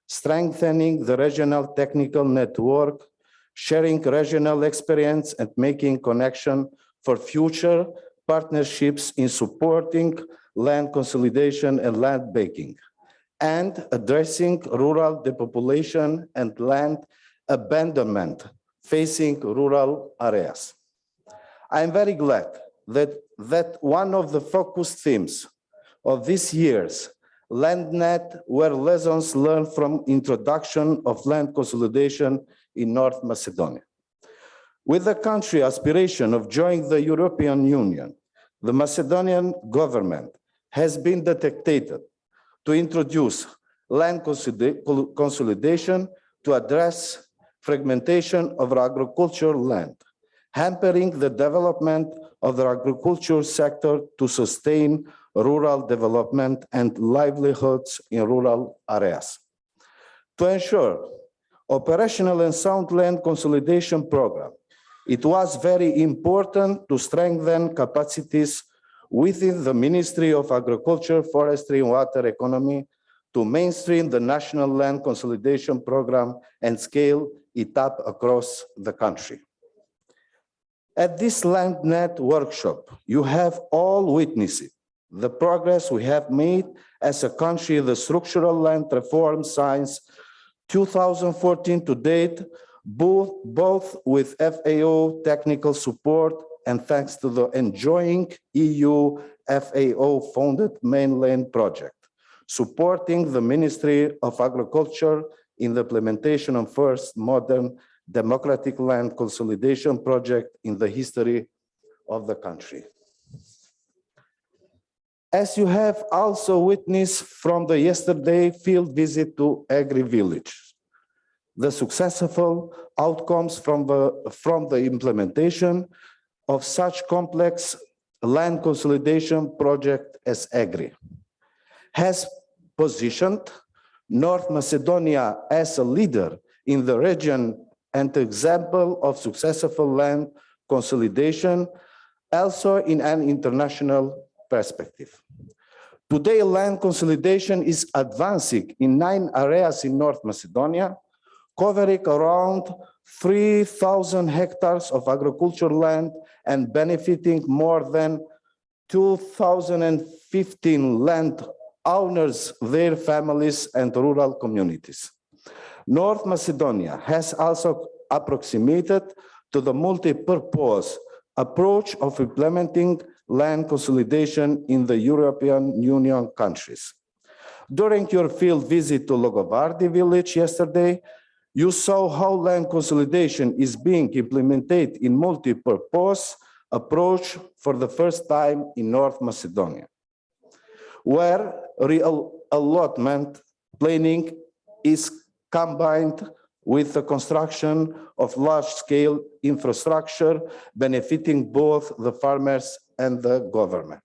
strengthening the regional technical network, sharing regional experience, and making connection for future partnerships in supporting land consolidation and land banking, and addressing rural depopulation and land abandonment facing rural areas. I am very glad that one of the focus themes of this year's LANDNET were lessons learned from introduction of land consolidation in North Macedonia. With the country aspiration of joining the European Union, the Macedonian government has been dedicated to introduce land consolidation to address fragmentation of agricultural land, hampering the development of the agriculture sector to sustain rural development and livelihoods in rural areas. To ensure operational and sound land consolidation program, it was very important to strengthen capacities within the Ministry of Agriculture, Forestry and Water Economy to mainstream the national land consolidation program and scale it up across the country. At this LANDNET workshop, you have all witnessed the progress we have made as a country, the structural land reform since 2014 to date, both with FAO technical support and thanks to the enjoying EU FAO-funded mainland project, supporting the Ministry of Agriculture in the implementation of first modern democratic land consolidation project in the history of the country. As you have also witnessed from the yesterday field visit to Agri Village, the successful outcomes from the implementation of such complex land consolidation project as Agri has positioned North Macedonia as a leader in the region and example of successful land consolidation, also in an international perspective. Today, land consolidation is advancing in 9 areas in North Macedonia, covering around 3,000 hectares of agricultural land and benefiting more than 2,015 land owners, their families, and rural communities. North Macedonia has also approximated to the multi-purpose approach of implementing land consolidation in the European Union countries. During your field visit to Logovardi village yesterday, you saw how land consolidation is being implemented in multi-purpose approach for the first time in North Macedonia, where real allotment planning is combined with the construction of large-scale infrastructure benefiting both the farmers and the government.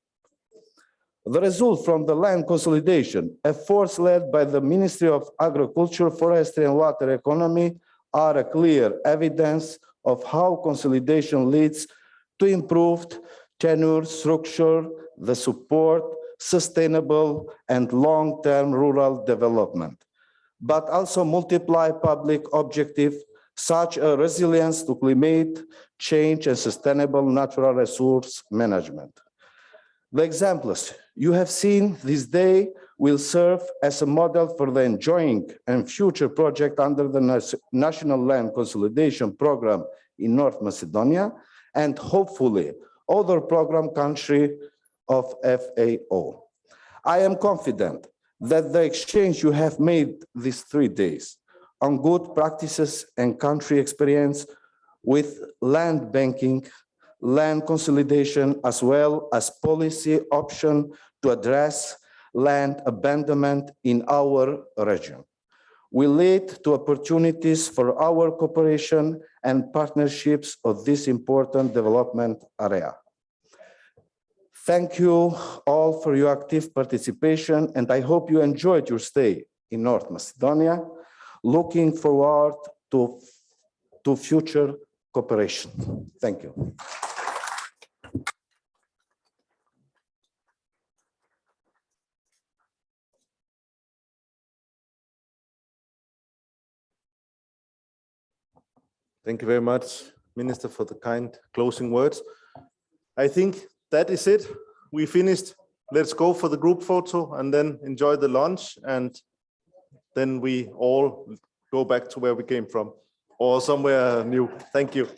The result from the land consolidation efforts led by the Ministry of Agriculture, Forestry and Water Economy are a clear evidence of how consolidation leads to improved tenure structure, the support, sustainable and long-term rural development, but also multiply public objectives such as resilience to climate change and sustainable natural resource management. The examples you have seen this day will serve as a model for the enjoying and future project under the National Land Consolidation Program in North Macedonia and hopefully other program country of FAO. I am confident that the exchange you have made these 3 days on good practices and country experience with land banking, land consolidation, as well as policy option to address land abandonment in our region, will lead to opportunities for our cooperation and partnerships of this important development area. Thank you all for your active participation, and I hope you enjoyed your stay in North Macedonia. Looking forward to future cooperation. Thank you. Thank you very much, Minister, for the kind closing words. I think that is it. We finished. Let's go for the group photo and then enjoy the lunch, and then we all go back to where we came from or somewhere new. Thank you.